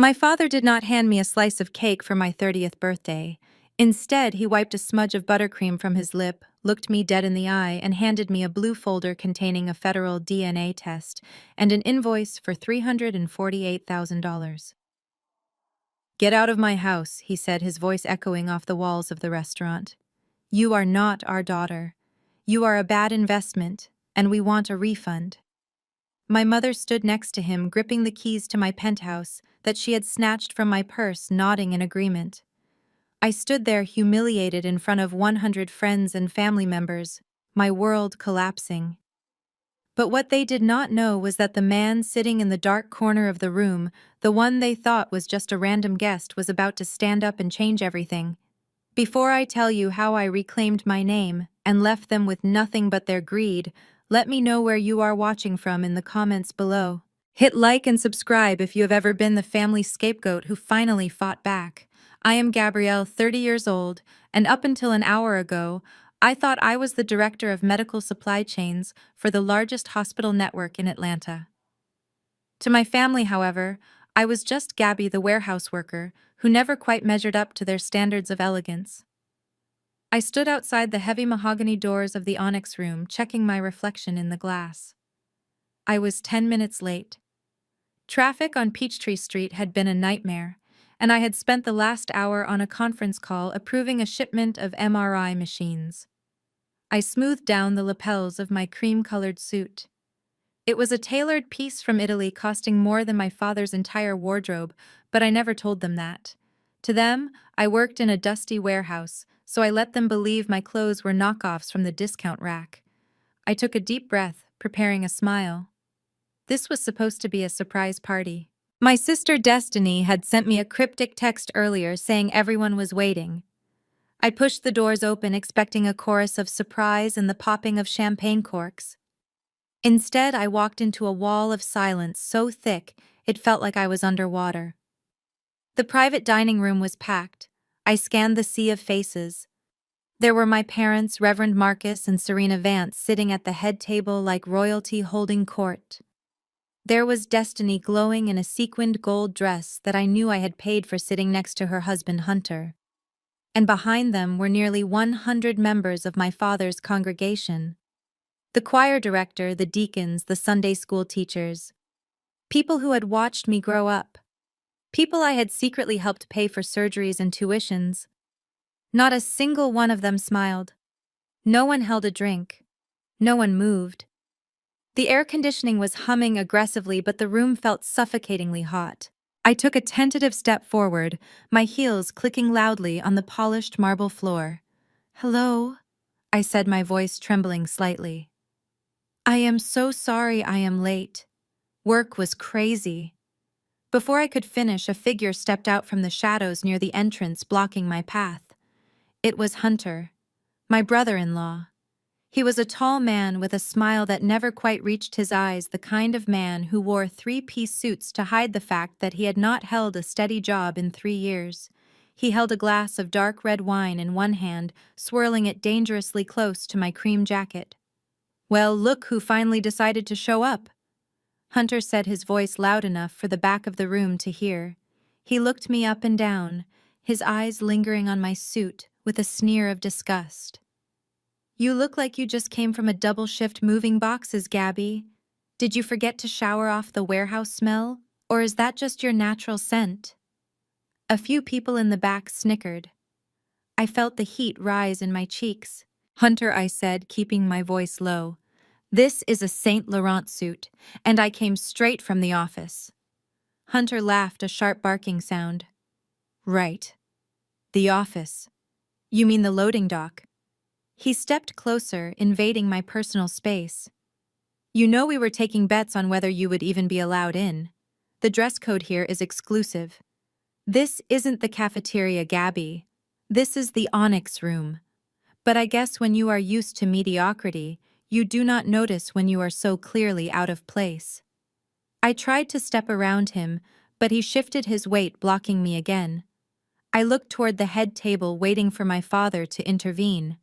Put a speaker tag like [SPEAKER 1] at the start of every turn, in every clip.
[SPEAKER 1] My father did not hand me a slice of cake for my 30th birthday. Instead, he wiped a smudge of buttercream from his lip, looked me dead in the eye, and handed me a blue folder containing a federal DNA test and an invoice for $348,000. "Get out of my house," he said, his voice echoing off the walls of the restaurant. "You are not our daughter. You are a bad investment, and we want a refund." My mother stood next to him, gripping the keys to my penthouse that she had snatched from my purse, nodding in agreement. I stood there humiliated in front of 100 friends and family members, my world collapsing. But what they did not know was that the man sitting in the dark corner of the room, the one they thought was just a random guest, was about to stand up and change everything. Before I tell you how I reclaimed my name and left them with nothing but their greed, let me know where you are watching from in the comments below. Hit like and subscribe if you have ever been the family scapegoat who finally fought back. I am Gabrielle, 30 years old, and up until an hour ago, I thought I was the director of medical supply chains for the largest hospital network in Atlanta. To my family, however, I was just Gabby, the warehouse worker, who never quite measured up to their standards of elegance. I stood outside the heavy mahogany doors of the Onyx room, checking my reflection in the glass. I was 10 minutes late. Traffic on Peachtree Street had been a nightmare, and I had spent the last hour on a conference call approving a shipment of MRI machines. I smoothed down the lapels of my cream-colored suit. It was a tailored piece from Italy, costing more than my father's entire wardrobe, but I never told them that. To them, I worked in a dusty warehouse, so I let them believe my clothes were knockoffs from the discount rack. I took a deep breath, preparing a smile. This was supposed to be a surprise party. My sister Destiny had sent me a cryptic text earlier saying everyone was waiting. I pushed the doors open, expecting a chorus of surprise and the popping of champagne corks. Instead, I walked into a wall of silence so thick it felt like I was underwater. The private dining room was packed. I scanned the sea of faces. There were my parents, Reverend Marcus and Serena Vance, sitting at the head table like royalty holding court. There was Destiny, glowing in a sequined gold dress that I knew I had paid for, sitting next to her husband Hunter. And behind them were nearly 100 members of my father's congregation. The choir director, the deacons, the Sunday school teachers. People who had watched me grow up. People I had secretly helped pay for surgeries and tuitions. Not a single one of them smiled. No one held a drink. No one moved. The air conditioning was humming aggressively, but the room felt suffocatingly hot. I took a tentative step forward, my heels clicking loudly on the polished marble floor. "Hello?" I said, my voice trembling slightly. "I am so sorry I am late. Work was crazy." Before I could finish, a figure stepped out from the shadows near the entrance, blocking my path. It was Hunter, my brother-in-law. He was a tall man with a smile that never quite reached his eyes, the kind of man who wore three-piece suits to hide the fact that he had not held a steady job in 3 years. He held a glass of dark red wine in one hand, swirling it dangerously close to my cream jacket. "Well, look who finally decided to show up," Hunter said, his voice loud enough for the back of the room to hear. He looked me up and down, his eyes lingering on my suit with a sneer of disgust. "You look like you just came from a double shift moving boxes, Gabby. Did you forget to shower off the warehouse smell, or is that just your natural scent?" A few people in the back snickered. I felt the heat rise in my cheeks. "Hunter," I said, keeping my voice low, "this is a Saint Laurent suit, and I came straight from the office." Hunter laughed, a sharp barking sound. "Right. The office. You mean the loading dock?" He stepped closer, invading my personal space. "You know we were taking bets on whether you would even be allowed in. The dress code here is exclusive. This isn't the cafeteria, Gabby. This is the Onyx room. But I guess when you are used to mediocrity, you do not notice when you are so clearly out of place." I tried to step around him, but he shifted his weight, blocking me again. I looked toward the head table, waiting for my father to intervene.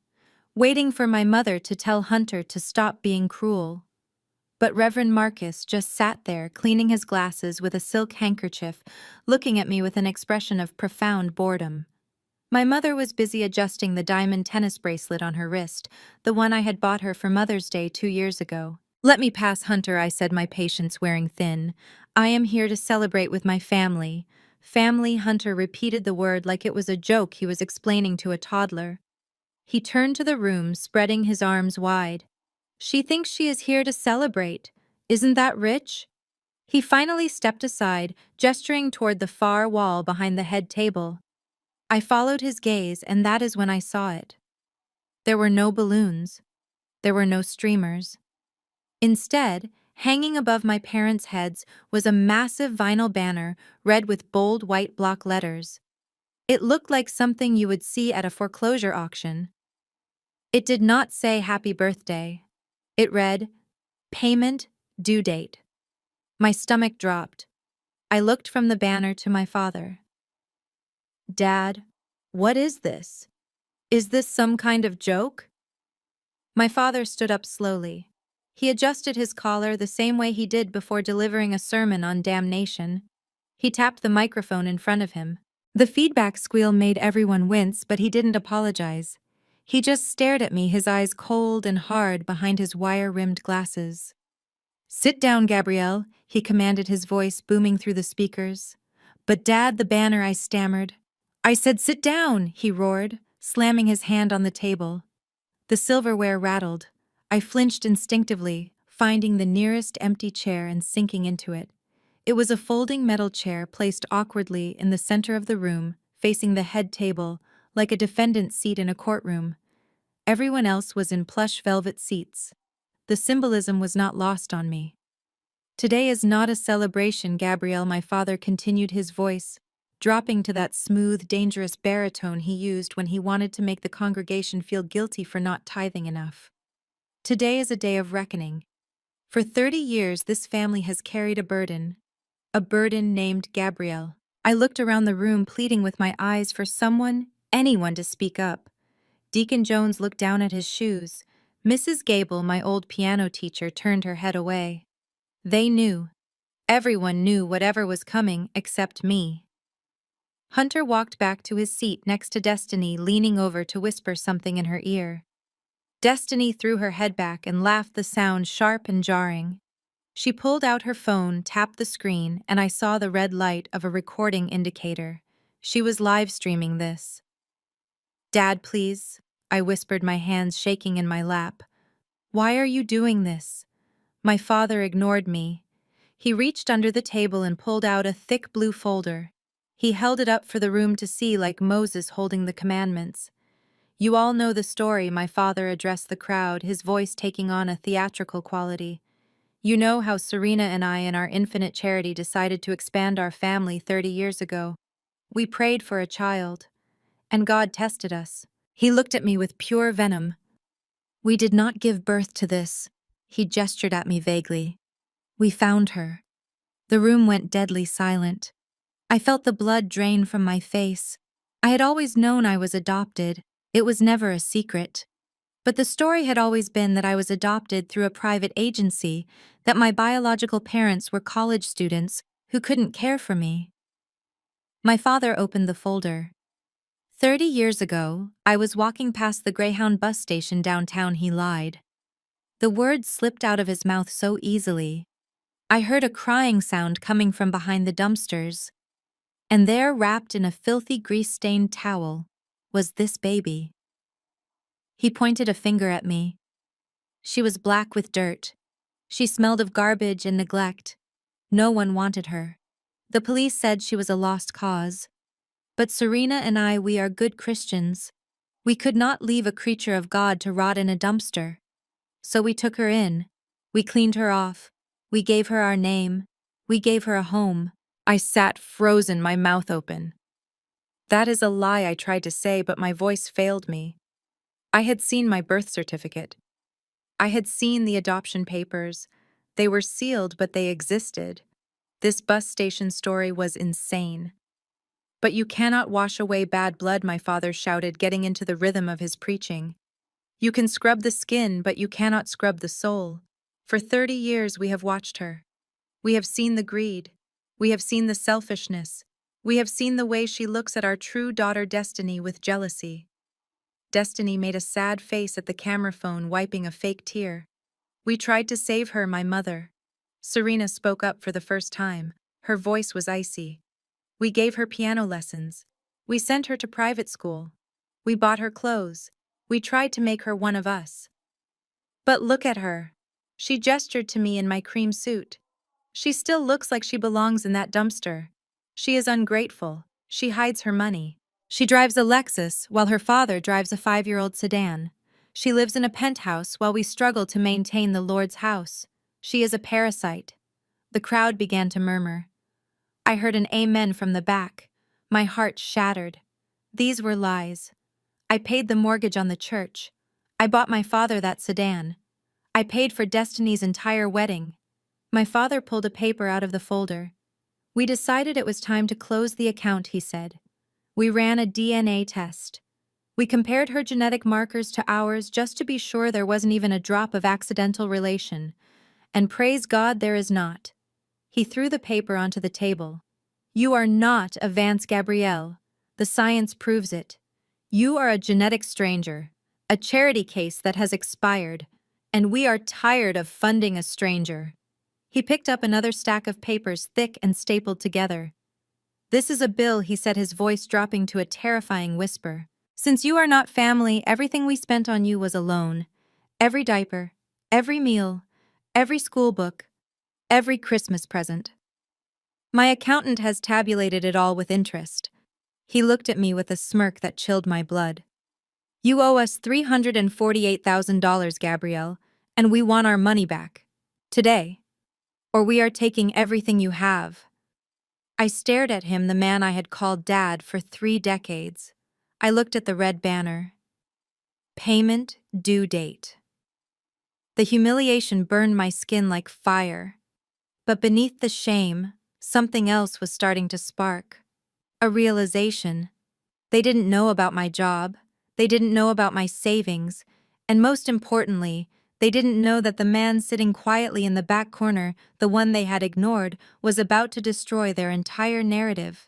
[SPEAKER 1] Waiting for my mother to tell Hunter to stop being cruel. But Reverend Marcus just sat there, cleaning his glasses with a silk handkerchief, looking at me with an expression of profound boredom. My mother was busy adjusting the diamond tennis bracelet on her wrist, the one I had bought her for Mother's Day 2 years ago. "Let me pass, Hunter," I said, my patience wearing thin. "I am here to celebrate with my family." Family. Hunter repeated the word like it was a joke he was explaining to a toddler. He turned to the room, spreading his arms wide. "She thinks she is here to celebrate. Isn't that rich?" He finally stepped aside, gesturing toward the far wall behind the head table. I followed his gaze, and that is when I saw it. There were no balloons. There were no streamers. Instead, hanging above my parents' heads was a massive vinyl banner read with bold white block letters. It looked like something you would see at a foreclosure auction. It did not say "Happy Birthday." It read, "Payment due date." My stomach dropped. I looked from the banner to my father. "Dad, what is this? Is this some kind of joke?" My father stood up slowly. He adjusted his collar the same way he did before delivering a sermon on damnation. He tapped the microphone in front of him. The feedback squeal made everyone wince, but he didn't apologize. He just stared at me, his eyes cold and hard behind his wire-rimmed glasses. "Sit down, Gabrielle," he commanded, his voice booming through the speakers. "But Dad, the banner," I stammered. "I said sit down," he roared, slamming his hand on the table. The silverware rattled. I flinched instinctively, finding the nearest empty chair and sinking into it. It was a folding metal chair placed awkwardly in the center of the room, facing the head table, like a defendant's seat in a courtroom. Everyone else was in plush velvet seats. The symbolism was not lost on me. "Today is not a celebration, Gabrielle," my father continued, his voice dropping to that smooth, dangerous baritone he used when he wanted to make the congregation feel guilty for not tithing enough. "Today is a day of reckoning. For 30 years this family has carried a burden named Gabrielle." I looked around the room, pleading with my eyes for someone, anyone, to speak up. Deacon Jones looked down at his shoes. Mrs. Gable, my old piano teacher, turned her head away. They knew. Everyone knew whatever was coming except me. Hunter walked back to his seat next to Destiny, leaning over to whisper something in her ear. Destiny threw her head back and laughed, the sound sharp and jarring. She pulled out her phone, tapped the screen, and I saw the red light of a recording indicator. She was live streaming this. "Dad, please," I whispered, my hands shaking in my lap. "Why are you doing this?" My father ignored me. He reached under the table and pulled out a thick blue folder. He held it up for the room to see, like Moses holding the commandments. "You all know the story," my father addressed the crowd, his voice taking on a theatrical quality. "You know how Serena and I, in our infinite charity, decided to expand our family 30 years ago. We prayed for a child. And God tested us." He looked at me with pure venom. "We did not give birth to this." He gestured at me vaguely. "We found her." The room went deadly silent. I felt the blood drain from my face. I had always known I was adopted. It was never a secret. But the story had always been that I was adopted through a private agency, that my biological parents were college students who couldn't care for me. My father opened the folder. 30 years ago, I was walking past the Greyhound bus station downtown, he lied. The words slipped out of his mouth so easily. I heard a crying sound coming from behind the dumpsters. And there, wrapped in a filthy, grease-stained towel, was this baby. He pointed a finger at me. She was black with dirt. She smelled of garbage and neglect. No one wanted her. The police said she was a lost cause. But Serena and I, we are good Christians. We could not leave a creature of God to rot in a dumpster. So we took her in. We cleaned her off. We gave her our name. We gave her a home. I sat frozen, my mouth open. "That is a lie," I tried to say, but my voice failed me. I had seen my birth certificate. I had seen the adoption papers. They were sealed, but they existed. This bus station story was insane. "But you cannot wash away bad blood," my father shouted, getting into the rhythm of his preaching. "You can scrub the skin, but you cannot scrub the soul. For 30 years we have watched her. We have seen the greed. We have seen the selfishness. We have seen the way she looks at our true daughter Destiny with jealousy. Destiny made a sad face at the camera phone, wiping a fake tear. We tried to save her, my mother. Serena spoke up for the first time. Her voice was icy. We gave her piano lessons. We sent her to private school. We bought her clothes. We tried to make her one of us. But look at her. She gestured to me in my cream suit. She still looks like she belongs in that dumpster. She is ungrateful. She hides her money. She drives a Lexus while her father drives a 5-year-old sedan. She lives in a penthouse while we struggle to maintain the Lord's house. She is a parasite. The crowd began to murmur. I heard an amen from the back. My heart shattered. These were lies. I paid the mortgage on the church. I bought my father that sedan. I paid for Destiny's entire wedding. My father pulled a paper out of the folder. We decided it was time to close the account, he said. We ran a DNA test. We compared her genetic markers to ours just to be sure there wasn't even a drop of accidental relation. And praise God there is not. He threw the paper onto the table. You are not a Vance Gabrielle. The science proves it. You are a genetic stranger, a charity case that has expired, and we are tired of funding a stranger. He picked up another stack of papers thick and stapled together. This is a bill, he said, his voice dropping to a terrifying whisper. Since you are not family, everything we spent on you was a loan. Every diaper, every meal, every school book, every Christmas present. My accountant has tabulated it all with interest. He looked at me with a smirk that chilled my blood. You owe us $348,000, Gabrielle, and we want our money back. Today. Or we are taking everything you have. I stared at him, the man I had called Dad for 3 decades. I looked at the red banner. Payment due date. The humiliation burned my skin like fire. But beneath the shame, something else was starting to spark. A realization. They didn't know about my job. They didn't know about my savings. And most importantly, they didn't know that the man sitting quietly in the back corner, the one they had ignored, was about to destroy their entire narrative.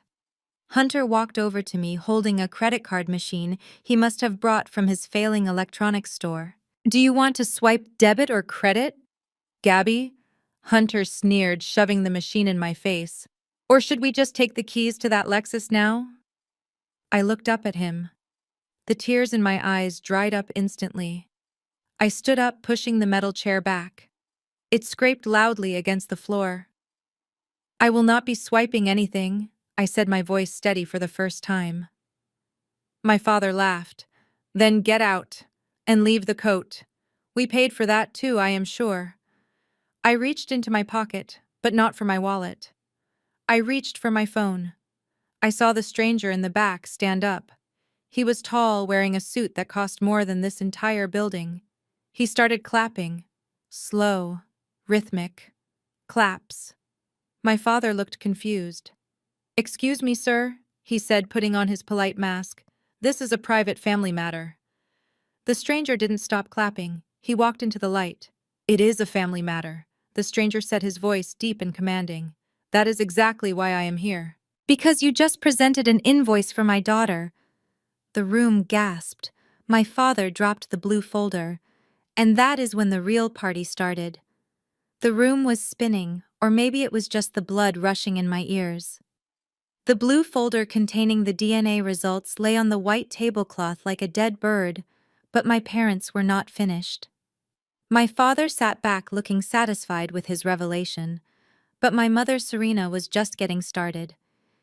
[SPEAKER 1] Hunter walked over to me holding a credit card machine he must have brought from his failing electronics store. Do you want to swipe debit or credit, Gabby? Hunter sneered, shoving the machine in my face. Or should we just take the keys to that Lexus now? I looked up at him. The tears in my eyes dried up instantly. I stood up, pushing the metal chair back. It scraped loudly against the floor. I will not be swiping anything, I said, my voice steady for the first time. My father laughed. Then get out and leave the coat. We paid for that too, I am sure. I reached into my pocket, but not for my wallet. I reached for my phone. I saw the stranger in the back stand up. He was tall, wearing a suit that cost more than this entire building. He started clapping. Slow, rhythmic. Claps. My father looked confused. Excuse me, sir, he said, putting on his polite mask. This is a private family matter. The stranger didn't stop clapping. He walked into the light. It is a family matter, the stranger said, his voice deep and commanding. That is exactly why I am here. Because you just presented an invoice for my daughter. The room gasped. My father dropped the blue folder. And that is when the real party started. The room was spinning, or maybe it was just the blood rushing in my ears. The blue folder containing the DNA results lay on the white tablecloth like a dead bird, but my parents were not finished. My father sat back looking satisfied with his revelation, but my mother Serena was just getting started.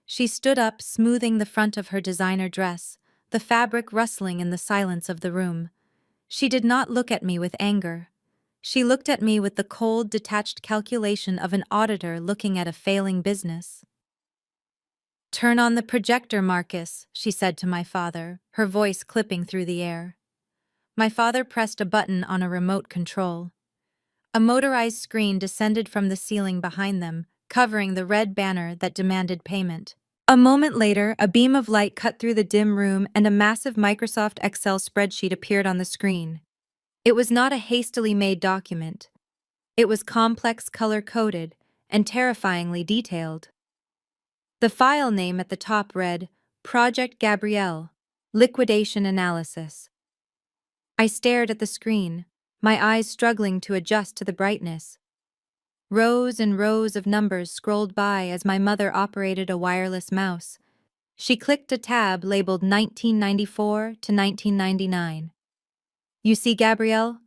[SPEAKER 1] She stood up, smoothing the front of her designer dress, the fabric rustling in the silence of the room. She did not look at me with anger. She looked at me with the cold, detached calculation of an auditor looking at a failing business. Turn on the projector, Marcus, she said to my father, her voice clipping through the air. My father pressed a button on a remote control. A motorized screen descended from the ceiling behind them, covering the red banner that demanded payment. A moment later, a beam of light cut through the dim room and a massive Microsoft Excel spreadsheet appeared on the screen. It was not a hastily made document. It was complex, color-coded, and terrifyingly detailed. The file name at the top read, Project Gabrielle, Liquidation Analysis. I stared at the screen, my eyes struggling to adjust to the brightness. Rows and rows of numbers scrolled by as my mother operated a wireless mouse. She clicked a tab labeled 1994 to 1999. You see, Gabrielle?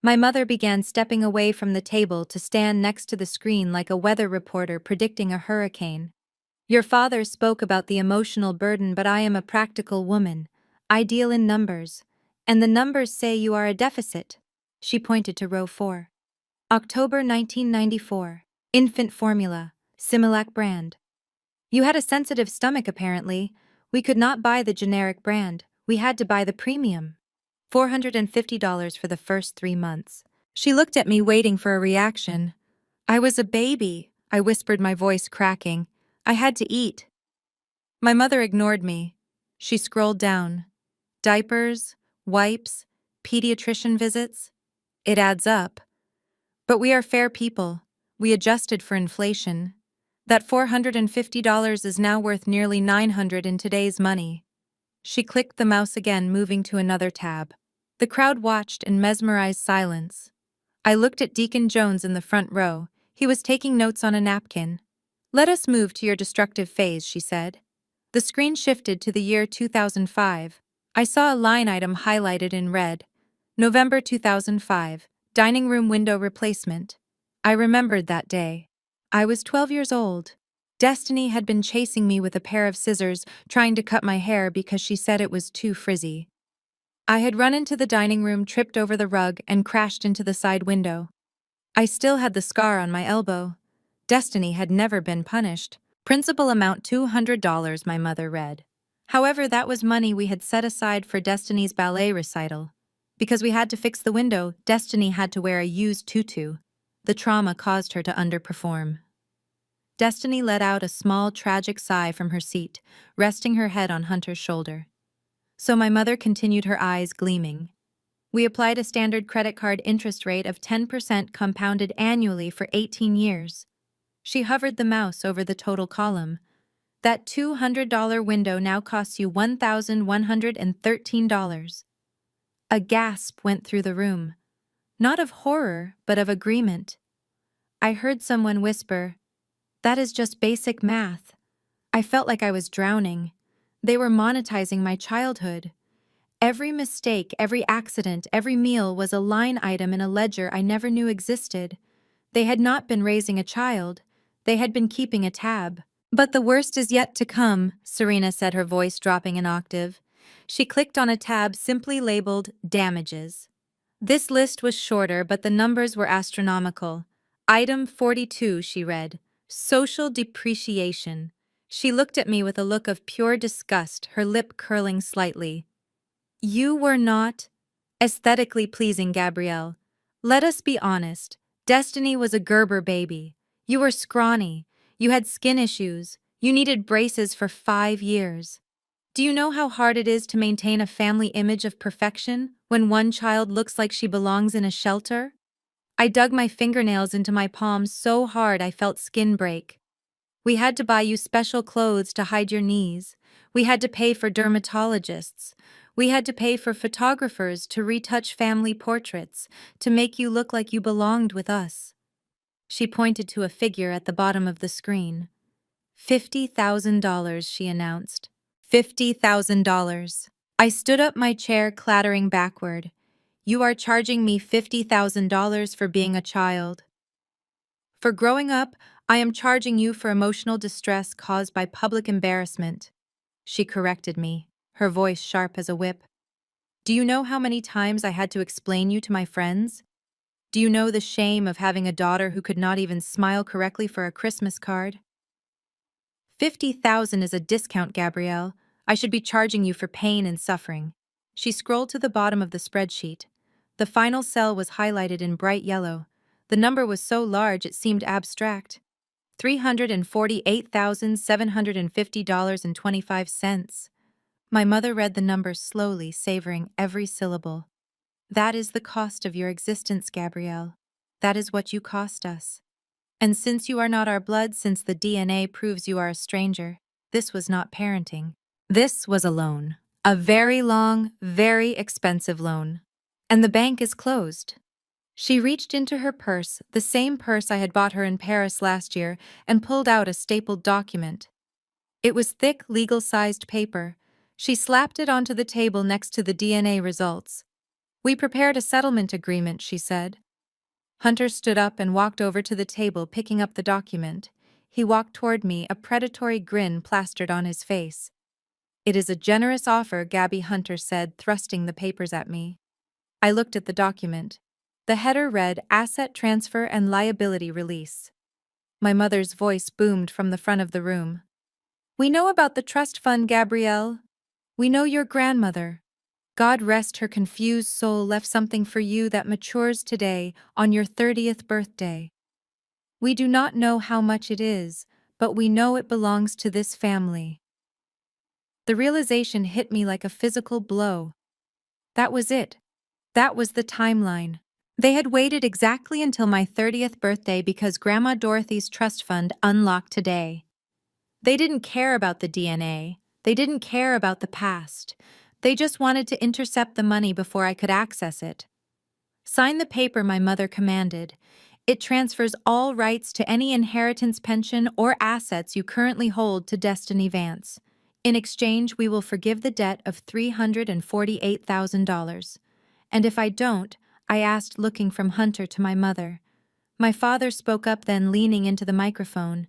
[SPEAKER 1] My mother began stepping away from the table to stand next to the screen like a weather reporter predicting a hurricane. Your father spoke about the emotional burden, but I am a practical woman. I deal in numbers. And the numbers say you are a deficit. She pointed to row 4. October 1994. Infant formula. Similac brand. You had a sensitive stomach apparently. We could not buy the generic brand. We had to buy the premium. $450 for the first 3 months. She looked at me waiting for a reaction. I was a baby, I whispered, my voice cracking. I had to eat. My mother ignored me. She scrolled down. Diapers, wipes, pediatrician visits. It adds up. But we are fair people. We adjusted for inflation. That $450 is now worth nearly $900 in today's money. She clicked the mouse again, moving to another tab. The crowd watched in mesmerized silence. I looked at Deacon Jones in the front row. He was taking notes on a napkin. Let us move to your destructive phase, she said. The screen shifted to the year 2005. I saw a line item highlighted in red. November 2005, dining room window replacement. I remembered that day. I was 12 years old. Destiny had been chasing me with a pair of scissors, trying to cut my hair because she said it was too frizzy. I had run into the dining room, tripped over the rug, and crashed into the side window. I still had the scar on my elbow. Destiny had never been punished. Principal amount $200, my mother read. However, that was money we had set aside for Destiny's ballet recital. Because we had to fix the window, Destiny had to wear a used tutu. The trauma caused her to underperform. Destiny let out a small, tragic sigh from her seat, resting her head on Hunter's shoulder. So my mother continued, her eyes gleaming. We applied a standard credit card interest rate of 10% compounded annually for 18 years. She hovered the mouse over the total column. That $200 window now costs you $1,113. A gasp went through the room. Not of horror, but of agreement. I heard someone whisper, "That is just basic math." I felt like I was drowning. They were monetizing my childhood. Every mistake, every accident, every meal was a line item in a ledger I never knew existed. They had not been raising a child. They had been keeping a tab. But the worst is yet to come, Serena said, her voice dropping an octave. She clicked on a tab simply labeled Damages. This list was shorter, but the numbers were astronomical. Item 42, she read. Social depreciation. She looked at me with a look of pure disgust, her lip curling slightly. You were not aesthetically pleasing, Gabrielle. Let us be honest. Destiny was a Gerber baby. You were scrawny. You had skin issues. You needed braces for 5 years. Do you know how hard it is to maintain a family image of perfection when one child looks like she belongs in a shelter? I dug my fingernails into my palms so hard I felt skin break. We had to buy you special clothes to hide your knees. We had to pay for dermatologists. We had to pay for photographers to retouch family portraits, to make you look like you belonged with us. She pointed to a figure at the bottom of the screen. $50,000, she announced. $50,000. I stood up, my chair clattering backward. You are charging me $50,000 for being a child. For growing up, I am charging you for emotional distress caused by public embarrassment. She corrected me, her voice sharp as a whip. Do you know how many times I had to explain you to my friends? Do you know the shame of having a daughter who could not even smile correctly for a Christmas card? 50,000 is a discount, Gabrielle. I should be charging you for pain and suffering. She scrolled to the bottom of the spreadsheet. The final cell was highlighted in bright yellow. The number was so large it seemed abstract. $348,750.25. My mother read the number slowly, savoring every syllable. That is the cost of your existence, Gabrielle. That is what you cost us. And since you are not our blood, since the DNA proves you are a stranger, this was not parenting. This was a loan. A very long, very expensive loan. And the bank is closed. She reached into her purse, the same purse I had bought her in Paris last year, and pulled out a stapled document. It was thick, legal-sized paper. She slapped it onto the table next to the DNA results. "We prepared a settlement agreement," she said. Hunter stood up and walked over to the table, picking up the document. He walked toward me, a predatory grin plastered on his face. "It is a generous offer," Gabby Hunter said, thrusting the papers at me. I looked at the document. The header read, "Asset Transfer and Liability Release." My mother's voice boomed from the front of the room. "We know about the trust fund, Gabrielle. We know your grandmother. God rest her confused soul, left something for you that matures today on your 30th birthday. We do not know how much it is, but we know it belongs to this family." The realization hit me like a physical blow. That was it. That was the timeline. They had waited exactly until my 30th birthday because Grandma Dorothy's trust fund unlocked today. They didn't care about the DNA. They didn't care about the past. They just wanted to intercept the money before I could access it. "Sign the paper," my mother commanded. "It transfers all rights to any inheritance, pension, or assets you currently hold to Destiny Vance. In exchange, we will forgive the debt of $348,000. And if I don't," I asked, looking from Hunter to my mother. My father spoke up then, leaning into the microphone.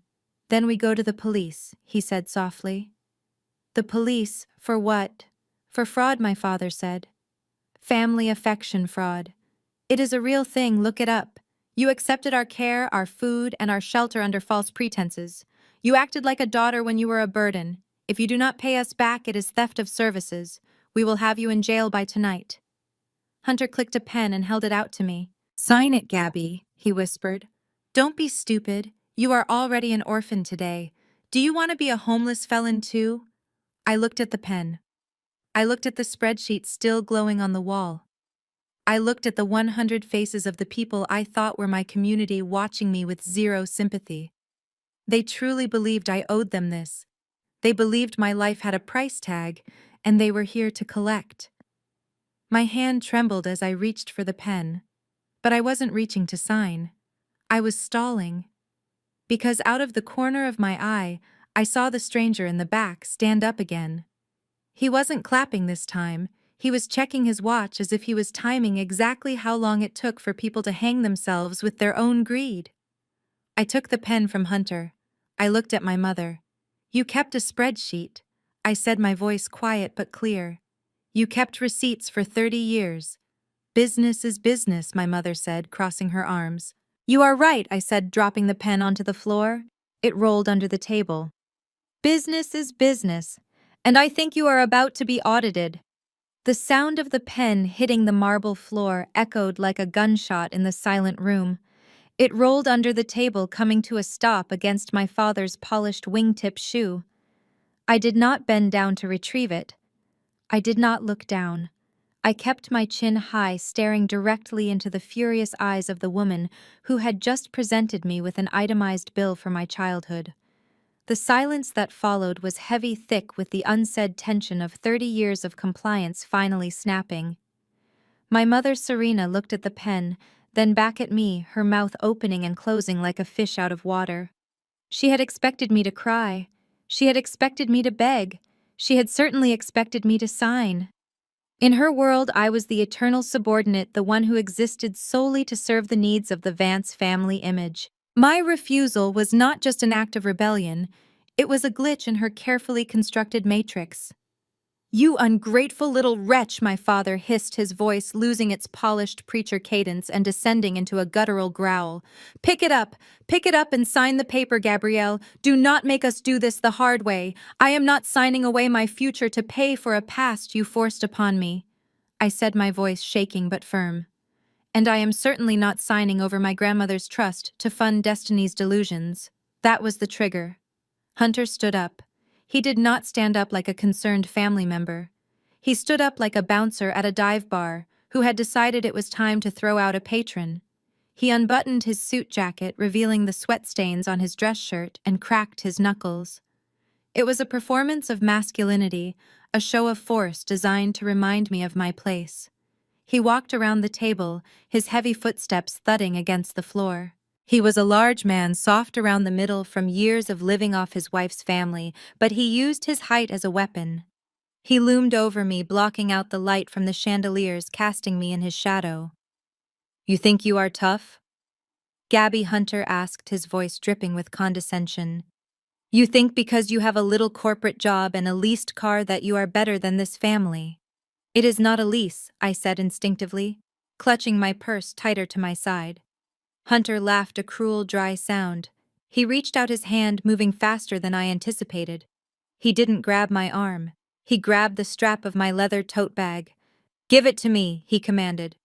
[SPEAKER 1] "Then we go to the police," he said softly. "The police? For what?" "For fraud," my father said. "Family affection fraud. It is a real thing, look it up. You accepted our care, our food, and our shelter under false pretenses. You acted like a daughter when you were a burden. If you do not pay us back, it is theft of services. We will have you in jail by tonight." Hunter clicked a pen and held it out to me. "Sign it, Gabby," he whispered. "Don't be stupid. You are already an orphan today. Do you want to be a homeless felon too?" I looked at the pen. I looked at the spreadsheet still glowing on the wall. I looked at the 100 faces of the people I thought were my community watching me with zero sympathy. They truly believed I owed them this. They believed my life had a price tag, and they were here to collect. My hand trembled as I reached for the pen, but I wasn't reaching to sign. I was stalling. Because out of the corner of my eye, I saw the stranger in the back stand up again. He wasn't clapping this time. He was checking his watch as if he was timing exactly how long it took for people to hang themselves with their own greed. I took the pen from Hunter. I looked at my mother. "You kept a spreadsheet," I said, my voice quiet but clear. "You kept receipts for 30 years. Business is business," my mother said, crossing her arms. "You are right," I said, dropping the pen onto the floor. It rolled under the table. "Business is business, and I think you are about to be audited." The sound of the pen hitting the marble floor echoed like a gunshot in the silent room. It rolled under the table, coming to a stop against my father's polished wingtip shoe. I did not bend down to retrieve it. I did not look down. I kept my chin high, staring directly into the furious eyes of the woman who had just presented me with an itemized bill for my childhood. The silence that followed was heavy, thick with the unsaid tension of 30 years of compliance finally snapping. My mother, Serena, looked at the pen, then back at me, her mouth opening and closing like a fish out of water. She had expected me to cry. She had expected me to beg. She had certainly expected me to sign. In her world, I was the eternal subordinate, the one who existed solely to serve the needs of the Vance family image. My refusal was not just an act of rebellion, it was a glitch in her carefully constructed matrix. "You ungrateful little wretch," my father hissed, his voice losing its polished preacher cadence and descending into a guttural growl. Pick it up and sign the paper, Gabrielle. Do not make us do this the hard way. I am not signing away my future to pay for a past you forced upon me," I said, my voice shaking but firm. "And I am certainly not signing over my grandmother's trust to fund Destiny's delusions." That was the trigger. Hunter stood up. He did not stand up like a concerned family member. He stood up like a bouncer at a dive bar who had decided it was time to throw out a patron. He unbuttoned his suit jacket, revealing the sweat stains on his dress shirt, and cracked his knuckles. It was a performance of masculinity, a show of force designed to remind me of my place. He walked around the table, his heavy footsteps thudding against the floor. He was a large man, soft around the middle from years of living off his wife's family, but he used his height as a weapon. He loomed over me, blocking out the light from the chandeliers, casting me in his shadow. "You think you are tough?" Gabby Hunter asked, his voice dripping with condescension. "You think because you have a little corporate job and a leased car that you are better than this family?" "It is not a lease," I said instinctively, clutching my purse tighter to my side. Hunter laughed a cruel, dry sound. He reached out his hand, moving faster than I anticipated. He didn't grab my arm. He grabbed the strap of my leather tote bag. "Give it to me," he commanded.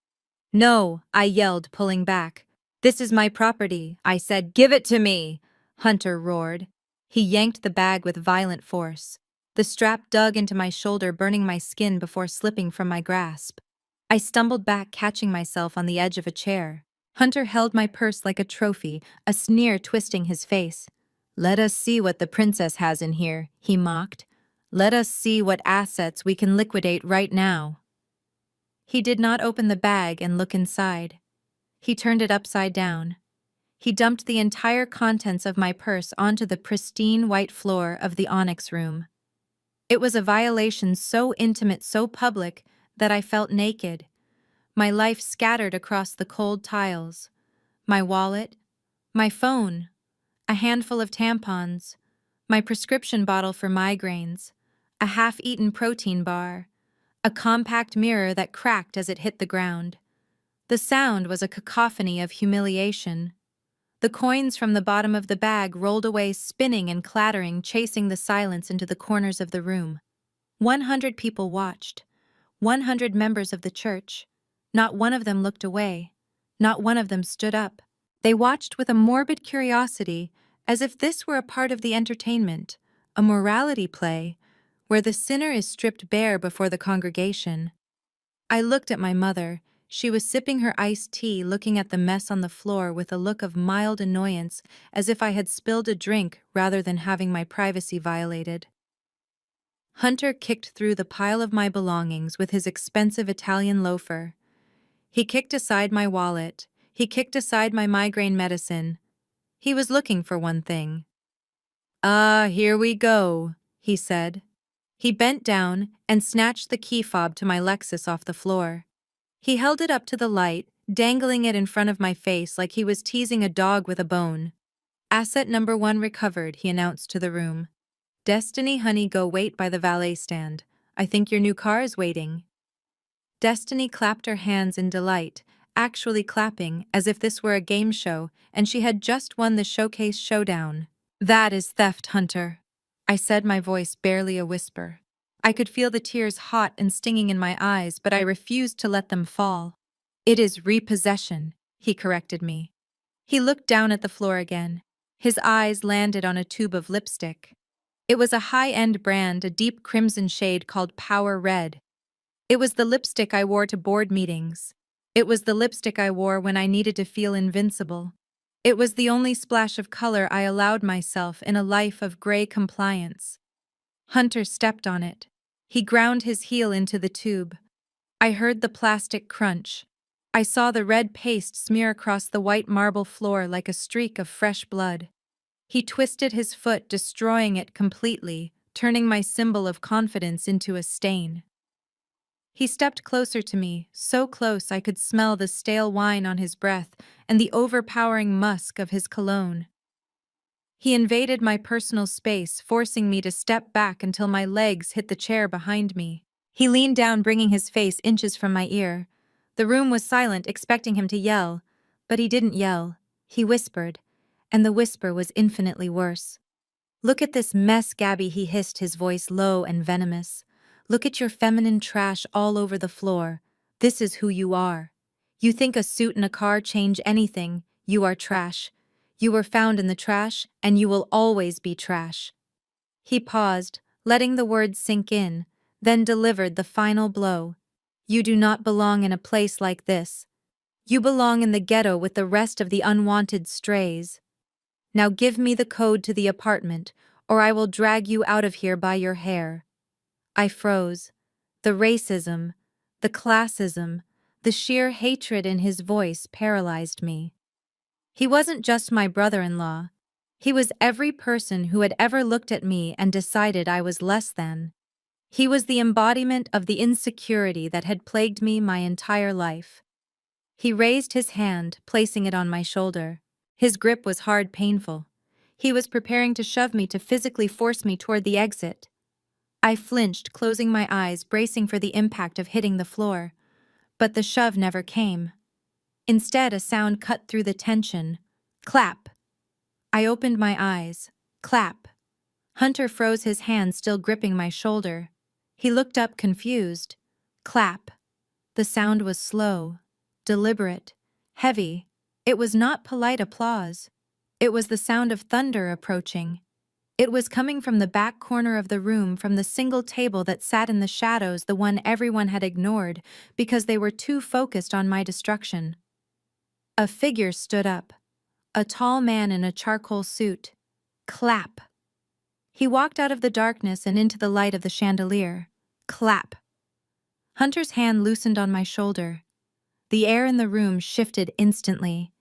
[SPEAKER 1] "No," I yelled, pulling back. "This is my property," I said. "Give it to me," Hunter roared. He yanked the bag with violent force. The strap dug into my shoulder, burning my skin before slipping from my grasp. I stumbled back, catching myself on the edge of a chair. Hunter held my purse like a trophy, a sneer twisting his face. "Let us see what the princess has in here," he mocked. "Let us see what assets we can liquidate right now." He did not open the bag and look inside. He turned it upside down. He dumped the entire contents of my purse onto the pristine white floor of the onyx room. It was a violation so intimate, so public, that I felt naked. My life scattered across the cold tiles. My wallet, my phone, a handful of tampons, my prescription bottle for migraines, a half-eaten protein bar, a compact mirror that cracked as it hit the ground. The sound was a cacophony of humiliation. The coins from the bottom of the bag rolled away, spinning and clattering, chasing the silence into the corners of the room. 100 people watched. 100 members of the church. Not one of them looked away. Not one of them stood up. They watched with a morbid curiosity, as if this were a part of the entertainment, a morality play, where the sinner is stripped bare before the congregation. I looked at my mother. She was sipping her iced tea, looking at the mess on the floor with a look of mild annoyance, as if I had spilled a drink rather than having my privacy violated. Hunter kicked through the pile of my belongings with his expensive Italian loafer. He kicked aside my wallet. He kicked aside my migraine medicine. He was looking for one thing. "Ah, here we go," he said. He bent down and snatched the key fob to my Lexus off the floor. He held it up to the light, dangling it in front of my face like he was teasing a dog with a bone. "Asset number 1 recovered," he announced to the room. "Destiny, honey, go wait by the valet stand. I think your new car is waiting." Destiny clapped her hands in delight, actually clapping as if this were a game show and she had just won the showcase showdown. "That is theft, Hunter," I said, my voice barely a whisper. I could feel the tears hot and stinging in my eyes, but I refused to let them fall. "It is repossession," he corrected me. He looked down at the floor again. His eyes landed on a tube of lipstick. It was a high-end brand, a deep crimson shade called Power Red. It was the lipstick I wore to board meetings. It was the lipstick I wore when I needed to feel invincible. It was the only splash of color I allowed myself in a life of gray compliance. Hunter stepped on it. He ground his heel into the tube. I heard the plastic crunch. I saw the red paste smear across the white marble floor like a streak of fresh blood. He twisted his foot, destroying it completely, turning my symbol of confidence into a stain. He stepped closer to me, so close I could smell the stale wine on his breath and the overpowering musk of his cologne. He invaded my personal space, forcing me to step back until my legs hit the chair behind me. He leaned down, bringing his face inches from my ear. The room was silent, expecting him to yell, but he didn't yell. He whispered, and the whisper was infinitely worse. "Look at this mess, Gabby," he hissed, his voice low and venomous. "Look at your feminine trash all over the floor. This is who you are. You think a suit and a car change anything? You are trash. You were found in the trash, and you will always be trash." He paused, letting the words sink in, then delivered the final blow. "You do not belong in a place like this. You belong in the ghetto with the rest of the unwanted strays. Now give me the code to the apartment, or I will drag you out of here by your hair." I froze. The racism, the classism, the sheer hatred in his voice paralyzed me. He wasn't just my brother-in-law. He was every person who had ever looked at me and decided I was less than. He was the embodiment of the insecurity that had plagued me my entire life. He raised his hand, placing it on my shoulder. His grip was hard, painful. He was preparing to shove me, to physically force me toward the exit. I flinched, closing my eyes, bracing for the impact of hitting the floor. But the shove never came. Instead, a sound cut through the tension. Clap. I opened my eyes. Clap. Hunter froze, his hand still gripping my shoulder. He looked up, confused. Clap. The sound was slow, deliberate, heavy. It was not polite applause. It was the sound of thunder approaching. It was coming from the back corner of the room, from the single table that sat in the shadows, the one everyone had ignored because they were too focused on my destruction. A figure stood up, a tall man in a charcoal suit. Clap. He walked out of the darkness and into the light of the chandelier. Clap. Hunter's hand loosened on my shoulder. The air in the room shifted instantly.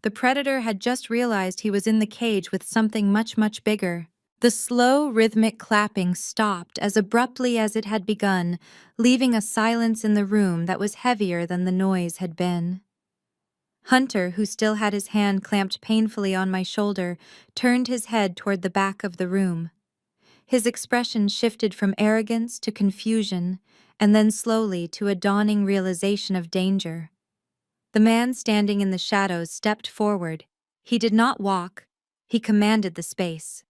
[SPEAKER 1] The predator had just realized he was in the cage with something much, much bigger. The slow, rhythmic clapping stopped as abruptly as it had begun, leaving a silence in the room that was heavier than the noise had been. Hunter, who still had his hand clamped painfully on my shoulder, turned his head toward the back of the room. His expression shifted from arrogance to confusion, and then slowly to a dawning realization of danger. The man standing in the shadows stepped forward. He did not walk. He commanded the space.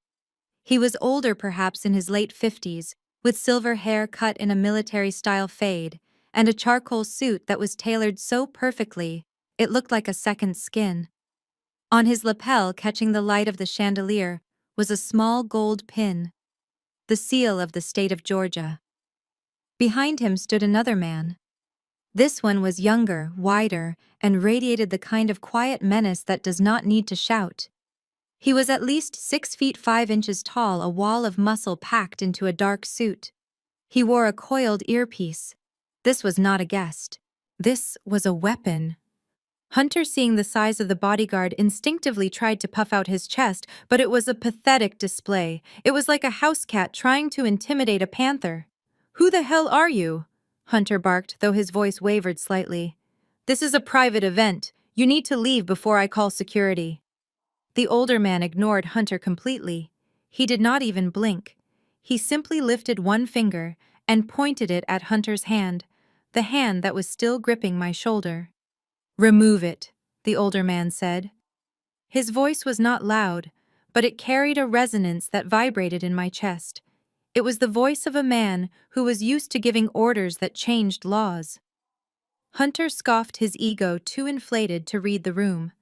[SPEAKER 1] He was older, perhaps in his late 50s, with silver hair cut in a military-style fade, and a charcoal suit that was tailored so perfectly it looked like a second skin. On his lapel, catching the light of the chandelier, was a small gold pin, the seal of the state of Georgia. Behind him stood another man. This one was younger, wider, and radiated the kind of quiet menace that does not need to shout. He was at least 6 feet 5 inches tall, a wall of muscle packed into a dark suit. He wore a coiled earpiece. This was not a guest. This was a weapon. Hunter, seeing the size of the bodyguard, instinctively tried to puff out his chest, but it was a pathetic display. It was like a house cat trying to intimidate a panther. "Who the hell are you?" Hunter barked, though his voice wavered slightly. "This is a private event. You need to leave before I call security." The older man ignored Hunter completely. He did not even blink. He simply lifted one finger and pointed it at Hunter's hand, the hand that was still gripping my shoulder. "Remove it," the older man said. His voice was not loud, but it carried a resonance that vibrated in my chest. It was the voice of a man who was used to giving orders that changed laws. Hunter scoffed, his ego too inflated to read the room.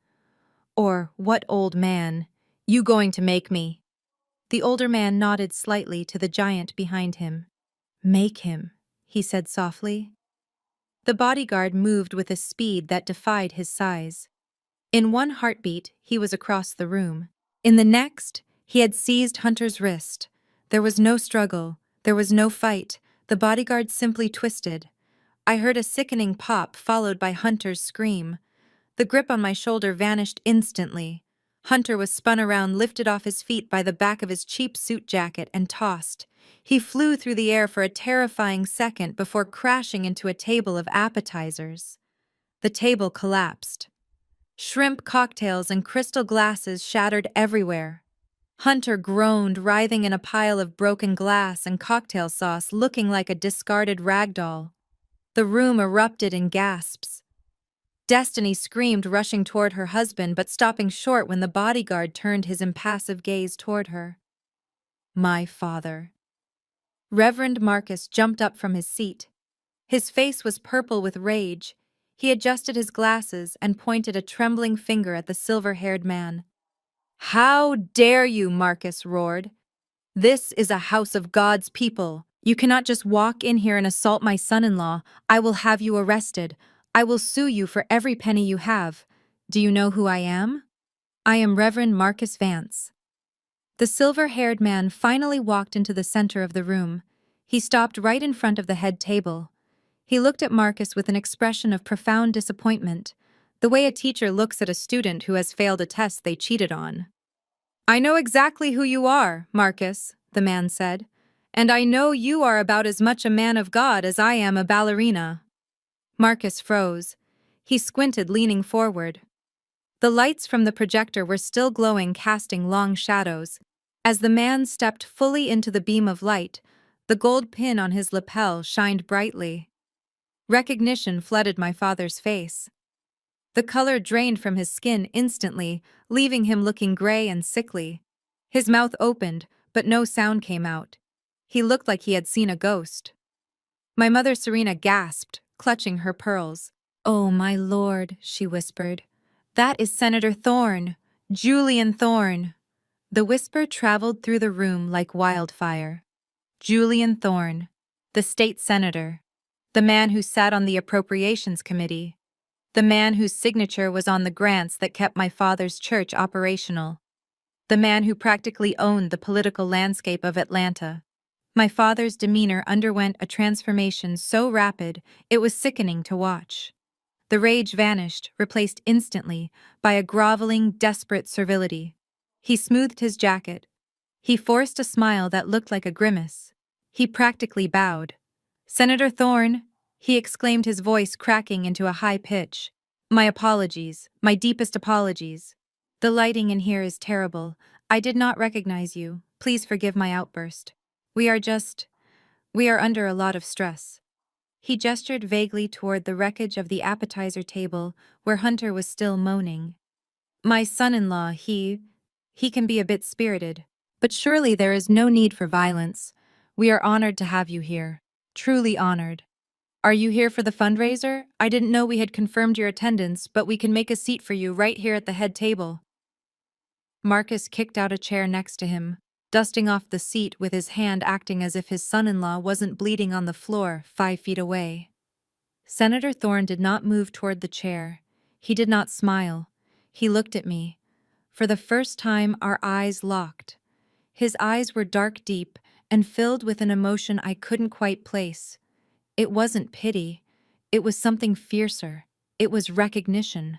[SPEAKER 1] Or, "What old man? You going to make me?" The older man nodded slightly to the giant behind him. "Make him," he said softly. The bodyguard moved with a speed that defied his size. In one heartbeat, he was across the room. In the next, he had seized Hunter's wrist. There was no struggle. There was no fight. The bodyguard simply twisted. I heard a sickening pop, followed by Hunter's scream. The grip on my shoulder vanished instantly. Hunter was spun around, lifted off his feet by the back of his cheap suit jacket, and tossed. He flew through the air for a terrifying second before crashing into a table of appetizers. The table collapsed. Shrimp cocktails and crystal glasses shattered everywhere. Hunter groaned, writhing in a pile of broken glass and cocktail sauce, looking like a discarded rag doll. The room erupted in gasps. Destiny screamed, rushing toward her husband, but stopping short when the bodyguard turned his impassive gaze toward her. "My father." Reverend Marcus jumped up from his seat. His face was purple with rage. He adjusted his glasses and pointed a trembling finger at the silver-haired man. "How dare you?" Marcus roared. "This is a house of God's people. You cannot just walk in here and assault my son-in-law. I will have you arrested. I will sue you for every penny you have. Do you know who I am? I am Reverend Marcus Vance. The silver-haired man finally walked into the center of the room. He stopped right in front of the head table. He looked at Marcus with an expression of profound disappointment, the way a teacher looks at a student who has failed a test they cheated on. I know exactly who you are, Marcus, the man said, and I know you are about as much a man of God as I am a ballerina. Marcus froze. He squinted, leaning forward. The lights from the projector were still glowing, casting long shadows. As the man stepped fully into the beam of light, the gold pin on his lapel shined brightly. Recognition flooded my father's face. The color drained from his skin instantly, leaving him looking gray and sickly. His mouth opened, but no sound came out. He looked like he had seen a ghost. My mother Serena gasped, clutching her pearls. "Oh, my lord," she whispered. "That is Senator Thorne, Julian Thorne." The whisper traveled through the room like wildfire. Julian Thorne, the state senator, the man who sat on the Appropriations Committee, the man whose signature was on the grants that kept my father's church operational, the man who practically owned the political landscape of Atlanta. My father's demeanor underwent a transformation so rapid it was sickening to watch. The rage vanished, replaced instantly by a groveling, desperate servility. He smoothed his jacket. He forced a smile that looked like a grimace. He practically bowed. "Senator Thorne," he exclaimed, his voice cracking into a high pitch. "My apologies, my deepest apologies. The lighting in here is terrible. I did not recognize you. Please forgive my outburst. We are under a lot of stress." He gestured vaguely toward the wreckage of the appetizer table where Hunter was still moaning. "My son-in-law, he can be a bit spirited. But surely there is no need for violence. We are honored to have you here. Truly honored. Are you here for the fundraiser? I didn't know we had confirmed your attendance, but we can make a seat for you right here at the head table." Marcus kicked out a chair next to him, dusting off the seat with his hand, acting as if his son-in-law wasn't bleeding on the floor 5 feet away. Senator Thorne did not move toward the chair. He did not smile. He looked at me. For the first time, our eyes locked. His eyes were dark, deep, and filled with an emotion I couldn't quite place. It wasn't pity. It was something fiercer. It was recognition.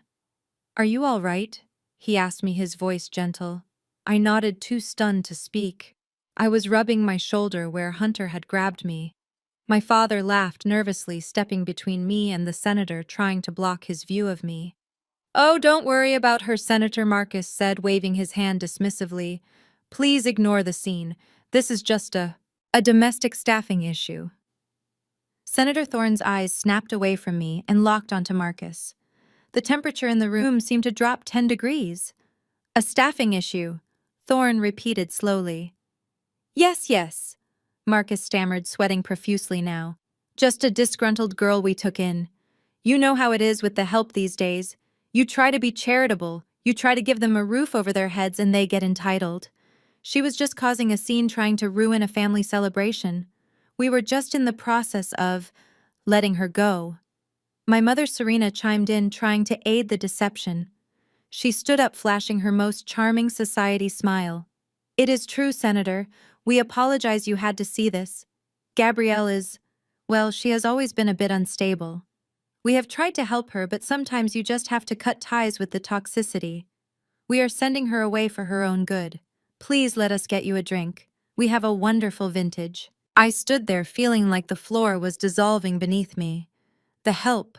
[SPEAKER 1] "Are you all right?" he asked me, his voice gentle. I nodded, too stunned to speak. I was rubbing my shoulder where Hunter had grabbed me. My father laughed nervously, stepping between me and the senator, trying to block his view of me. "Oh, don't worry about her, Senator," Marcus said, waving his hand dismissively. "Please ignore the scene. This is just a domestic staffing issue." Senator Thorne's eyes snapped away from me and locked onto Marcus. The temperature in the room seemed to drop 10 degrees. "A staffing issue," Thorne repeated slowly. Yes, yes," Marcus stammered, sweating profusely now. "Just a disgruntled girl we took in. You know how it is with the help these days. You try to be charitable, you try to give them a roof over their heads, and they get entitled. She was just causing a scene, trying to ruin a family celebration. We were just in the process of letting her go." My mother Serena chimed in, trying to aid the deception. She stood up, flashing her most charming society smile. "It is true, Senator. We apologize you had to see this. Gabrielle is, well, she has always been a bit unstable. We have tried to help her, but sometimes you just have to cut ties with the toxicity. We are sending her away for her own good. Please let us get you a drink. We have a wonderful vintage." I stood there feeling like the floor was dissolving beneath me. The help,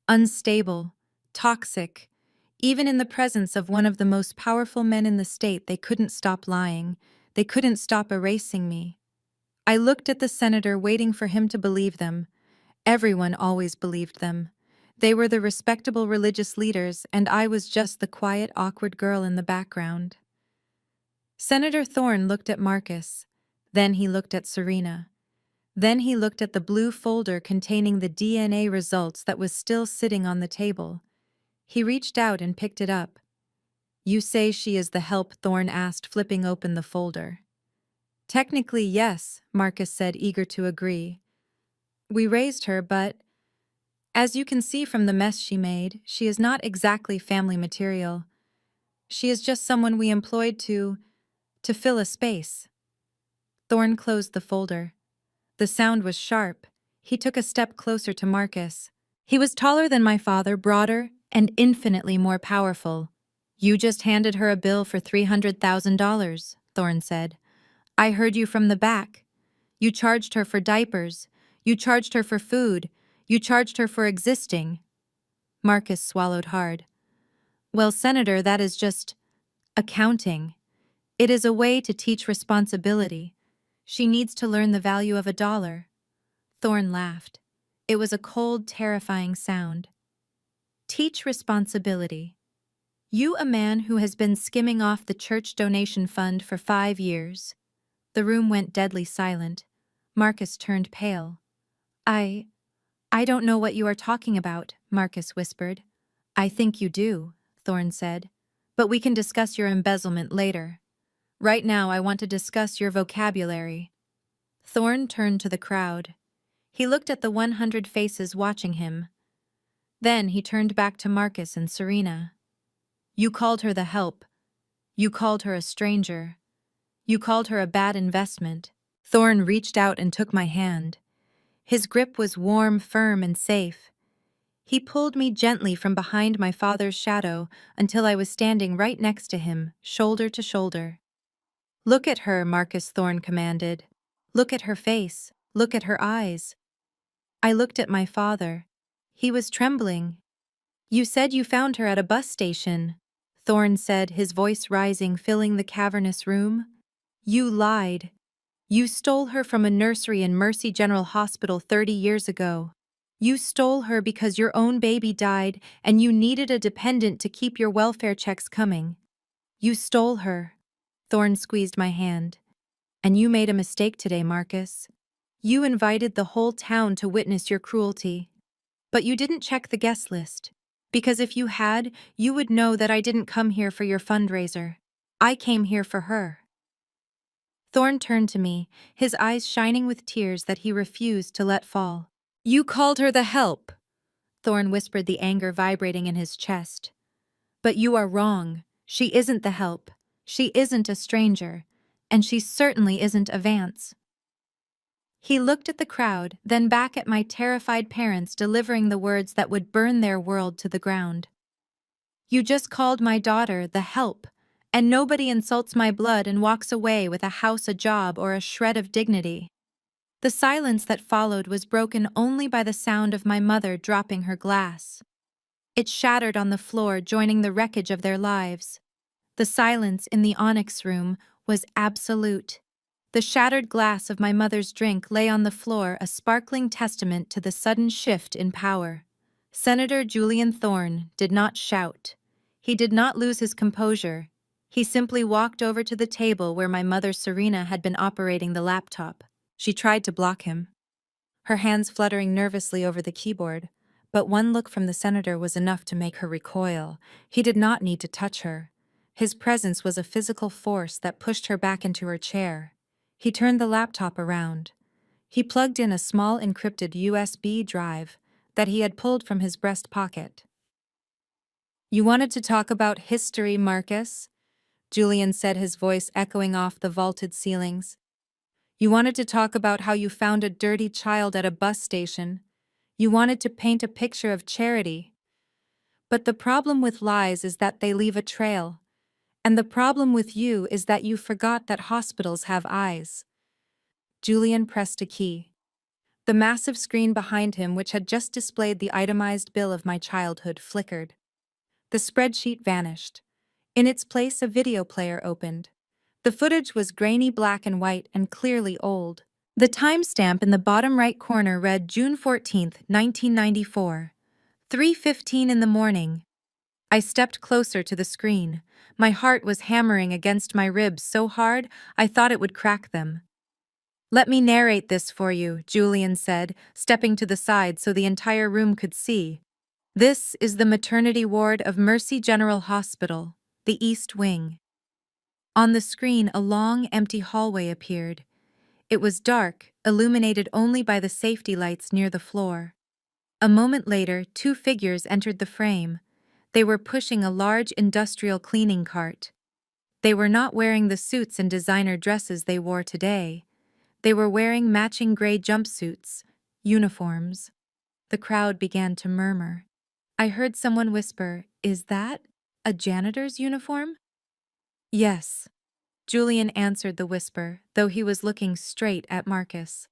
[SPEAKER 1] unstable, toxic. Even in the presence of one of the most powerful men in the state, they couldn't stop lying. They couldn't stop erasing me. I looked at the senator, waiting for him to believe them. Everyone always believed them. They were the respectable religious leaders, and I was just the quiet, awkward girl in the background. Senator Thorne looked at Marcus. Then he looked at Serena. Then he looked at the blue folder containing the DNA results that was still sitting on the table. He reached out and picked it up. "You say she is the help?" Thorne asked, flipping open the folder. "Technically, yes," Marcus said, eager to agree. "We raised her, but As you can see from the mess she made, she is not exactly family material. She is just someone we employed to fill a space. Thorn closed the folder. The sound was sharp. He took a step closer to Marcus. He was taller than my father, broader, and infinitely more powerful. You just handed her a bill for $300,000, Thorn said. I heard you from the back. You charged her for diapers. You charged her for food. You charged her for existing. Marcus swallowed hard. Well, Senator, that is just accounting. It is a way to teach responsibility. She needs to learn the value of $1. Thorn laughed. It was a cold, terrifying sound. Teach responsibility. You, a man who has been skimming off the church donation fund for 5 years. The room went deadly silent. Marcus turned pale. I don't know what you are talking about, Marcus whispered. I think you do, Thorn said. But we can discuss your embezzlement later. Right now I want to discuss your vocabulary. Thorn turned to the crowd. He looked at the 100 faces watching him. Then he turned back to Marcus and Serena. You called her the help. You called her a stranger. You called her a bad investment. Thorn reached out and took my hand. His grip was warm, firm, and safe. He pulled me gently from behind my father's shadow until I was standing right next to him, shoulder to shoulder. Look at her, Marcus Thorn commanded. Look at her face. Look at her eyes. I looked at my father. He was trembling. You said you found her at a bus station, Thorn said, his voice rising, filling the cavernous room. You lied. You stole her from a nursery in Mercy General Hospital 30 years ago. You stole her because your own baby died and you needed a dependent to keep your welfare checks coming. You stole her. Thorn squeezed my hand. And you made a mistake today, Marcus. You invited the whole town to witness your cruelty. But you didn't check the guest list. Because if you had, you would know that I didn't come here for your fundraiser. I came here for her. Thorn turned to me, his eyes shining with tears that he refused to let fall. You called her the help, Thorn whispered, the anger vibrating in his chest. But you are wrong. She isn't the help. She isn't a stranger. And she certainly isn't a Vance. He looked at the crowd, then back at my terrified parents, delivering the words that would burn their world to the ground. You just called my daughter the help, and nobody insults my blood and walks away with a house, a job, or a shred of dignity. The silence that followed was broken only by the sound of my mother dropping her glass. It shattered on the floor, joining the wreckage of their lives. The silence in the onyx room was absolute. The shattered glass of my mother's drink lay on the floor, a sparkling testament to the sudden shift in power. Senator Julian Thorn did not shout. He did not lose his composure. He simply walked over to the table where my mother Serena had been operating the laptop. She tried to block him, her hands fluttering nervously over the keyboard, but one look from the senator was enough to make her recoil. He did not need to touch her. His presence was a physical force that pushed her back into her chair. He turned the laptop around. He plugged in a small encrypted USB drive that he had pulled from his breast pocket. You wanted to talk about history, Marcus? Julian said, his voice echoing off the vaulted ceilings. You wanted to talk about how you found a dirty child at a bus station. You wanted to paint a picture of charity. But the problem with lies is that they leave a trail. And the problem with you is that you forgot that hospitals have eyes. Julian pressed a key. The massive screen behind him, which had just displayed the itemized bill of my childhood, flickered. The spreadsheet vanished. In its place, a video player opened. The footage was grainy black and white and clearly old. The timestamp in the bottom right corner read June 14th, 1994, 3:15 in the morning. I stepped closer to the screen. My heart was hammering against my ribs so hard I thought it would crack them. Let me narrate this for you, Julian said, stepping to the side so the entire room could see. This is the maternity ward of Mercy General Hospital, the East Wing. On the screen, a long, empty hallway appeared. It was dark, illuminated only by the safety lights near the floor. A moment later, two figures entered the frame. They were pushing a large industrial cleaning cart. They were not wearing the suits and designer dresses they wore today. They were wearing matching gray jumpsuits, uniforms. The crowd began to murmur. I heard someone whisper, "Is that a janitor's uniform?" Yes, Julian answered the whisper, though he was looking straight at Marcus.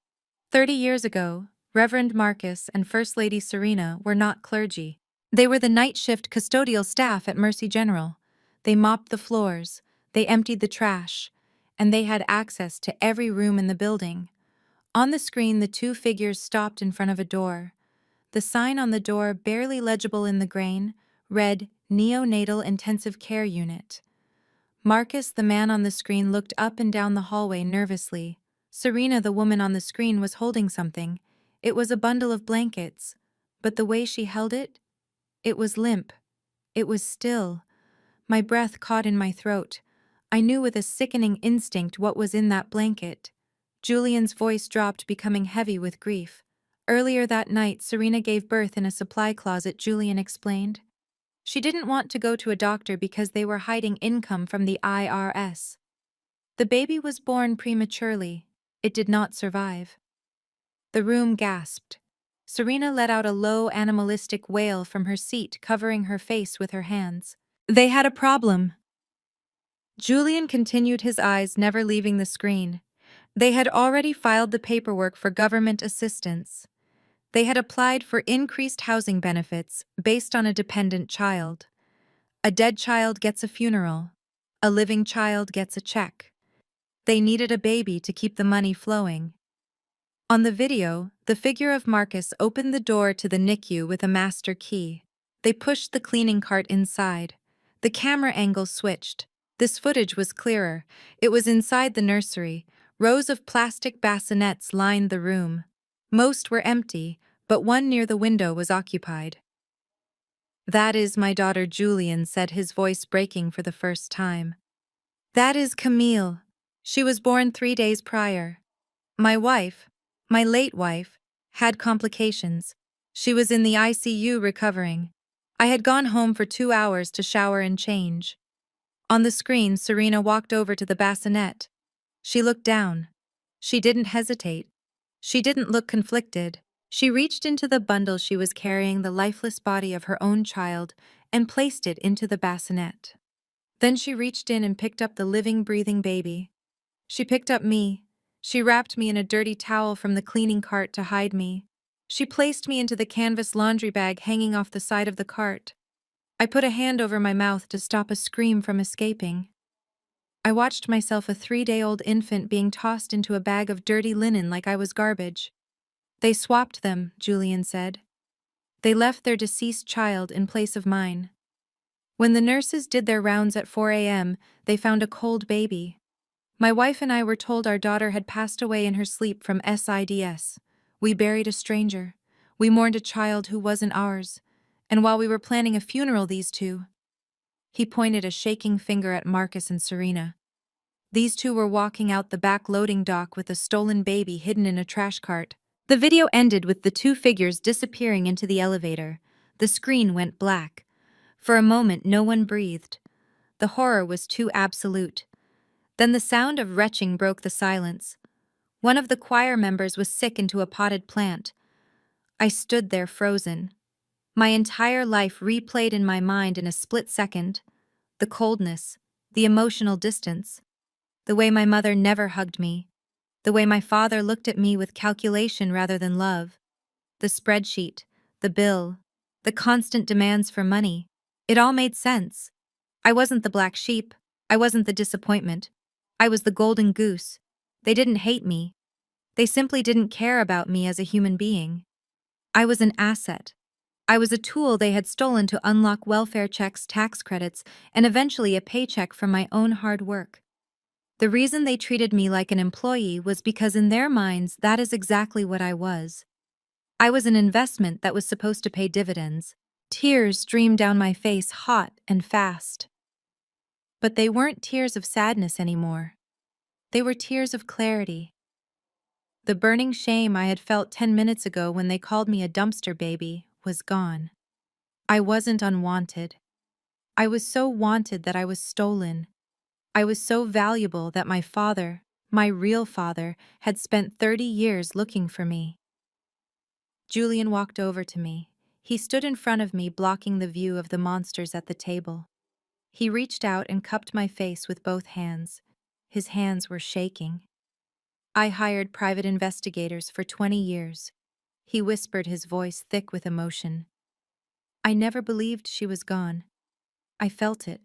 [SPEAKER 1] 30 years ago, Reverend Marcus and First Lady Serena were not clergy. They were the night shift custodial staff at Mercy General. They mopped the floors, they emptied the trash, and they had access to every room in the building. On the screen, the two figures stopped in front of a door. The sign on the door, barely legible in the grain, read Neonatal Intensive Care Unit. Marcus, the man on the screen, looked up and down the hallway nervously. Serena, the woman on the screen, was holding something. It was a bundle of blankets, but the way she held it, it was limp. It was still. My breath caught in my throat. I knew with a sickening instinct what was in that blanket. Julian's voice dropped, becoming heavy with grief. Earlier that night, Serena gave birth in a supply closet, Julian explained. She didn't want to go to a doctor because they were hiding income from the IRS. The baby was born prematurely. It did not survive. The room gasped. Serena let out a low, animalistic wail from her seat, covering her face with her hands. They had a problem. Julian continued, his eyes never leaving the screen. They had already filed the paperwork for government assistance. They had applied for increased housing benefits based on a dependent child. A dead child gets a funeral. A living child gets a check. They needed a baby to keep the money flowing. On the video, the figure of Marcus opened the door to the NICU with a master key. They pushed the cleaning cart inside. The camera angle switched. This footage was clearer. It was inside the nursery. Rows of plastic bassinets lined the room. Most were empty, but one near the window was occupied. That is my daughter, Julian said, his voice breaking for the first time. That is Camille. She was born 3 days prior. My wife, my late wife, had complications. She was in the ICU recovering. I had gone home for 2 hours to shower and change. On the screen, Serena walked over to the bassinet. She looked down. She didn't hesitate. She didn't look conflicted. She reached into the bundle she was carrying, the lifeless body of her own child, and placed it into the bassinet. Then she reached in and picked up the living, breathing baby. She picked up me. She wrapped me in a dirty towel from the cleaning cart to hide me. She placed me into the canvas laundry bag hanging off the side of the cart. I put a hand over my mouth to stop a scream from escaping. I watched myself, a 3-day-old infant, being tossed into a bag of dirty linen like I was garbage. They swapped them, Julian said. They left their deceased child in place of mine. When the nurses did their rounds at 4 a.m., they found a cold baby. My wife and I were told our daughter had passed away in her sleep from SIDS. We buried a stranger. We mourned a child who wasn't ours. And while we were planning a funeral, these two... He pointed a shaking finger at Marcus and Serena. These two were walking out the back loading dock with a stolen baby hidden in a trash cart. The video ended with the two figures disappearing into the elevator. The screen went black. For a moment, no one breathed. The horror was too absolute. Then the sound of retching broke the silence. One of the choir members was sick into a potted plant. I stood there frozen. My entire life replayed in my mind in a split second. The coldness, the emotional distance, the way my mother never hugged me, the way my father looked at me with calculation rather than love, the spreadsheet, the bill, the constant demands for money. It all made sense. I wasn't the black sheep. I wasn't the disappointment. I was the golden goose. They didn't hate me. They simply didn't care about me as a human being. I was an asset. I was a tool they had stolen to unlock welfare checks, tax credits, and eventually a paycheck from my own hard work. The reason they treated me like an employee was because in their minds that is exactly what I was. I was an investment that was supposed to pay dividends. Tears streamed down my face, hot and fast. But they weren't tears of sadness anymore. They were tears of clarity. The burning shame I had felt 10 minutes ago when they called me a dumpster baby was gone. I wasn't unwanted. I was so wanted that I was stolen. I was so valuable that my father, my real father, had spent 30 years looking for me. Julian walked over to me. He stood in front of me, blocking the view of the monsters at the table. He reached out and cupped my face with both hands. His hands were shaking. I hired private investigators for 20 years. He whispered, his voice thick with emotion. I never believed she was gone. I felt it.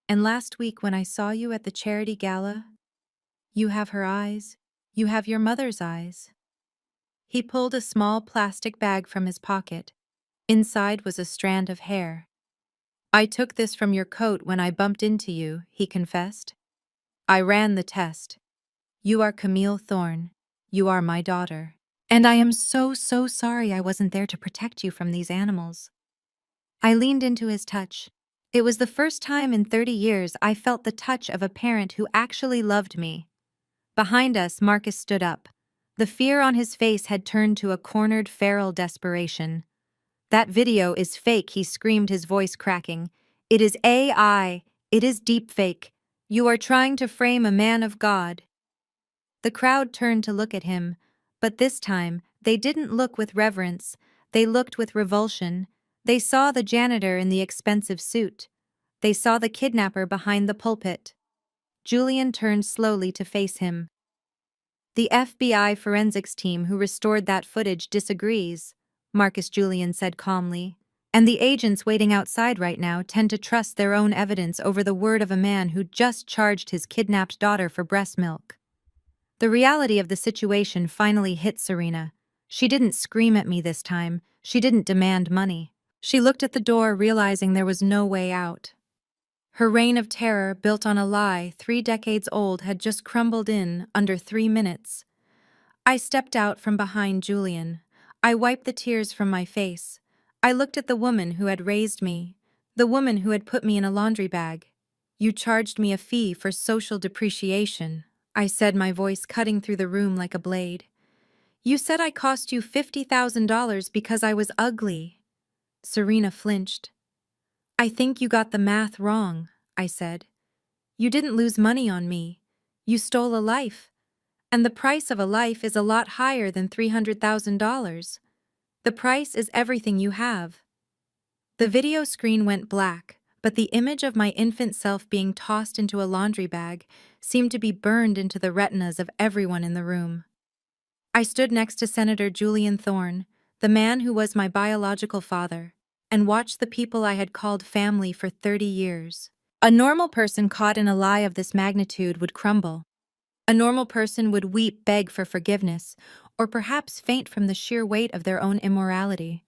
[SPEAKER 1] And last week when I saw you at the charity gala, you have her eyes. You have your mother's eyes. He pulled a small plastic bag from his pocket. Inside was a strand of hair. I took this from your coat when I bumped into you, he confessed. I ran the test. You are Camille Thorne. You are my daughter. And I am so sorry I wasn't there to protect you from these animals. I leaned into his touch. It was the first time in 30 years I felt the touch of a parent who actually loved me. Behind us, Marcus stood up. The fear on his face had turned to a cornered, feral desperation. That video is fake, he screamed, his voice cracking. It is AI. It is deepfake. You are trying to frame a man of God. The crowd turned to look at him, but this time, they didn't look with reverence. They looked with revulsion. They saw the janitor in the expensive suit. They saw the kidnapper behind the pulpit. Julian turned slowly to face him. The FBI forensics team who restored that footage disagrees, Marcus Julian said calmly. And the agents waiting outside right now tend to trust their own evidence over the word of a man who just charged his kidnapped daughter for breast milk. The reality of the situation finally hit Serena. She didn't scream at me this time. She didn't demand money. She looked at the door, realizing there was no way out. Her reign of terror, built on a lie 3 decades old, had just crumbled in under 3 minutes. I stepped out from behind Julian. I wiped the tears from my face. I looked at the woman who had raised me, the woman who had put me in a laundry bag. You charged me a fee for social depreciation, I said, my voice cutting through the room like a blade. You said I cost you $50,000 because I was ugly. Serena flinched. I think you got the math wrong, I said. You didn't lose money on me. You stole a life. And the price of a life is a lot higher than $300,000. The price is everything you have. The video screen went black, but the image of my infant self being tossed into a laundry bag seemed to be burned into the retinas of everyone in the room. I stood next to Senator Julian Thorne, the man who was my biological father, and watched the people I had called family for 30 years. A normal person caught in a lie of this magnitude would crumble. A normal person would weep, beg for forgiveness, or perhaps faint from the sheer weight of their own immorality.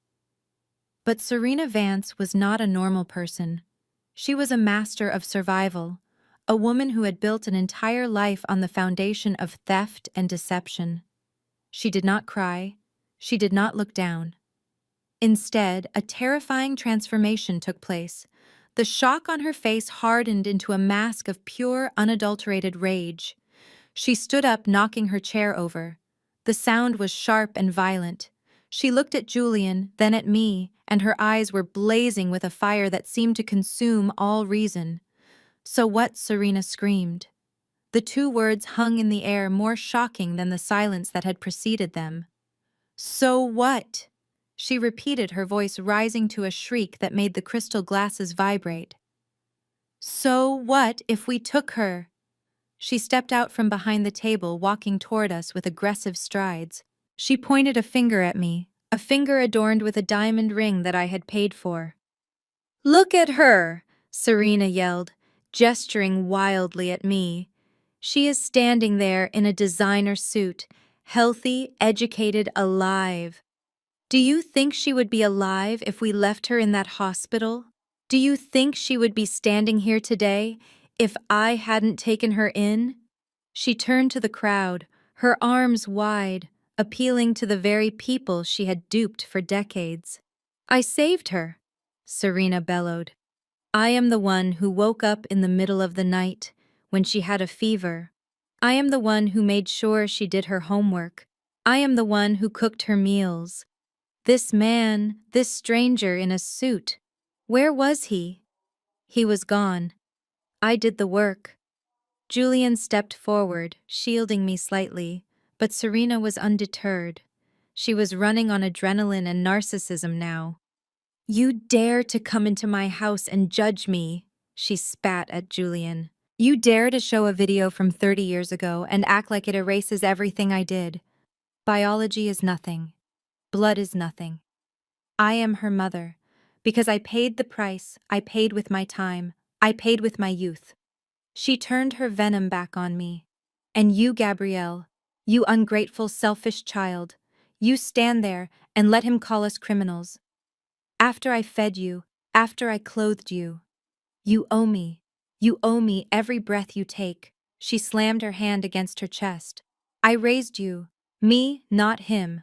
[SPEAKER 1] But Serena Vance was not a normal person. She was a master of survival, a woman who had built an entire life on the foundation of theft and deception. She did not cry. She did not look down. Instead, a terrifying transformation took place. The shock on her face hardened into a mask of pure, unadulterated rage. She stood up, knocking her chair over. The sound was sharp and violent. She looked at Julian, then at me, and her eyes were blazing with a fire that seemed to consume all reason. So what? Serena screamed. The 2 words hung in the air, more shocking than the silence that had preceded them. So what? She repeated, her voice rising to a shriek that made the crystal glasses vibrate. So what if we took her? She stepped out from behind the table, walking toward us with aggressive strides. She pointed a finger at me, a finger adorned with a diamond ring that I had paid for. Look at her, Serena yelled, gesturing wildly at me. She is standing there in a designer suit, healthy, educated, alive. Do you think she would be alive if we left her in that hospital? Do you think she would be standing here today if I hadn't taken her in? She turned to the crowd, her arms wide, appealing to the very people she had duped for decades. I saved her, Serena bellowed. I am the one who woke up in the middle of the night when she had a fever. I am the one who made sure she did her homework. I am the one who cooked her meals. This man, this stranger in a suit. Where was he? He was gone. I did the work. Julian stepped forward, shielding me slightly, but Serena was undeterred. She was running on adrenaline and narcissism now. You dare to come into my house and judge me, she spat at Julian. You dare to show a video from 30 years ago and act like it erases everything I did. Biology is nothing. Blood is nothing. I am her mother. Because I paid the price, I paid with my time, I paid with my youth. She turned her venom back on me. And you, Gabrielle, you ungrateful, selfish child, you stand there and let him call us criminals. After I fed you, after I clothed you, you owe me. You owe me every breath you take. She slammed her hand against her chest. I raised you. Me, not him.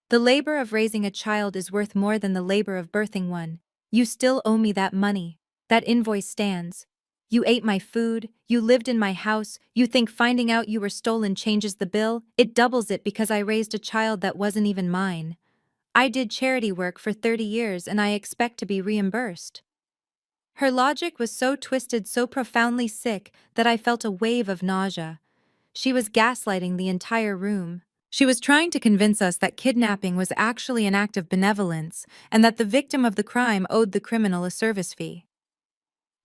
[SPEAKER 1] The labor of raising a child is worth more than the labor of birthing one. You still owe me that money. That invoice stands. You ate my food, you lived in my house, you think finding out you were stolen changes the bill? It doubles it because I raised a child that wasn't even mine. I did charity work for 30 years and I expect to be reimbursed. Her logic was so twisted, so profoundly sick, that I felt a wave of nausea. She was gaslighting the entire room. She was trying to convince us that kidnapping was actually an act of benevolence and that the victim of the crime owed the criminal a service fee.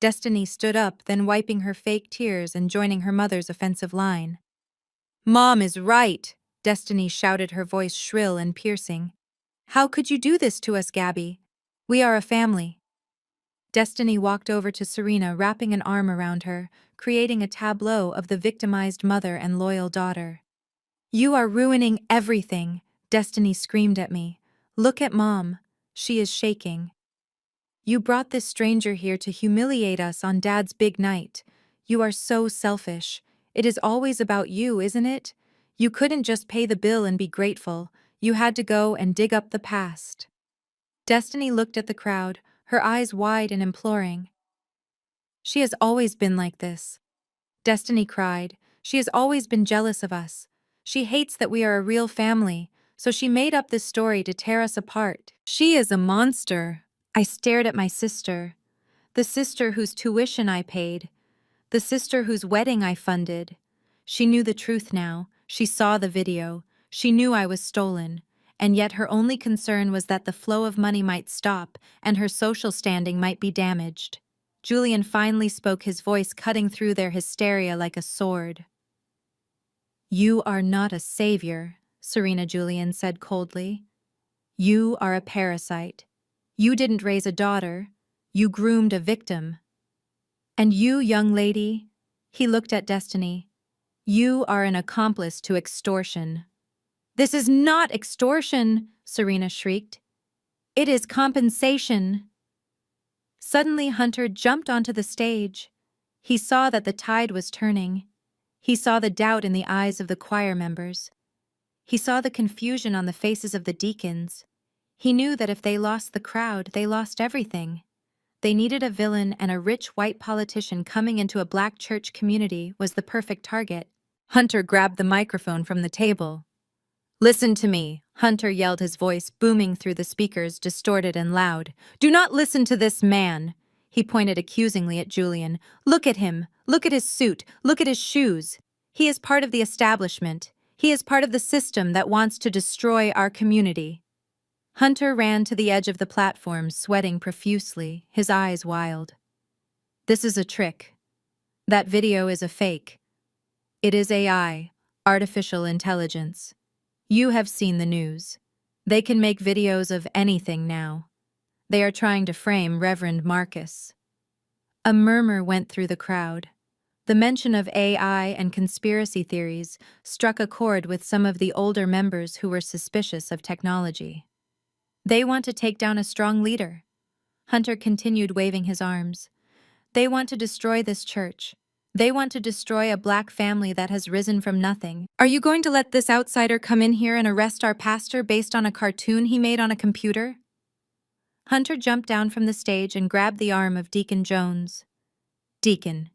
[SPEAKER 1] Destiny stood up, then wiping her fake tears and joining her mother's offensive line. Mom is right, Destiny shouted, her voice shrill and piercing. How could you do this to us, Gabby? We are a family. Destiny walked over to Serena, wrapping an arm around her, creating a tableau of the victimized mother and loyal daughter. You are ruining everything, Destiny screamed at me. Look at Mom. She is shaking. You brought this stranger here to humiliate us on Dad's big night. You are so selfish. It is always about you, isn't it? You couldn't just pay the bill and be grateful. You had to go and dig up the past. Destiny looked at the crowd, her eyes wide and imploring. She has always been like this. Destiny cried. She has always been jealous of us. She hates that we are a real family, so she made up this story to tear us apart. She is a monster. I stared at my sister. The sister whose tuition I paid. The sister whose wedding I funded. She knew the truth now. She saw the video. She knew I was stolen. And yet her only concern was that the flow of money might stop and her social standing might be damaged. Julian finally spoke, his voice cutting through their hysteria like a sword. You are not a savior, Serena Julian said coldly. You are a parasite. You didn't raise a daughter. You groomed a victim. And you, young lady, he looked at Destiny, you are an accomplice to extortion. This is not extortion, Serena shrieked. It is compensation. Suddenly, Hunter jumped onto the stage. He saw that the tide was turning. He saw the doubt in the eyes of the choir members. He saw the confusion on the faces of the deacons. He knew that if they lost the crowd, they lost everything. They needed a villain, and a rich white politician coming into a black church community was the perfect target. Hunter grabbed the microphone from the table. Listen to me, Hunter yelled, his voice booming through the speakers, distorted and loud. Do not listen to this man. He pointed accusingly at Julian. Look at him. Look at his suit. Look at his shoes. He is part of the establishment. He is part of the system that wants to destroy our community. Hunter ran to the edge of the platform, sweating profusely, his eyes wild. This is a trick. That video is a fake. It is AI, artificial intelligence. You have seen the news. They can make videos of anything now. They are trying to frame Reverend Marcus. A murmur went through the crowd. The mention of AI and conspiracy theories struck a chord with some of the older members who were suspicious of technology. They want to take down a strong leader. Hunter continued, waving his arms. They want to destroy this church. They want to destroy a black family that has risen from nothing. Are you going to let this outsider come in here and arrest our pastor based on a cartoon he made on a computer? Hunter jumped down from the stage and grabbed the arm of Deacon Jones. Deacon.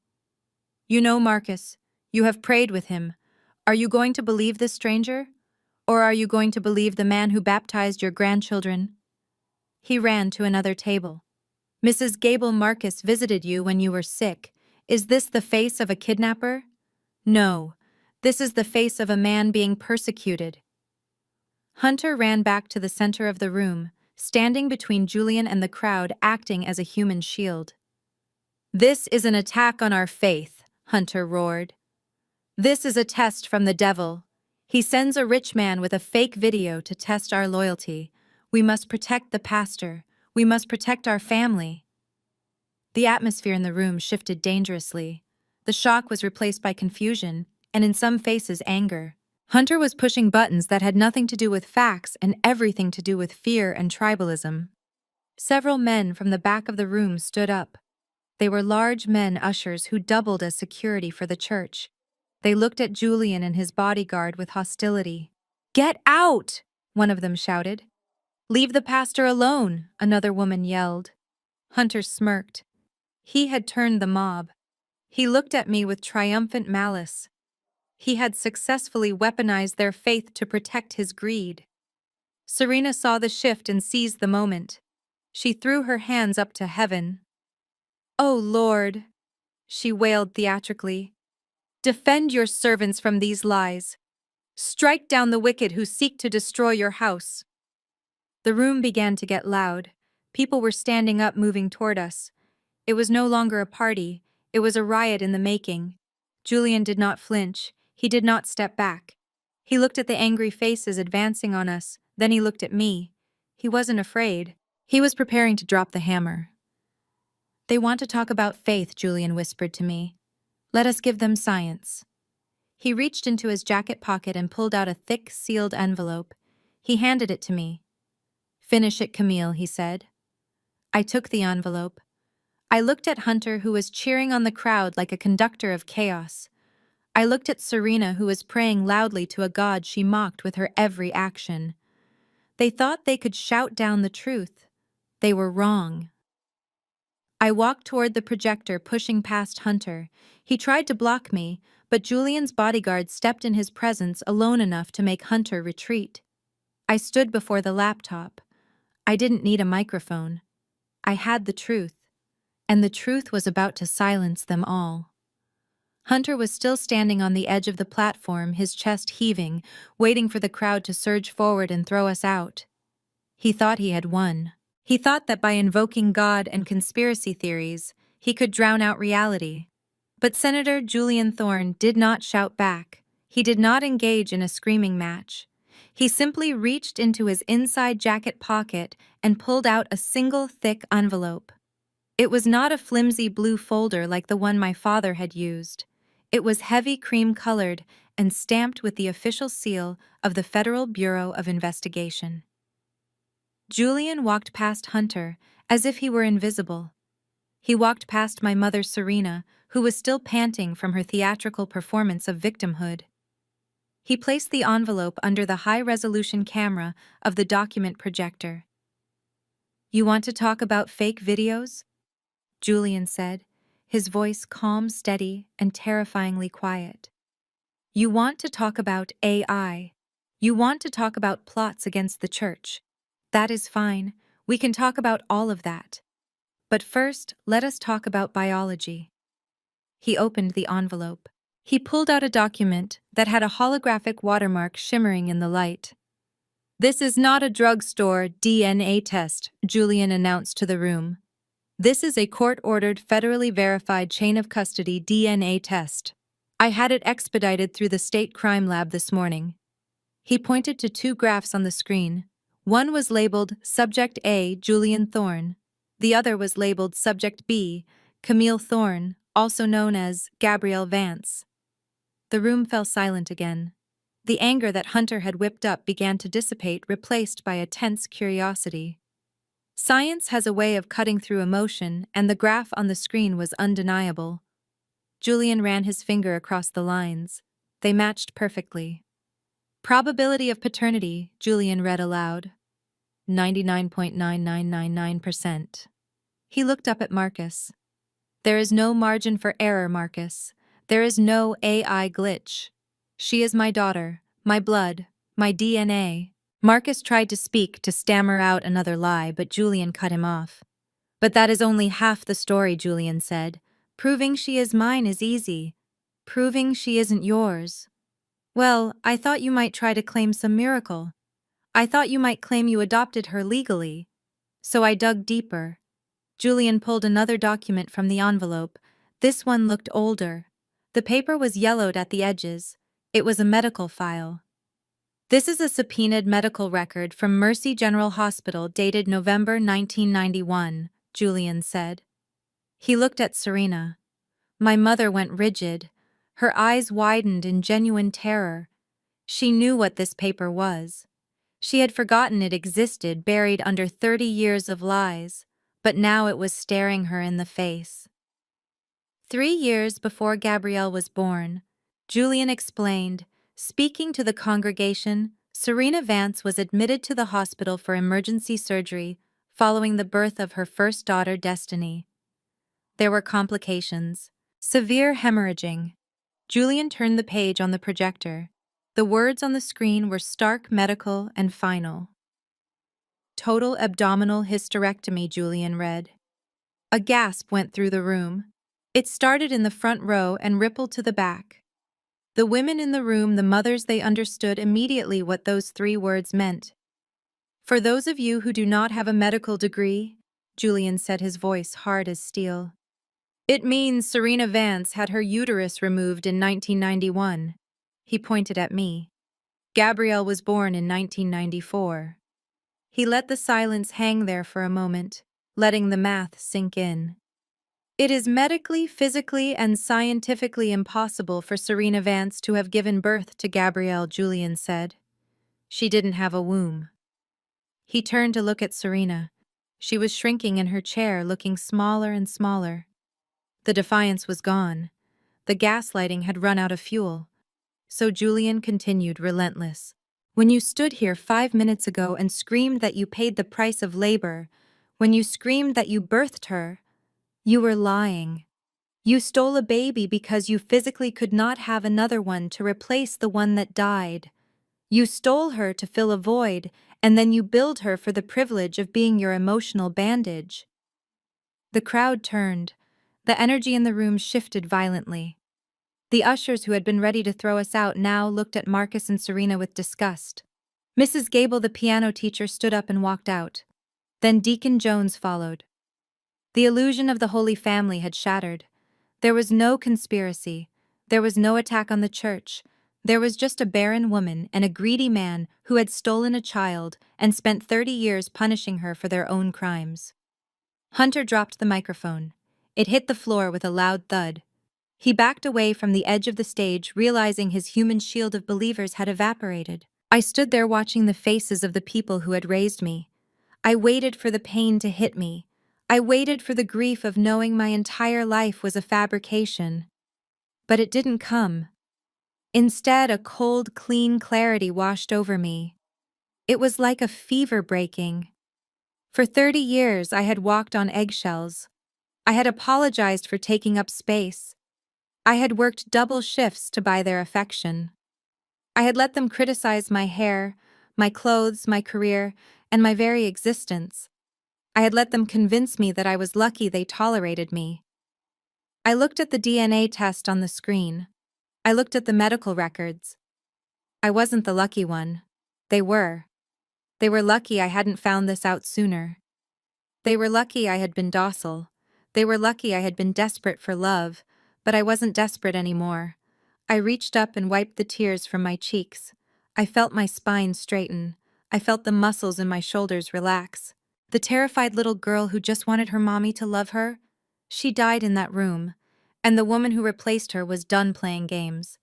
[SPEAKER 1] You know Marcus. You have prayed with him. Are you going to believe this stranger? Or are you going to believe the man who baptized your grandchildren? He ran to another table. Mrs. Gable Marcus visited you when you were sick. Is this the face of a kidnapper? No. This is the face of a man being persecuted. Hunter ran back to the center of the room, standing between Julian and the crowd, acting as a human shield. This is an attack on our faith, Hunter roared. This is a test from the devil. He sends a rich man with a fake video to test our loyalty. We must protect the pastor. We must protect our family. The atmosphere in the room shifted dangerously. The shock was replaced by confusion, and in some faces, anger. Hunter was pushing buttons that had nothing to do with facts and everything to do with fear and tribalism. Several men from the back of the room stood up. They were large men ushers who doubled as security for the church. They looked at Julian and his bodyguard with hostility. "Get out!" one of them shouted. "Leave the pastor alone," another woman yelled. Hunter smirked. He had turned the mob. He looked at me with triumphant malice. He had successfully weaponized their faith to protect his greed. Serena saw the shift and seized the moment. She threw her hands up to heaven. "Oh, Lord," she wailed theatrically, "defend your servants from these lies. Strike down the wicked who seek to destroy your house." The room began to get loud. People were standing up, moving toward us. It was no longer a party. It was a riot in the making. Julian did not flinch. He did not step back. He looked at the angry faces advancing on us, then he looked at me. He wasn't afraid. He was preparing to drop the hammer. "They want to talk about faith," Julian whispered to me. "Let us give them science." He reached into his jacket pocket and pulled out a thick, sealed envelope. He handed it to me. "Finish it, Camille," he said. I took the envelope. I looked at Hunter, who was cheering on the crowd like a conductor of chaos. I looked at Serena, who was praying loudly to a god she mocked with her every action. They thought they could shout down the truth. They were wrong. I walked toward the projector, pushing past Hunter. He tried to block me, but Julian's bodyguard stepped in his presence alone enough to make Hunter retreat. I stood before the laptop. I didn't need a microphone. I had the truth, and the truth was about to silence them all. Hunter was still standing on the edge of the platform, his chest heaving, waiting for the crowd to surge forward and throw us out. He thought he had won. He thought that by invoking God and conspiracy theories, he could drown out reality. But Senator Julian Thorne did not shout back. He did not engage in a screaming match. He simply reached into his inside jacket pocket and pulled out a single thick envelope. It was not a flimsy blue folder like the one my father had used. It was heavy cream-colored and stamped with the official seal of the Federal Bureau of Investigation. Julian walked past Hunter as if he were invisible. He walked past my mother Serena, who was still panting from her theatrical performance of victimhood. He placed the envelope under the high-resolution camera of the document projector. "You want to talk about fake videos?" Julian said, his voice calm, steady, and terrifyingly quiet. "You want to talk about AI. You want to talk about plots against the church. That is fine. We can talk about all of that. But first, let us talk about biology." He opened the envelope. He pulled out a document that had a holographic watermark shimmering in the light. "This is not a drugstore DNA test," Julian announced to the room. "This is a court-ordered, federally verified chain-of-custody DNA test. I had it expedited through the state crime lab this morning." He pointed to two graphs on the screen. One was labeled Subject A, Julian Thorne. The other was labeled Subject B, Camille Thorne, also known as Gabrielle Vance. The room fell silent again. The anger that Hunter had whipped up began to dissipate, replaced by a tense curiosity. Science has a way of cutting through emotion, and the graph on the screen was undeniable. Julian ran his finger across the lines. They matched perfectly. "Probability of paternity," Julian read aloud. 99.9999%. He looked up at Marcus. "There is no margin for error, Marcus. There is no AI glitch. She is my daughter, my blood, my DNA. Marcus tried to speak to stammer out another lie, but Julian cut him off. But that is only half the story, Julian said. Proving she is mine is easy. Proving she isn't yours. Well, I thought you might try to claim some miracle. I thought you might claim you adopted her legally. So I dug deeper. Julian pulled another document from the envelope. This one looked older. The paper was yellowed at the edges. It was a medical file. This is a subpoenaed medical record from Mercy General Hospital dated November 1991, Julian said. He looked at Serena. My mother went rigid. Her eyes widened in genuine terror. She knew what this paper was. She had forgotten it existed, buried under 30 years of lies, but now it was staring her in the face. 3 years before Gabrielle was born, Julian explained, speaking to the congregation, Serena Vance was admitted to the hospital for emergency surgery following the birth of her first daughter, Destiny. There were complications. Severe hemorrhaging. Julian turned the page on the projector. The words on the screen were stark, medical, and final. Total abdominal hysterectomy, Julian read. A gasp went through the room. It started in the front row and rippled to the back. The women in the room, the mothers, they understood immediately what those 3 words meant. For those of you who do not have a medical degree, Julian said, his voice hard as steel, it means Serena Vance had her uterus removed in 1991. He pointed at me. Gabrielle was born in 1994. He let the silence hang there for a moment, letting the math sink in. It is medically, physically, and scientifically impossible for Serena Vance to have given birth to Gabrielle, Julian said. She didn't have a womb. He turned to look at Serena. She was shrinking in her chair, looking smaller and smaller. The defiance was gone. The gaslighting had run out of fuel. So Julian continued, relentless. When you stood here 5 minutes ago and screamed that you paid the price of labor, when you screamed that you birthed her, you were lying. You stole a baby because you physically could not have another one to replace the one that died. You stole her to fill a void, and then you billed her for the privilege of being your emotional bandage. The crowd turned. The energy in the room shifted violently. The ushers who had been ready to throw us out now looked at Marcus and Serena with disgust. Mrs. Gable, the piano teacher, stood up and walked out. Then Deacon Jones followed. The illusion of the Holy Family had shattered. There was no conspiracy. There was no attack on the church. There was just a barren woman and a greedy man who had stolen a child and spent 30 years punishing her for their own crimes. Hunter dropped the microphone. It hit the floor with a loud thud. He backed away from the edge of the stage, realizing his human shield of believers had evaporated. I stood there watching the faces of the people who had raised me. I waited for the pain to hit me. I waited for the grief of knowing my entire life was a fabrication. But it didn't come. Instead, a cold, clean clarity washed over me. It was like a fever breaking. For 30 years, I had walked on eggshells. I had apologized for taking up space. I had worked double shifts to buy their affection. I had let them criticize my hair, my clothes, my career, and my very existence. I had let them convince me that I was lucky they tolerated me. I looked at the DNA test on the screen. I looked at the medical records. I wasn't the lucky one. They were. They were lucky I hadn't found this out sooner. They were lucky I had been docile. They were lucky I had been desperate for love, but I wasn't desperate anymore. I reached up and wiped the tears from my cheeks. I felt my spine straighten. I felt the muscles in my shoulders relax. The terrified little girl who just wanted her mommy to love her, she died in that room, and the woman who replaced her was done playing games.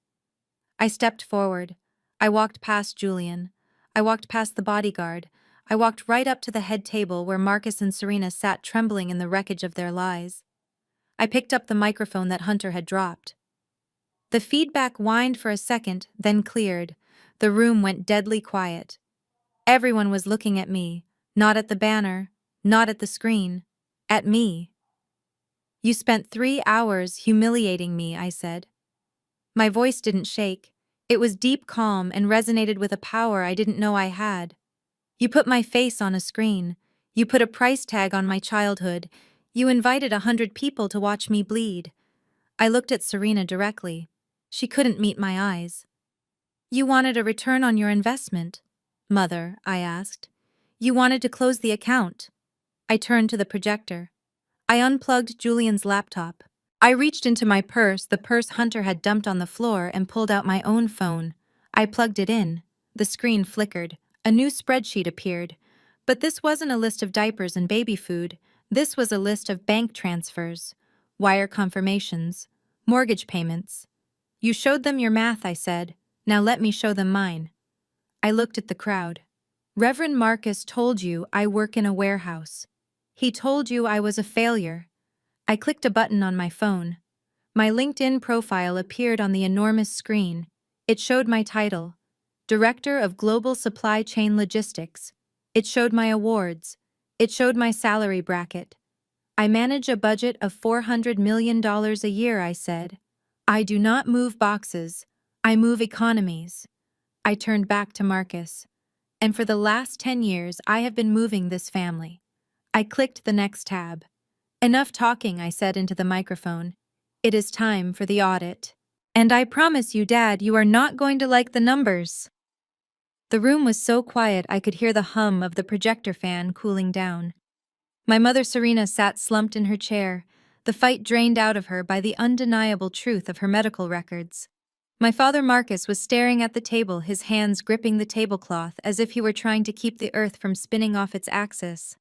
[SPEAKER 1] I stepped forward. I walked past Julian. I walked past the bodyguard. I walked right up to the head table where Marcus and Serena sat trembling in the wreckage of their lies. I picked up the microphone that Hunter had dropped. The feedback whined for a second, then cleared. The room went deadly quiet. Everyone was looking at me, not at the banner, not at the screen, at me. You spent 3 hours humiliating me, I said. My voice didn't shake. It was deep calm and resonated with a power I didn't know I had. You put my face on a screen. You put a price tag on my childhood. You invited 100 people to watch me bleed. I looked at Serena directly. She couldn't meet my eyes. You wanted a return on your investment, Mother, I asked. You wanted to close the account. I turned to the projector. I unplugged Julian's laptop. I reached into my purse, the purse Hunter had dumped on the floor, and pulled out my own phone. I plugged it in. The screen flickered. A new spreadsheet appeared. But this wasn't a list of diapers and baby food. This was a list of bank transfers, wire confirmations, mortgage payments. You showed them your math, I said. Now let me show them mine. I looked at the crowd. Reverend Marcus told you I work in a warehouse. He told you I was a failure. I clicked a button on my phone. My LinkedIn profile appeared on the enormous screen. It showed my title, Director of Global Supply Chain Logistics. It showed my awards. It showed my salary bracket. I manage a budget of $400 million a year, I said. I do not move boxes. I move economies. I turned back to Marcus. And for the last 10 years, I have been moving this family. I clicked the next tab. Enough talking, I said into the microphone. It is time for the audit. And I promise you, Dad, you are not going to like the numbers. The room was so quiet I could hear the hum of the projector fan cooling down. My mother Serena sat slumped in her chair, the fight drained out of her by the undeniable truth of her medical records. My father Marcus was staring at the table, his hands gripping the tablecloth as if he were trying to keep the earth from spinning off its axis.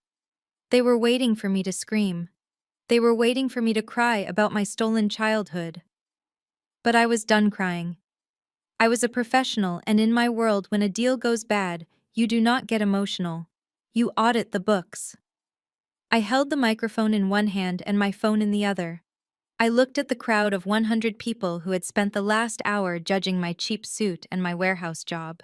[SPEAKER 1] They were waiting for me to scream. They were waiting for me to cry about my stolen childhood. But I was done crying. I was a professional, and in my world, when a deal goes bad, you do not get emotional. You audit the books. I held the microphone in one hand and my phone in the other. I looked at the crowd of 100 people who had spent the last hour judging my cheap suit and my warehouse job.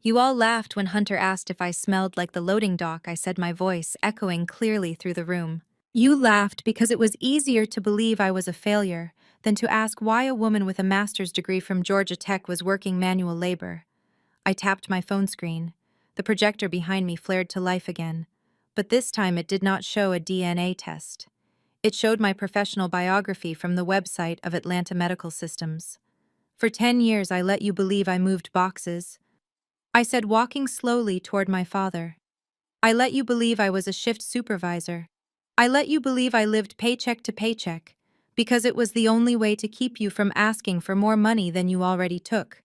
[SPEAKER 1] You all laughed when Hunter asked if I smelled like the loading dock, I said, my voice echoing clearly through the room. You laughed because it was easier to believe I was a failure than to ask why a woman with a master's degree from Georgia Tech was working manual labor. I tapped my phone screen. The projector behind me flared to life again, but this time it did not show a DNA test. It showed my professional biography from the website of Atlanta Medical Systems. For 10 years I let you believe I moved boxes. I said, walking slowly toward my father. I let you believe I was a shift supervisor. I let you believe I lived paycheck to paycheck, because it was the only way to keep you from asking for more money than you already took.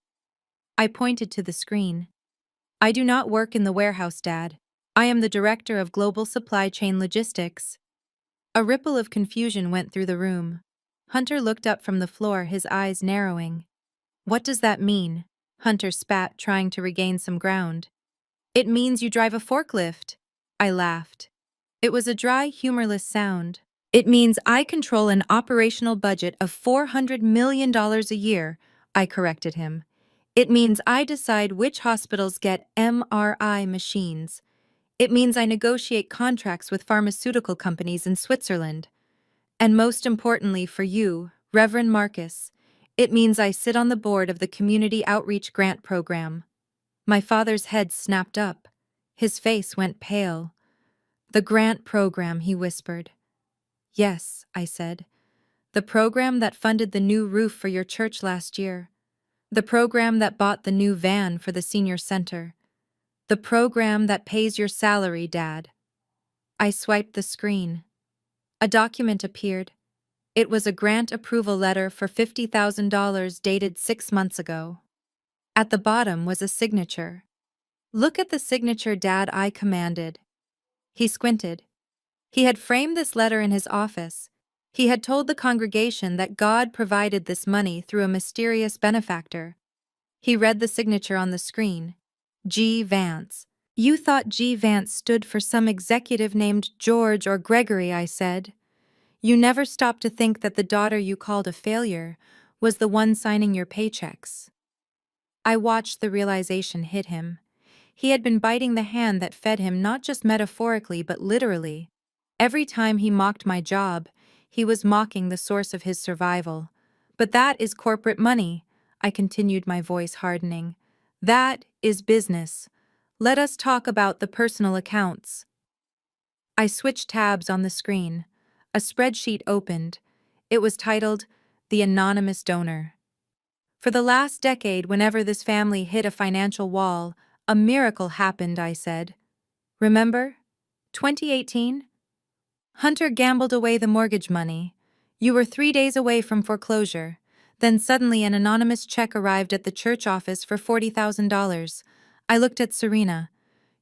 [SPEAKER 1] I pointed to the screen. I do not work in the warehouse, Dad. I am the Director of Global Supply Chain Logistics. A ripple of confusion went through the room. Hunter looked up from the floor, his eyes narrowing. What does that mean? Hunter spat, trying to regain some ground. It means you drive a forklift. I laughed. It was a dry, humorless sound. It means I control an operational budget of $400 million a year, I corrected him. It means I decide which hospitals get MRI machines. It means I negotiate contracts with pharmaceutical companies in Switzerland. And most importantly for you, Reverend Marcus, it means I sit on the board of the Community Outreach Grant Program. My father's head snapped up. His face went pale. The grant program, he whispered. Yes, I said. The program that funded the new roof for your church last year. The program that bought the new van for the senior center. The program that pays your salary, Dad. I swiped the screen. A document appeared. It was a grant approval letter for $50,000 dated 6 months ago. At the bottom was a signature. Look at the signature, Dad, I commanded. He squinted. He had framed this letter in his office. He had told the congregation that God provided this money through a mysterious benefactor. He read the signature on the screen. G. Vance. You thought G. Vance stood for some executive named George or Gregory, I said. You never stopped to think that the daughter you called a failure was the one signing your paychecks. I watched the realization hit him. He had been biting the hand that fed him, not just metaphorically but literally. Every time he mocked my job, he was mocking the source of his survival. But that is corporate money, I continued, my voice hardening. That is business. Let us talk about the personal accounts. I switched tabs on the screen. A spreadsheet opened. It was titled, The Anonymous Donor. For the last decade, whenever this family hit a financial wall, a miracle happened, I said. Remember? 2018? Hunter gambled away the mortgage money. You were 3 days away from foreclosure. Then suddenly an anonymous check arrived at the church office for $40,000. I looked at Serena.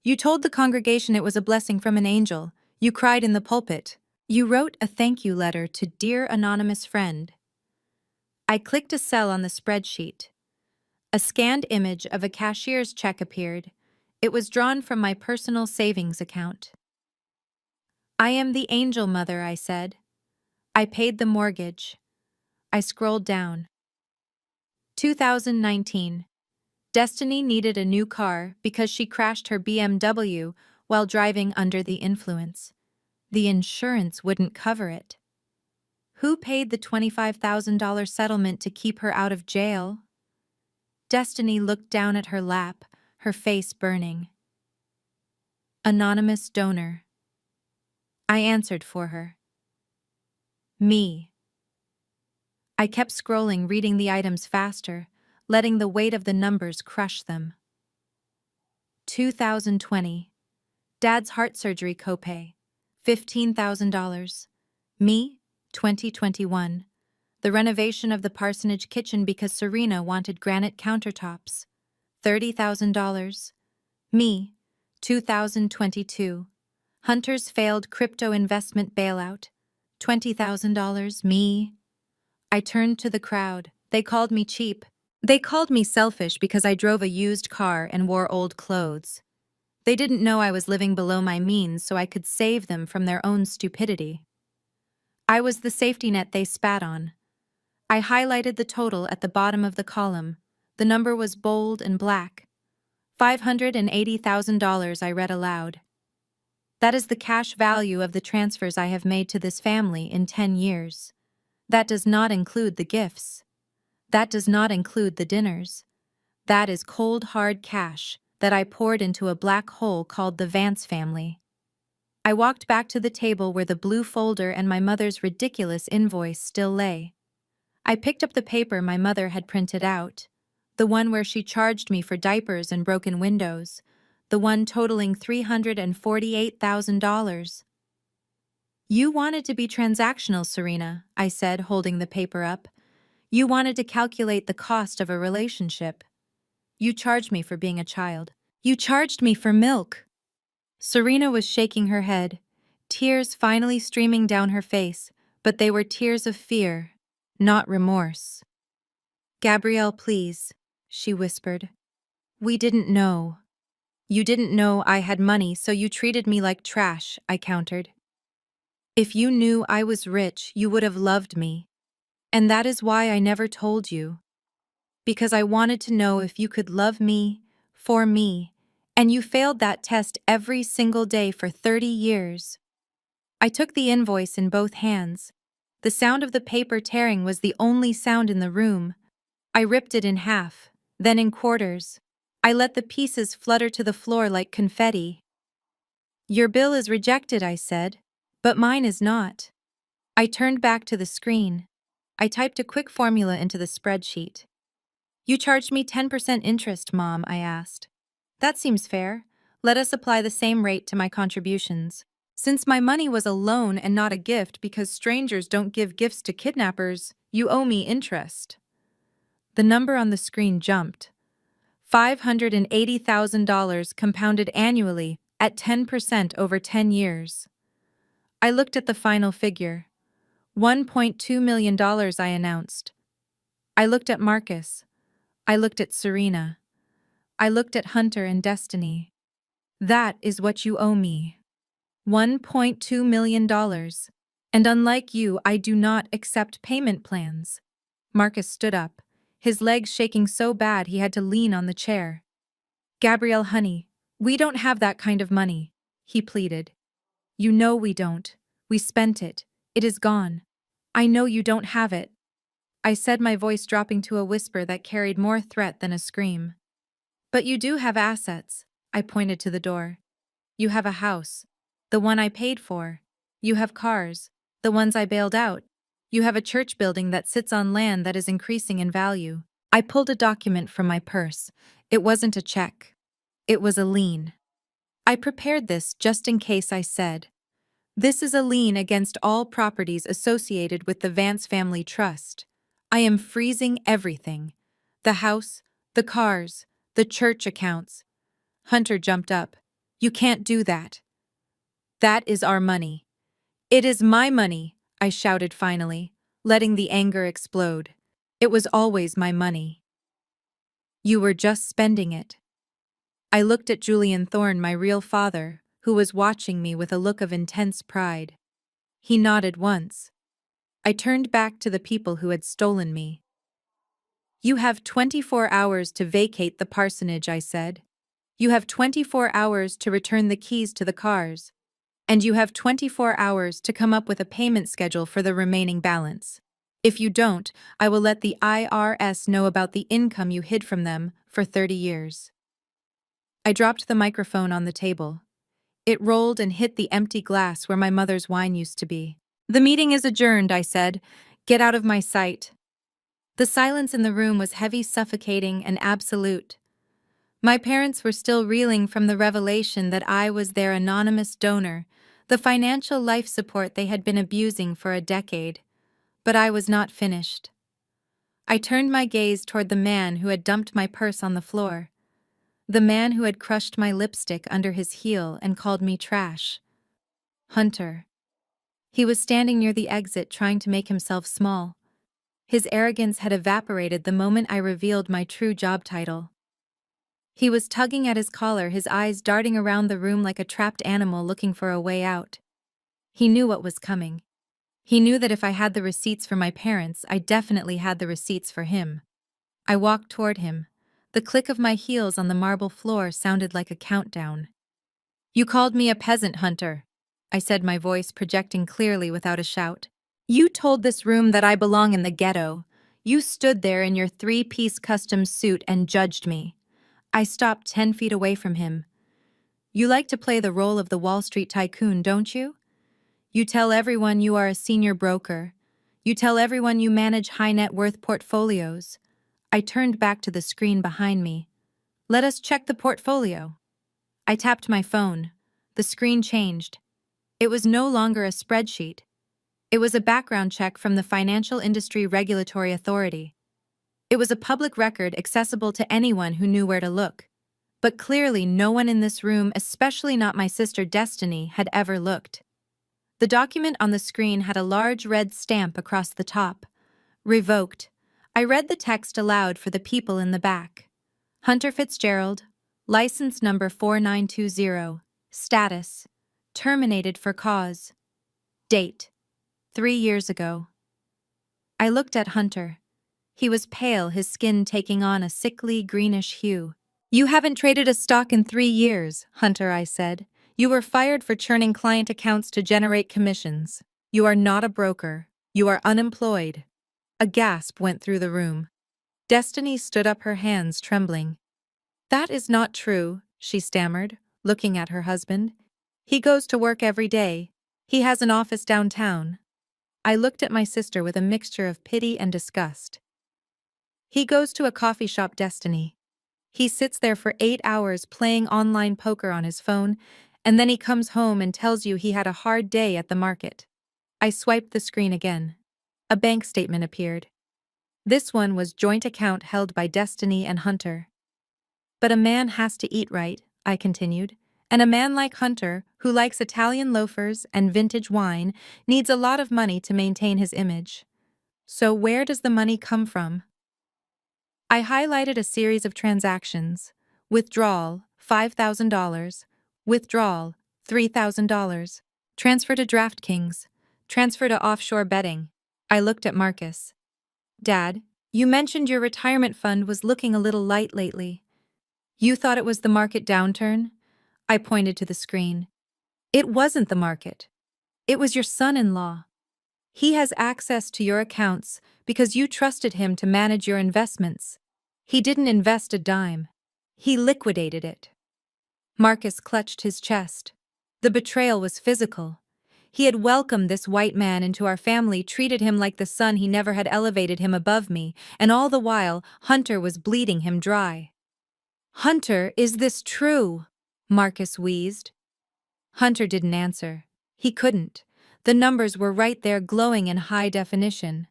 [SPEAKER 1] You told the congregation it was a blessing from an angel. You cried in the pulpit. You wrote a thank you letter to Dear Anonymous Friend. I clicked a cell on the spreadsheet. A scanned image of a cashier's check appeared. It was drawn from my personal savings account. I am the angel mother, I said. I paid the mortgage. I scrolled down. 2019. Destiny needed a new car because she crashed her BMW while driving under the influence. The insurance wouldn't cover it. Who paid the $25,000 settlement to keep her out of jail? Destiny looked down at her lap, her face burning. Anonymous donor. I answered for her. Me. I kept scrolling, reading the items faster, letting the weight of the numbers crush them. 2020. Dad's heart surgery copay. $15,000. Me, 2021. The renovation of the parsonage kitchen because Serena wanted granite countertops. $30,000. Me, 2022. Hunter's failed crypto investment bailout. $20,000. Me. I turned to the crowd. They called me cheap. They called me selfish because I drove a used car and wore old clothes. They didn't know I was living below my means so I could save them from their own stupidity. I was the safety net they spat on. I highlighted the total at the bottom of the column. The number was bold and black. $580,000, I read aloud. That is the cash value of the transfers I have made to this family in 10 years. That does not include the gifts. That does not include the dinners. That is cold, hard cash that I poured into a black hole called the Vance family. I walked back to the table where the blue folder and my mother's ridiculous invoice still lay. I picked up the paper my mother had printed out, the one where she charged me for diapers and broken windows, the one totaling $348,000. You wanted to be transactional, Serena, I said, holding the paper up. You wanted to calculate the cost of a relationship. You charged me for being a child. You charged me for milk. Serena was shaking her head, tears finally streaming down her face, but they were tears of fear, not remorse. Gabrielle, please, she whispered. We didn't know. You didn't know I had money, so you treated me like trash, I countered. If you knew I was rich, you would have loved me. And that is why I never told you. Because I wanted to know if you could love me, for me, and you failed that test every single day for 30 years. I took the invoice in both hands. The sound of the paper tearing was the only sound in the room. I ripped it in half, then in quarters. I let the pieces flutter to the floor like confetti. Your bill is rejected, I said, but mine is not. I turned back to the screen. I typed a quick formula into the spreadsheet. You charged me 10% interest, Mom, I asked. That seems fair. Let us apply the same rate to my contributions. Since my money was a loan and not a gift because strangers don't give gifts to kidnappers, you owe me interest. The number on the screen jumped. $580,000 compounded annually at 10% over 10 years. I looked at the final figure. $1.2 million, I announced. I looked at Marcus. I looked at Serena. I looked at Hunter and Destiny. That is what you owe me. $1.2 million. And unlike you, I do not accept payment plans. Marcus stood up, his legs shaking so bad he had to lean on the chair. Gabrielle, honey, we don't have that kind of money, he pleaded. You know we don't. We spent it. It is gone. I know you don't have it. I said, my voice dropping to a whisper that carried more threat than a scream. But you do have assets. I pointed to the door. You have a house. The one I paid for. You have cars. The ones I bailed out. You have a church building that sits on land that is increasing in value. I pulled a document from my purse. It wasn't a check. It was a lien. I prepared this just in case. I said, "This is a lien against all properties associated with the Vance Family Trust. I am freezing everything. The house, the cars, the church accounts." Hunter jumped up. "You can't do that. That is our money." "It is my money," I shouted finally, letting the anger explode. "It was always my money. You were just spending it." I looked at Julian Thorne, my real father, who was watching me with a look of intense pride. He nodded once. I turned back to the people who had stolen me. "You have 24 hours to vacate the parsonage," I said. "You have 24 hours to return the keys to the cars. And you have 24 hours to come up with a payment schedule for the remaining balance. If you don't, I will let the IRS know about the income you hid from them for 30 years. I dropped the microphone on the table. It rolled and hit the empty glass where my mother's wine used to be. "The meeting is adjourned," I said. "Get out of my sight." The silence in the room was heavy, suffocating, and absolute. My parents were still reeling from the revelation that I was their anonymous donor, the financial life support they had been abusing for a decade. But I was not finished. I turned my gaze toward the man who had dumped my purse on the floor, the man who had crushed my lipstick under his heel and called me trash. Hunter. He was standing near the exit, trying to make himself small. His arrogance had evaporated the moment I revealed my true job title. He was tugging at his collar, his eyes darting around the room like a trapped animal looking for a way out. He knew what was coming. He knew that if I had the receipts for my parents, I definitely had the receipts for him. I walked toward him. The click of my heels on the marble floor sounded like a countdown. "You called me a peasant, Hunter," I said, my voice projecting clearly without a shout. "You told this room that I belong in the ghetto. You stood there in your three-piece custom suit and judged me." I stopped 10 feet away from him. "You like to play the role of the Wall Street tycoon, don't you? You tell everyone you are a senior broker. You tell everyone you manage high-net-worth portfolios." I turned back to the screen behind me. "Let us check the portfolio." I tapped my phone. The screen changed. It was no longer a spreadsheet. It was a background check from the Financial Industry Regulatory Authority. It was a public record accessible to anyone who knew where to look. But clearly no one in this room, especially not my sister Destiny, had ever looked. The document on the screen had a large red stamp across the top. "Revoked." I read the text aloud for the people in the back. "Hunter Fitzgerald, license number 4920, status, terminated for cause. Date, 3 years ago." I looked at Hunter. He was pale, his skin taking on a sickly greenish hue. "You haven't traded a stock in 3 years, Hunter," I said. "You were fired for churning client accounts to generate commissions. You are not a broker. You are unemployed." A gasp went through the room. Destiny stood up, her hands trembling. "That is not true," she stammered, looking at her husband. "He goes to work every day. He has an office downtown." I looked at my sister with a mixture of pity and disgust. "He goes to a coffee shop, Destiny. He sits there for 8 hours playing online poker on his phone, and then he comes home and tells you he had a hard day at the market." I swiped the screen again. A bank statement appeared. This one was joint account held by Destiny and Hunter. "But a man has to eat, right?" I continued. "And a man like Hunter, who likes Italian loafers and vintage wine, needs a lot of money to maintain his image. So where does the money come from?" I highlighted a series of transactions. Withdrawal, $5,000. Withdrawal, $3,000. Transfer to DraftKings. Transfer to offshore betting. I looked at Marcus. "Dad, you mentioned your retirement fund was looking a little light lately. You thought it was the market downturn?" I pointed to the screen. "It wasn't the market. It was your son-in-law." He has access to your accounts because you trusted him to manage your investments. He didn't invest a dime. He liquidated it. Marcus clutched his chest. The betrayal was physical. He had welcomed this white man into our family, treated him like the son he never had, elevated him above me, and all the while, Hunter was bleeding him dry. "Hunter, is this true?" Marcus wheezed. Hunter didn't answer. He couldn't. The numbers were right there, glowing in high definition.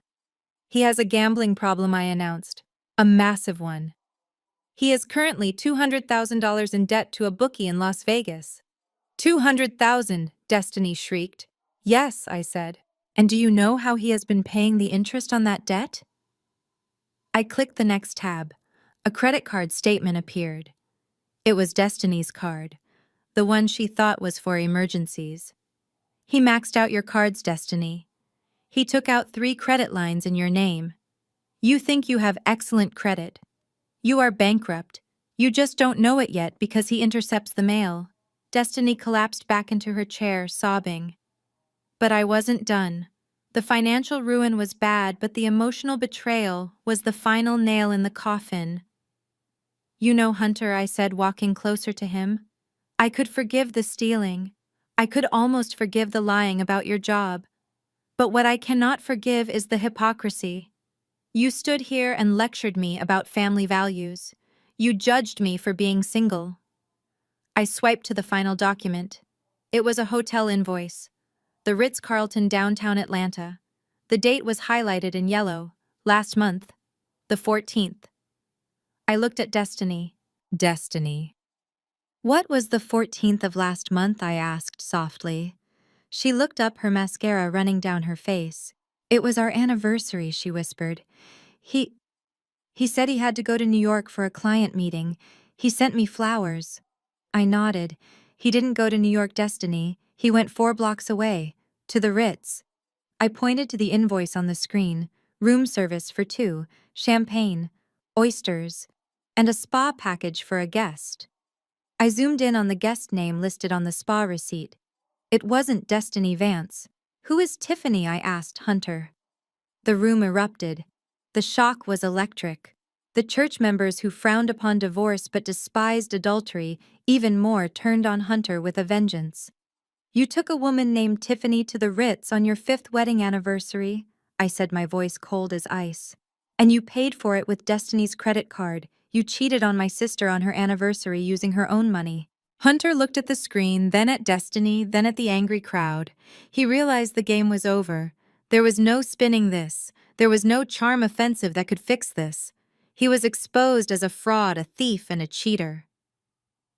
[SPEAKER 1] "He has a gambling problem," I announced. "A massive one. He is currently $200,000 in debt to a bookie in Las Vegas." "200,000, Destiny shrieked. "Yes," I said. "And do you know how he has been paying the interest on that debt?" I clicked the next tab. A credit card statement appeared. It was Destiny's card, the one she thought was for emergencies. "He maxed out your cards, Destiny. He took out 3 credit lines in your name. You think you have excellent credit. You are bankrupt. You just don't know it yet because he intercepts the mail." Destiny collapsed back into her chair, sobbing. But I wasn't done. The financial ruin was bad, but the emotional betrayal was the final nail in the coffin. "You know, Hunter," I said, walking closer to him, "I could forgive the stealing. I could almost forgive the lying about your job. But what I cannot forgive is the hypocrisy. You stood here and lectured me about family values. You judged me for being single." I swiped to the final document. It was a hotel invoice. The Ritz-Carlton, downtown Atlanta. The date was highlighted in yellow. Last month. The 14th. I looked at Destiny. "Destiny. What was the 14th of last month?" I asked softly. She looked up, her mascara running down her face. "It was our anniversary," she whispered. He said he had to go to New York for a client meeting. He sent me flowers." I nodded. "He didn't go to New York, Destiny. He went 4 blocks away. To the Ritz." I pointed to the invoice on the screen. Room service for 2, champagne, oysters, and a spa package for a guest. I zoomed in on the guest name listed on the spa receipt. It wasn't Destiny Vance. "Who is Tiffany?" I asked Hunter. The room erupted. The shock was electric. The church members who frowned upon divorce but despised adultery even more turned on Hunter with a vengeance. "You took a woman named Tiffany to the Ritz on your 5th wedding anniversary," I said, my voice cold as ice. "And you paid for it with Destiny's credit card. You cheated on my sister on her anniversary using her own money." Hunter looked at the screen, then at Destiny, then at the angry crowd. He realized the game was over. There was no spinning this. There was no charm offensive that could fix this. He was exposed as a fraud, a thief, and a cheater.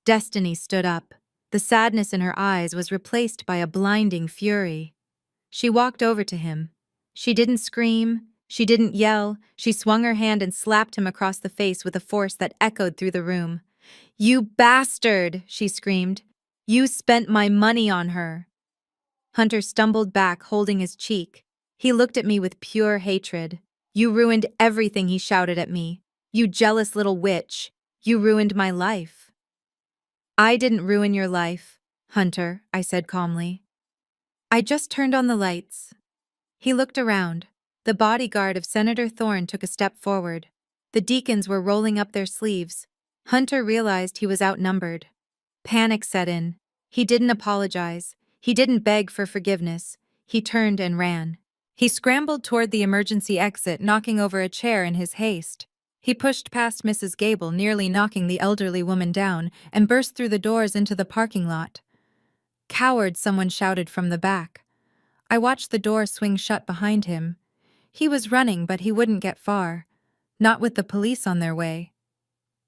[SPEAKER 1] Destiny stood up. The sadness in her eyes was replaced by a blinding fury. She walked over to him. She didn't scream. She didn't yell. She swung her hand and slapped him across the face with a force that echoed through the room. "You bastard!" she screamed. "You spent my money on her." Hunter stumbled back, holding his cheek. He looked at me with pure hatred. "You ruined everything," he shouted at me. "You jealous little witch. You ruined my life." "I didn't ruin your life, Hunter," I said calmly. "I just turned on the lights." He looked around. The bodyguard of Senator Thorne took a step forward. The deacons were rolling up their sleeves. Hunter realized he was outnumbered. Panic set in. He didn't apologize. He didn't beg for forgiveness. He turned and ran. He scrambled toward the emergency exit, knocking over a chair in his haste. He pushed past Mrs. Gable, nearly knocking the elderly woman down, and burst through the doors into the parking lot. "Coward!" someone shouted from the back. I watched the door swing shut behind him. He was running, but he wouldn't get far. Not with the police on their way.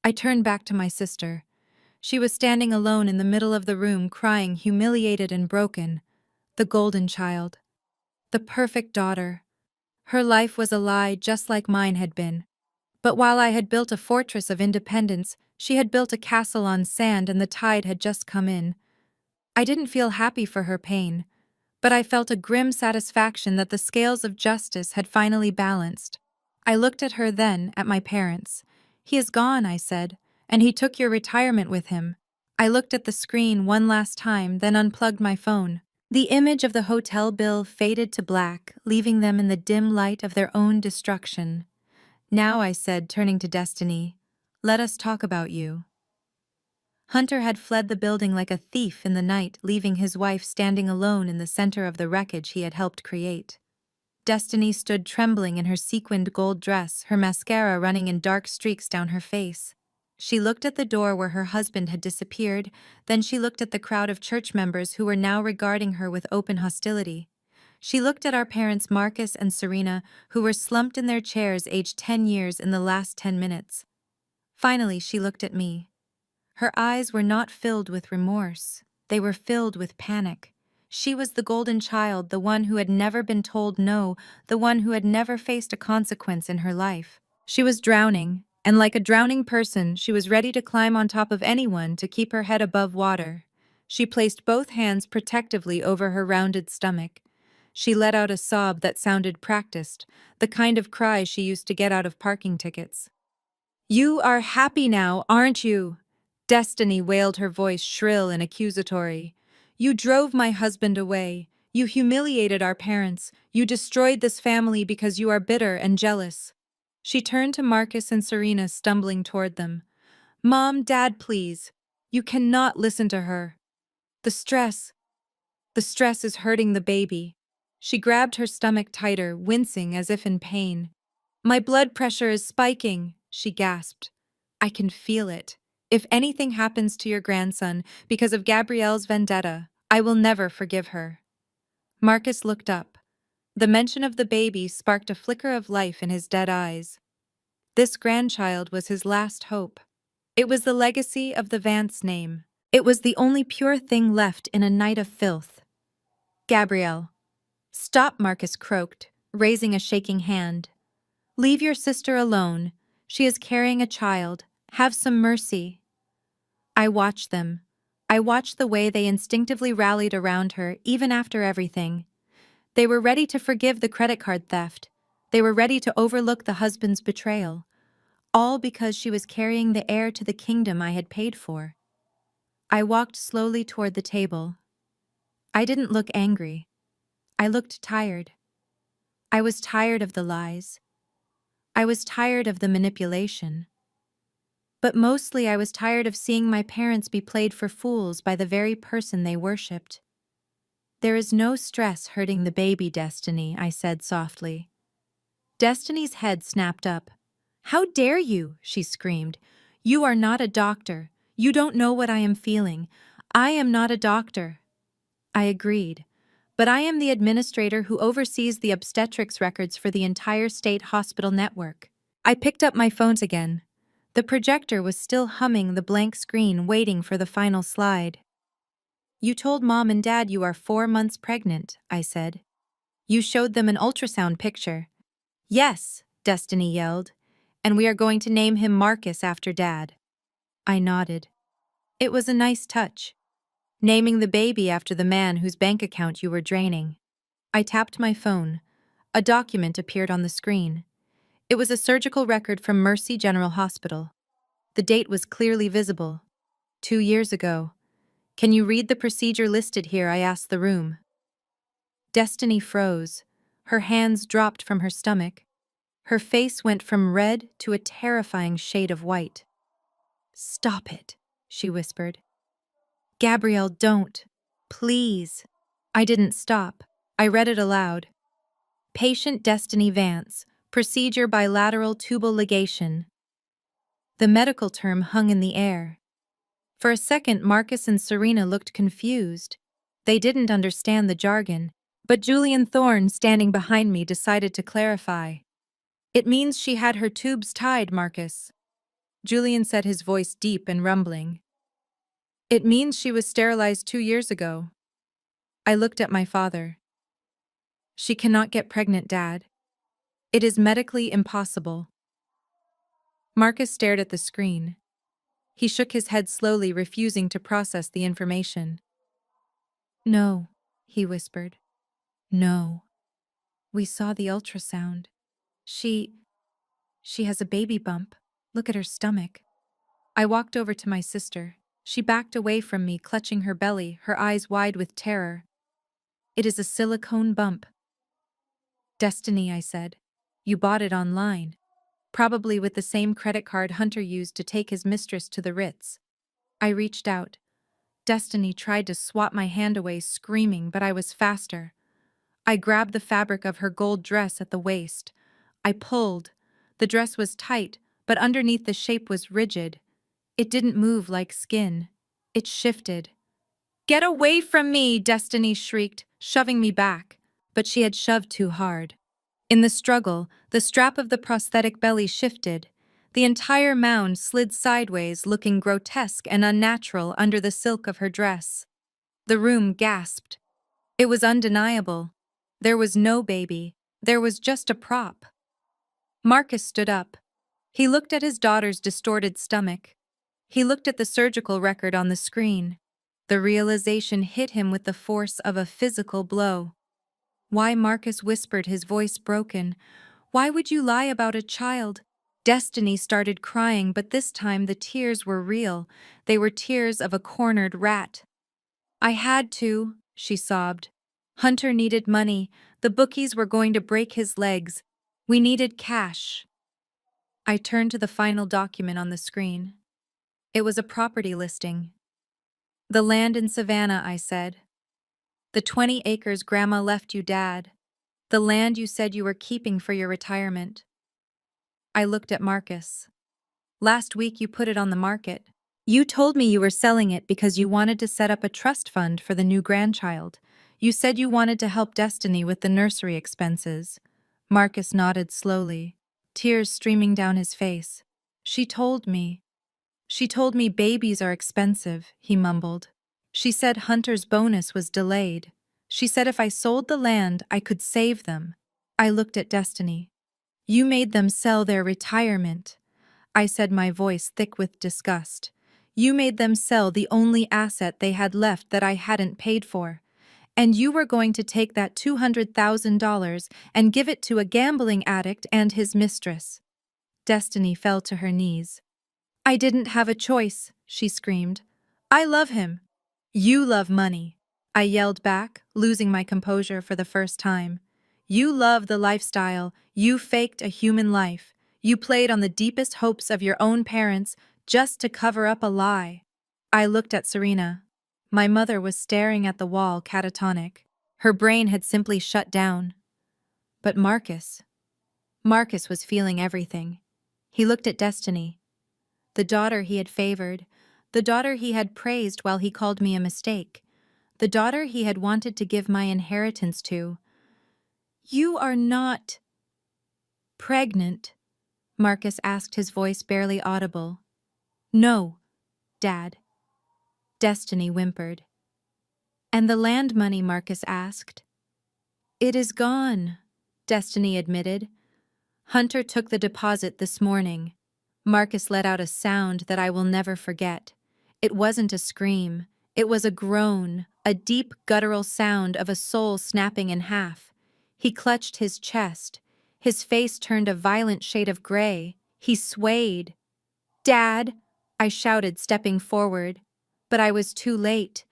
[SPEAKER 1] I turned back to my sister. She was standing alone in the middle of the room, crying, humiliated and broken. The golden child. The perfect daughter. Her life was a lie, just like mine had been. But while I had built a fortress of independence, she had built a castle on sand, and the tide had just come in. I didn't feel happy for her pain, but I felt a grim satisfaction that the scales of justice had finally balanced. I looked at her, then at my parents. "He is gone," I said, "and he took your retirement with him." I looked at the screen one last time, then unplugged my phone. The image of the hotel bill faded to black, leaving them in the dim light of their own destruction. Now, I said, turning to Destiny, let us talk about you. Hunter had fled the building like a thief in the night, leaving his wife standing alone in the center of the wreckage he had helped create. Destiny stood trembling in her sequined gold dress, her mascara running in dark streaks down her face. She looked at the door where her husband had disappeared, then she looked at the crowd of church members who were now regarding her with open hostility. She looked at our parents Marcus and Serena, who were slumped in their chairs aged 10 years in the last 10 minutes. Finally, she looked at me. Her eyes were not filled with remorse. They were filled with panic. She was the golden child, the one who had never been told no, the one who had never faced a consequence in her life. She was drowning, and like a drowning person, she was ready to climb on top of anyone to keep her head above water. She placed both hands protectively over her rounded stomach. She let out a sob that sounded practiced, the kind of cry she used to get out of parking tickets. "You are happy now, aren't you?" Destiny wailed, her voice shrill and accusatory. "You drove my husband away. You humiliated our parents. You destroyed this family because you are bitter and jealous." She turned to Marcus and Serena, stumbling toward them. "Mom, Dad, please. You cannot listen to her. The stress. The stress is hurting the baby." She grabbed her stomach tighter, wincing as if in pain. "My blood pressure is spiking," she gasped. "I can feel it. If anything happens to your grandson because of Gabrielle's vendetta, I will never forgive her." Marcus looked up. The mention of the baby sparked a flicker of life in his dead eyes. This grandchild was his last hope. It was the legacy of the Vance name. It was the only pure thing left in a night of filth. "Gabrielle." "Stop," Marcus croaked, raising a shaking hand. "Leave your sister alone. She is carrying a child. Have some mercy." I watched them. I watched the way they instinctively rallied around her, even after everything. They were ready to forgive the credit card theft. They were ready to overlook the husband's betrayal. All because she was carrying the heir to the kingdom I had paid for. I walked slowly toward the table. I didn't look angry. I looked tired. I was tired of the lies. I was tired of the manipulation. But mostly I was tired of seeing my parents be played for fools by the very person they worshipped. "There is no stress hurting the baby, Destiny," I said softly. Destiny's head snapped up. "How dare you?" she screamed. "You are not a doctor. You don't know what I am feeling. I am not a doctor." I agreed. "But I am the administrator who oversees the obstetrics records for the entire state hospital network." I picked up my phone again. The projector was still humming the blank screen, waiting for the final slide. "You told Mom and Dad you are 4 months pregnant," I said. "You showed them an ultrasound picture." "Yes," Destiny yelled. "And we are going to name him Marcus after Dad." I nodded. It was a nice touch. Naming the baby after the man whose bank account you were draining. I tapped my phone. A document appeared on the screen. It was a surgical record from Mercy General Hospital. The date was clearly visible. 2 years ago. "Can you read the procedure listed here?" I asked the room. Destiny froze. Her hands dropped from her stomach. Her face went from red to a terrifying shade of white. "Stop it," she whispered. "Gabrielle, don't. Please." I didn't stop. I read it aloud. "Patient Destiny Vance. Procedure bilateral tubal ligation." The medical term hung in the air. For a second, Marcus and Serena looked confused. They didn't understand the jargon, but Julian Thorne, standing behind me, decided to clarify. "It means she had her tubes tied, Marcus." Julian said, his voice deep and rumbling. "It means she was sterilized 2 years ago." I looked at my father. "She cannot get pregnant, Dad. It is medically impossible." Marcus stared at the screen. He shook his head slowly, refusing to process the information. "No," he whispered. "No. We saw the ultrasound. She has a baby bump. Look at her stomach." I walked over to my sister. She backed away from me, clutching her belly, her eyes wide with terror. It is a silicone bump. Destiny, I said. You bought it online. Probably with the same credit card Hunter used to take his mistress to the Ritz. I reached out. Destiny tried to swat my hand away, screaming, but I was faster. I grabbed the fabric of her gold dress at the waist. I pulled. The dress was tight, but underneath the shape was rigid. It didn't move like skin. It shifted. Get away from me, Destiny shrieked, shoving me back. But she had shoved too hard. In the struggle, the strap of the prosthetic belly shifted. The entire mound slid sideways, looking grotesque and unnatural under the silk of her dress. The room gasped. It was undeniable. There was no baby. There was just a prop. Marcus stood up. He looked at his daughter's distorted stomach. He looked at the surgical record on the screen. The realization hit him with the force of a physical blow. Why, Marcus whispered, his voice broken. Why would you lie about a child? Destiny started crying, but this time the tears were real. They were tears of a cornered rat. I had to, she sobbed. Hunter needed money. The bookies were going to break his legs. We needed cash. I turned to the final document on the screen. It was a property listing. The land in Savannah, I said. The 20 acres Grandma left you, Dad. The land you said you were keeping for your retirement. I looked at Marcus. Last week you put it on the market. You told me you were selling it because you wanted to set up a trust fund for the new grandchild. You said you wanted to help Destiny with the nursery expenses. Marcus nodded slowly, tears streaming down his face. She told me babies are expensive, he mumbled. She said Hunter's bonus was delayed. She said if I sold the land, I could save them. I looked at Destiny. You made them sell their retirement. I said, my voice thick with disgust. You made them sell the only asset they had left that I hadn't paid for. And you were going to take that $200,000 and give it to a gambling addict and his mistress. Destiny fell to her knees. I didn't have a choice, she screamed. I love him. You love money. I yelled back, losing my composure for the first time. You love the lifestyle. You faked a human life. You played on the deepest hopes of your own parents just to cover up a lie. I looked at Serena. My mother was staring at the wall, catatonic. Her brain had simply shut down. But Marcus was feeling everything. He looked at Destiny. The daughter he had favored, the daughter he had praised while he called me a mistake, the daughter he had wanted to give my inheritance to. You are not pregnant? Marcus asked, his voice barely audible. No, Dad. Destiny whimpered. And the land money? Marcus asked. It is gone, Destiny admitted. Hunter took the deposit this morning. Marcus let out a sound that I will never forget. It wasn't a scream. It was a groan, a deep guttural sound of a soul snapping in half. He clutched his chest. His face turned a violent shade of gray. He swayed. Dad, I shouted, stepping forward. But I was too late.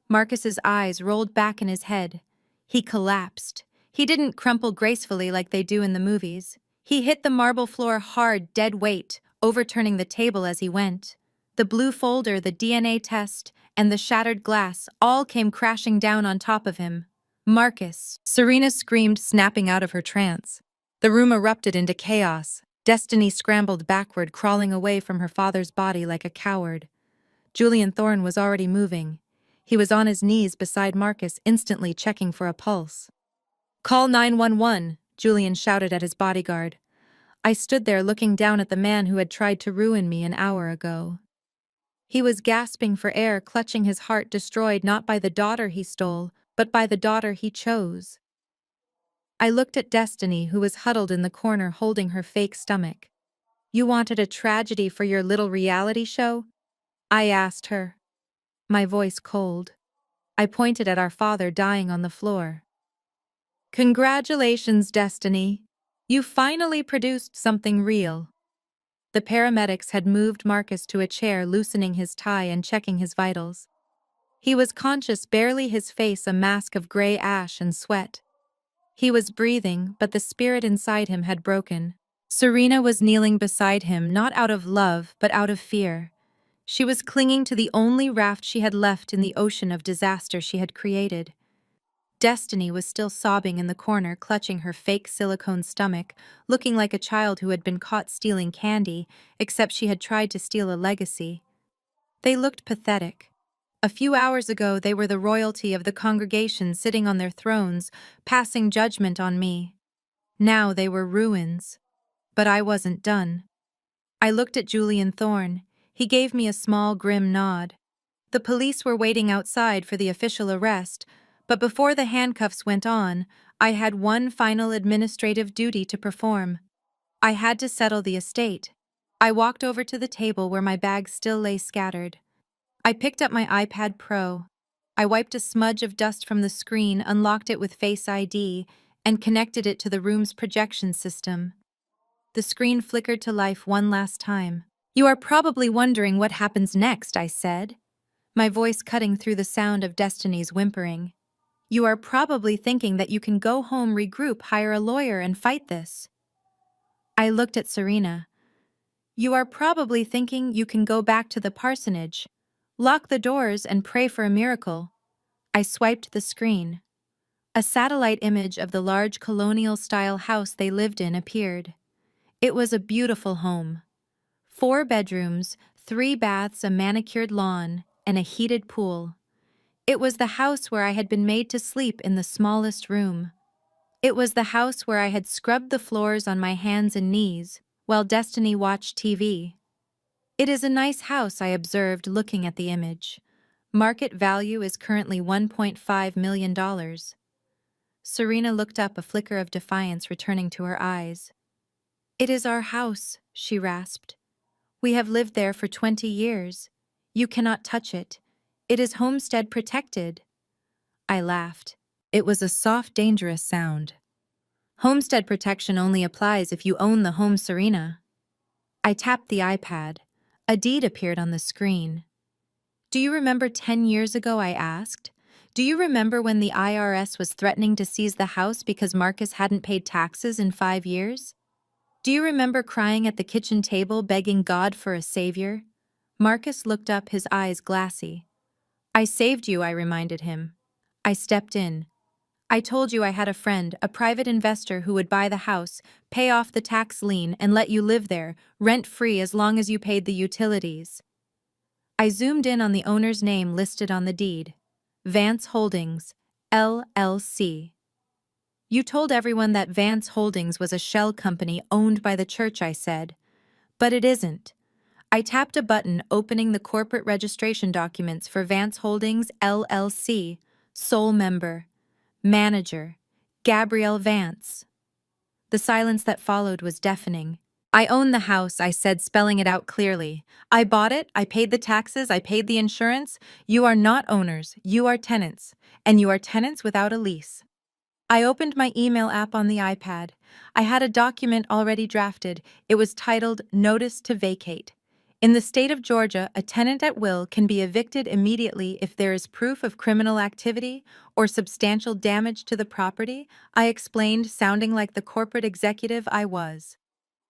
[SPEAKER 1] Marcus's eyes rolled back in his head. He collapsed. He didn't crumple gracefully like they do in the movies. He hit the marble floor hard, dead weight, overturning the table as he went. The blue folder, the DNA test, and the shattered glass all came crashing down on top of him. Marcus, Serena screamed, snapping out of her trance. The room erupted into chaos. Destiny scrambled backward, crawling away from her father's body like a coward. Julian Thorne was already moving. He was on his knees beside Marcus, instantly checking for a pulse. Call 911, Julian shouted at his bodyguard. I stood there looking down at the man who had tried to ruin me an hour ago. He was gasping for air, clutching his heart, destroyed not by the daughter he stole, but by the daughter he chose. I looked at Destiny, who was huddled in the corner holding her fake stomach. You wanted a tragedy for your little reality show? I asked her. My voice cold. I pointed at our father dying on the floor. Congratulations, Destiny. You finally produced something real. The paramedics had moved Marcus to a chair, loosening his tie and checking his vitals. He was conscious, barely, his face a mask of gray ash and sweat. He was breathing, but the spirit inside him had broken. Serena was kneeling beside him, not out of love, but out of fear. She was clinging to the only raft she had left in the ocean of disaster she had created. Destiny was still sobbing in the corner, clutching her fake silicone stomach, looking like a child who had been caught stealing candy, except she had tried to steal a legacy. They looked pathetic. A few hours ago, they were the royalty of the congregation sitting on their thrones, passing judgment on me. Now they were ruins. But I wasn't done. I looked at Julian Thorne. He gave me a small, grim nod. The police were waiting outside for the official arrest, but before the handcuffs went on, I had one final administrative duty to perform. I had to settle the estate. I walked over to the table where my bags still lay scattered. I picked up my iPad Pro. I wiped a smudge of dust from the screen, unlocked it with Face ID, and connected it to the room's projection system. The screen flickered to life one last time. "You are probably wondering what happens next," I said, my voice cutting through the sound of Destiny's whimpering. "You are probably thinking that you can go home, regroup, hire a lawyer, and fight this." I looked at Serena. "You are probably thinking you can go back to the parsonage, lock the doors, and pray for a miracle." I swiped the screen. A satellite image of the large colonial-style house they lived in appeared. It was a beautiful home. 4 bedrooms, 3 baths, a manicured lawn, and a heated pool. It was the house where I had been made to sleep in the smallest room. It was the house where I had scrubbed the floors on my hands and knees while Destiny watched TV. "It is a nice house," I observed, looking at the image. "Market value is currently $1.5 million. Serena looked up, a flicker of defiance returning to her eyes. "It is our house," she rasped. "We have lived there for 20 years. You cannot touch it. It is homestead protected." I laughed. It was a soft, dangerous sound. "Homestead protection only applies if you own the home, Serena." I tapped the iPad. A deed appeared on the screen. "Do you remember 10 years ago?" I asked. "Do you remember when the IRS was threatening to seize the house because Marcus hadn't paid taxes in 5 years? Do you remember crying at the kitchen table, begging God for a savior?" Marcus looked up, his eyes glassy. "I saved you," I reminded him. "I stepped in. I told you I had a friend, a private investor who would buy the house, pay off the tax lien, and let you live there, rent-free, as long as you paid the utilities." I zoomed in on the owner's name listed on the deed. Vance Holdings, LLC. "You told everyone that Vance Holdings was a shell company owned by the church," I said. "But it isn't." I tapped a button, opening the corporate registration documents for Vance Holdings, LLC, sole member, manager, Gabrielle Vance. The silence that followed was deafening. "I own the house," I said, spelling it out clearly. "I bought it, I paid the taxes, I paid the insurance. You are not owners, you are tenants, and you are tenants without a lease." I opened my email app on the iPad. I had a document already drafted. It was titled Notice to Vacate. In the state of Georgia, a tenant at will can be evicted immediately if there is proof of criminal activity or substantial damage to the property, I explained, sounding like the corporate executive I was.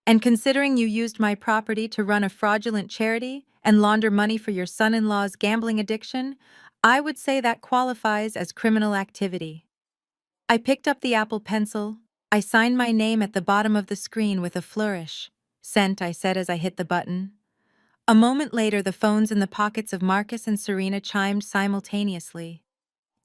[SPEAKER 1] "And considering you used my property to run a fraudulent charity and launder money for your son-in-law's gambling addiction, I would say that qualifies as criminal activity." I picked up the Apple Pencil. I signed my name at the bottom of the screen with a flourish. "Sent," I said as I hit the button. A moment later, the phones in the pockets of Marcus and Serena chimed simultaneously.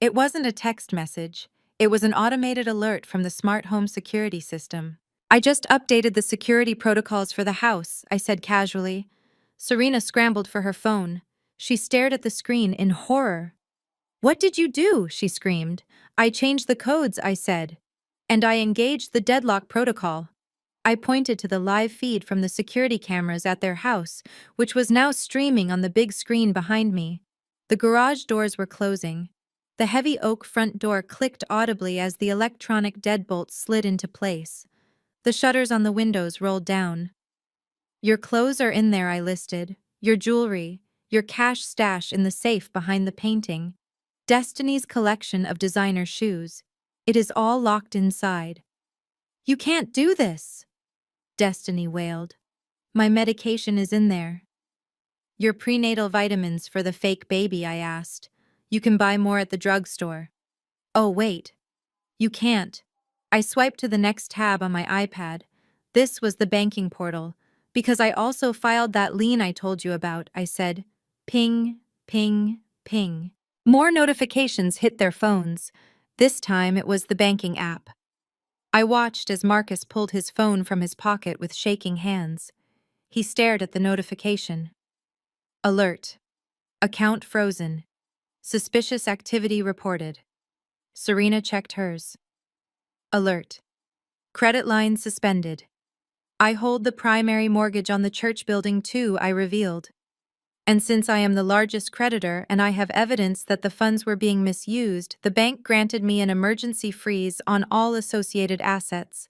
[SPEAKER 1] It wasn't a text message. It was an automated alert from the smart home security system. "I just updated the security protocols for the house," I said casually. Serena scrambled for her phone. She stared at the screen in horror. "What did you do?" she screamed. "I changed the codes," I said. "And I engaged the deadlock protocol." I pointed to the live feed from the security cameras at their house, which was now streaming on the big screen behind me. The garage doors were closing. The heavy oak front door clicked audibly as the electronic deadbolt slid into place. The shutters on the windows rolled down. "Your clothes are in there," I listed. "Your jewelry, your cash stash in the safe behind the painting, Destiny's collection of designer shoes. It is all locked inside. You can't do this, Destiny wailed. My medication is in there. Your prenatal vitamins for the fake baby, I asked. You can buy more at the drugstore. Oh, wait. You can't. I swiped to the next tab on my iPad. This was the banking portal. Because I also filed that lien I told you about, I said. Ping, ping, ping. More notifications hit their phones. This time it was the banking app. I watched as Marcus pulled his phone from his pocket with shaking hands. He stared at the notification. Alert. Account frozen. Suspicious activity reported. Serena checked hers. Alert. Credit line suspended. I hold the primary mortgage on the church building too, I revealed. And since I am the largest creditor and I have evidence that the funds were being misused, the bank granted me an emergency freeze on all associated assets.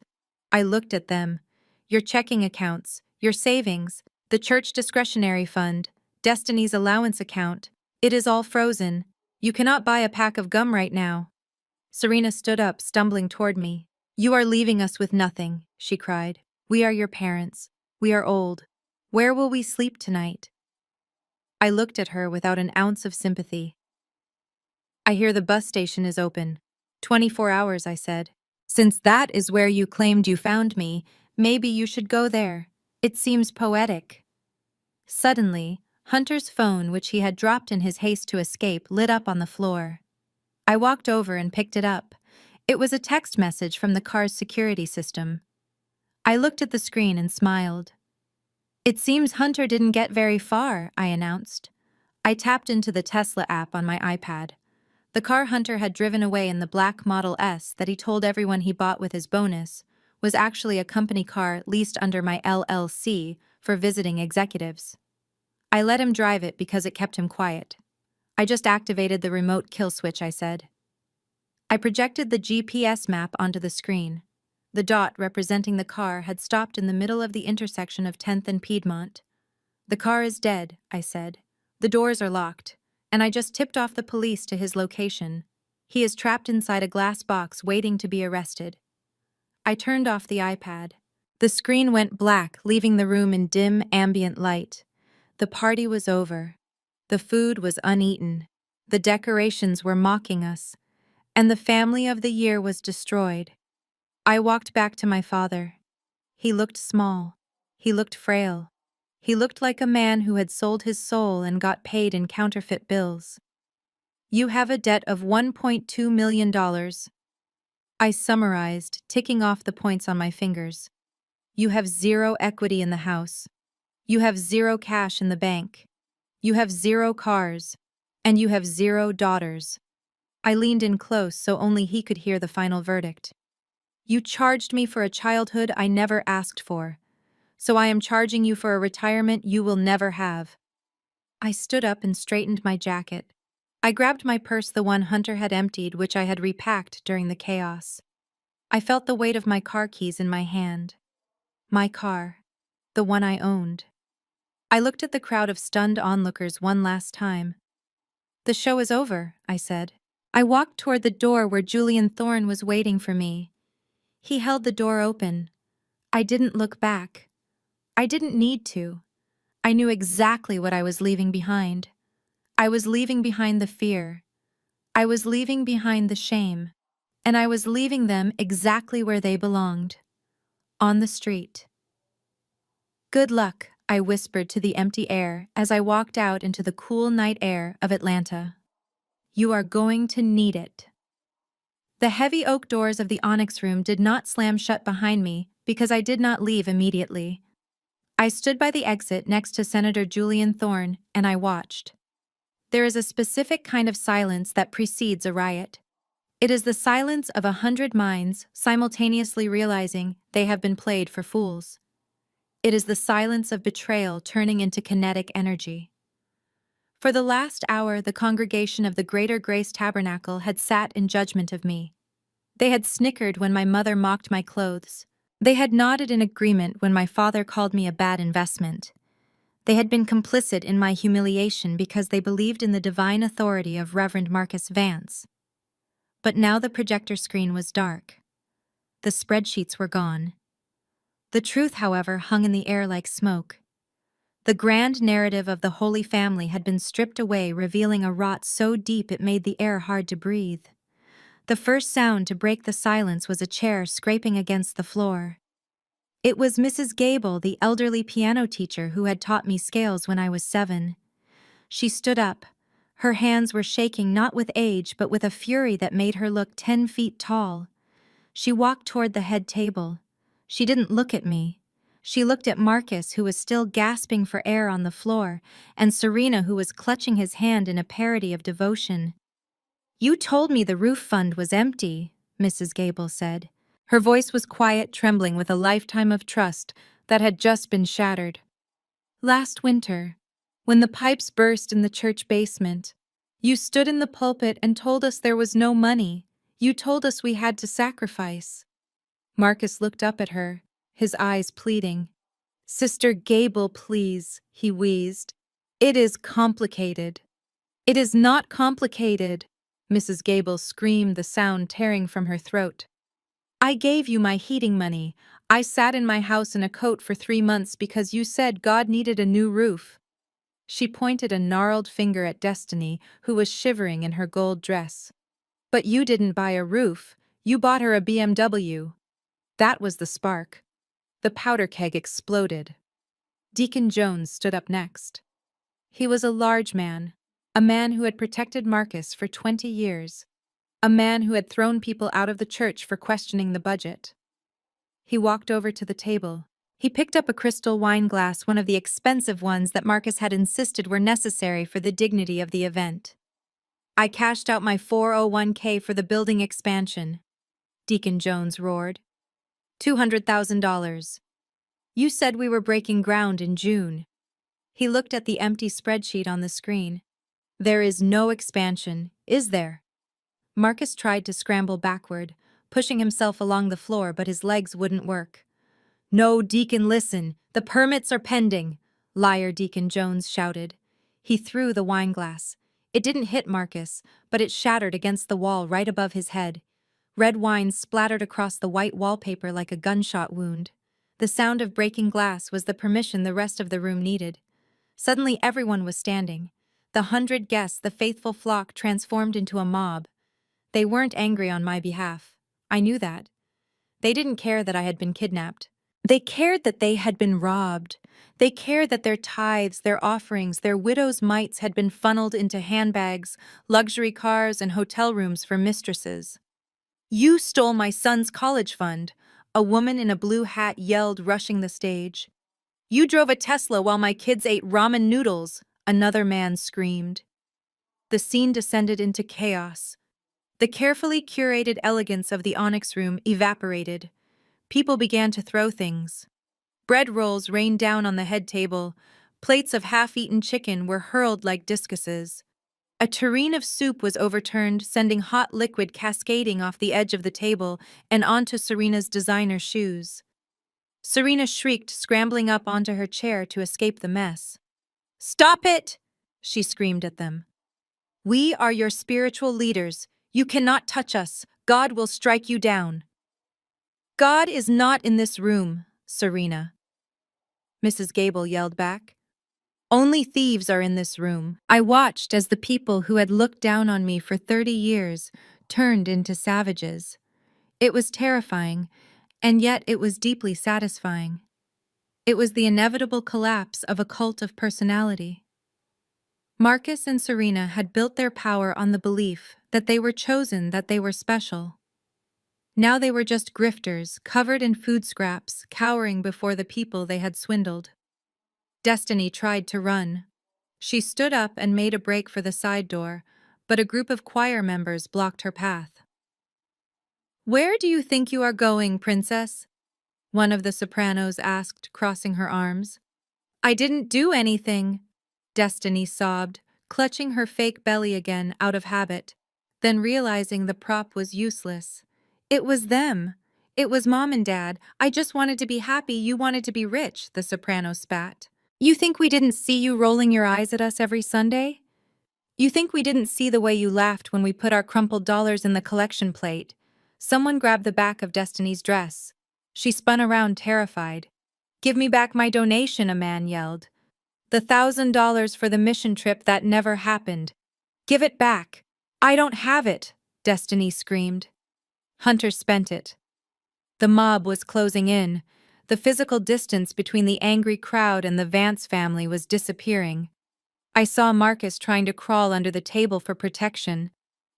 [SPEAKER 1] I looked at them. Your checking accounts, your savings, the church discretionary fund, Destiny's allowance account. It is all frozen. You cannot buy a pack of gum right now. Serena stood up, stumbling toward me. You are leaving us with nothing, she cried. We are your parents. We are old. Where will we sleep tonight? I looked at her without an ounce of sympathy. I hear the bus station is open. 24 hours, I said. Since that is where you claimed you found me, maybe you should go there. It seems poetic. Suddenly, Hunter's phone, which he had dropped in his haste to escape, lit up on the floor. I walked over and picked it up. It was a text message from the car's security system. I looked at the screen and smiled. It seems Hunter didn't get very far, I announced. I tapped into the Tesla app on my iPad. The car Hunter had driven away in the black Model S that he told everyone he bought with his bonus was actually a company car leased under my LLC for visiting executives. I let him drive it because it kept him quiet. I just activated the remote kill switch, I said. I projected the GPS map onto the screen. The dot representing the car had stopped in the middle of the intersection of 10th and Piedmont. The car is dead, I said. The doors are locked, and I just tipped off the police to his location. He is trapped inside a glass box waiting to be arrested. I turned off the iPad. The screen went black, leaving the room in dim, ambient light. The party was over. The food was uneaten. The decorations were mocking us. And the family of the year was destroyed. I walked back to my father. He looked small. He looked frail. He looked like a man who had sold his soul and got paid in counterfeit bills. You have a debt of $1.2 million. I summarized, ticking off the points on my fingers. You have zero equity in the house. You have zero cash in the bank. You have zero cars. And you have zero daughters. I leaned in close so only he could hear the final verdict. You charged me for a childhood I never asked for. So I am charging you for a retirement you will never have. I stood up and straightened my jacket. I grabbed my purse, the one Hunter had emptied, which I had repacked during the chaos. I felt the weight of my car keys in my hand. My car. The one I owned. I looked at the crowd of stunned onlookers one last time. The show is over, I said. I walked toward the door where Julian Thorne was waiting for me. He held the door open. I didn't look back. I didn't need to. I knew exactly what I was leaving behind. I was leaving behind the fear. I was leaving behind the shame. And I was leaving them exactly where they belonged. On the street. Good luck, I whispered to the empty air as I walked out into the cool night air of Atlanta. You are going to need it. The heavy oak doors of the Onyx room did not slam shut behind me because I did not leave immediately. I stood by the exit next to Senator Julian Thorne and I watched. There is a specific kind of silence that precedes a riot. It is the silence of 100 minds simultaneously realizing they have been played for fools. It is the silence of betrayal turning into kinetic energy. For the last hour, the congregation of the Greater Grace Tabernacle had sat in judgment of me. They had snickered when my mother mocked my clothes. They had nodded in agreement when my father called me a bad investment. They had been complicit in my humiliation because they believed in the divine authority of Reverend Marcus Vance. But now the projector screen was dark. The spreadsheets were gone. The truth, however, hung in the air like smoke. The grand narrative of the Holy Family had been stripped away, revealing a rot so deep it made the air hard to breathe. The first sound to break the silence was a chair scraping against the floor. It was Mrs. Gable, the elderly piano teacher who had taught me scales when I was 7. She stood up. Her hands were shaking not with age but with a fury that made her look 10 feet tall. She walked toward the head table. She didn't look at me. She looked at Marcus, who was still gasping for air on the floor, and Serena, who was clutching his hand in a parody of devotion. "You told me the roof fund was empty," Mrs. Gable said. Her voice was quiet, trembling with a lifetime of trust that had just been shattered. "Last winter, when the pipes burst in the church basement, you stood in the pulpit and told us there was no money. You told us we had to sacrifice." Marcus looked up at her, his eyes pleading. "Sister Gable, please," he wheezed. "It is complicated." "It is not complicated," Mrs. Gable screamed, the sound tearing from her throat. "I gave you my heating money. I sat in my house in a coat for 3 months because you said God needed a new roof." She pointed a gnarled finger at Destiny, who was shivering in her gold dress. "But you didn't buy a roof. You bought her a BMW." That was the spark. The powder keg exploded. Deacon Jones stood up next. He was a large man, a man who had protected Marcus for 20 years, a man who had thrown people out of the church for questioning the budget. He walked over to the table. He picked up a crystal wine glass, one of the expensive ones that Marcus had insisted were necessary for the dignity of the event. "I cashed out my 401k for the building expansion," Deacon Jones roared. $200,000. You said we were breaking ground in June." He looked at the empty spreadsheet on the screen. "There is no expansion, is there?" Marcus tried to scramble backward, pushing himself along the floor, but his legs wouldn't work. "No, Deacon, listen. The permits are pending," Liar Deacon Jones shouted. He threw the wineglass. It didn't hit Marcus, but it shattered against the wall right above his head. Red wine splattered across the white wallpaper like a gunshot wound. The sound of breaking glass was the permission the rest of the room needed. Suddenly everyone was standing. The 100 guests, the faithful flock, transformed into a mob. They weren't angry on my behalf. I knew that. They didn't care that I had been kidnapped. They cared that they had been robbed. They cared that their tithes, their offerings, their widows' mites had been funneled into handbags, luxury cars, and hotel rooms for mistresses. "You stole my son's college fund," a woman in a blue hat yelled, rushing the stage. "You drove a Tesla while my kids ate ramen noodles," another man screamed. The scene descended into chaos. The carefully curated elegance of the Onyx Room evaporated. People began to throw things. Bread rolls rained down on the head table. Plates of half-eaten chicken were hurled like discuses. A tureen of soup was overturned, sending hot liquid cascading off the edge of the table and onto Serena's designer shoes. Serena shrieked, scrambling up onto her chair to escape the mess. "Stop it!" she screamed at them. "We are your spiritual leaders. You cannot touch us. God will strike you down." "God is not in this room, Serena," Mrs. Gable yelled back. "Only thieves are in this room." I watched as the people who had looked down on me for 30 years turned into savages. It was terrifying, and yet it was deeply satisfying. It was the inevitable collapse of a cult of personality. Marcus and Serena had built their power on the belief that they were chosen, that they were special. Now they were just grifters, covered in food scraps, cowering before the people they had swindled. Destiny tried to run. She stood up and made a break for the side door, but a group of choir members blocked her path. "Where do you think you are going, princess?" one of the sopranos asked, crossing her arms. "I didn't do anything," Destiny sobbed, clutching her fake belly again out of habit, then realizing the prop was useless. "It was them. It was Mom and Dad. I just wanted to be happy, you wanted to be rich," the soprano spat. You think we didn't see you rolling your eyes at us every Sunday? You think we didn't see the way you laughed when we put our crumpled dollars in the collection plate? Someone grabbed the back of Destiny's dress. She spun around, terrified. Give me back my donation, a man yelled. The $1,000 for the mission trip that never happened. Give it back. I don't have it, Destiny screamed. Hunter spent it. The mob was closing in. The physical distance between the angry crowd and the Vance family was disappearing. I saw Marcus trying to crawl under the table for protection.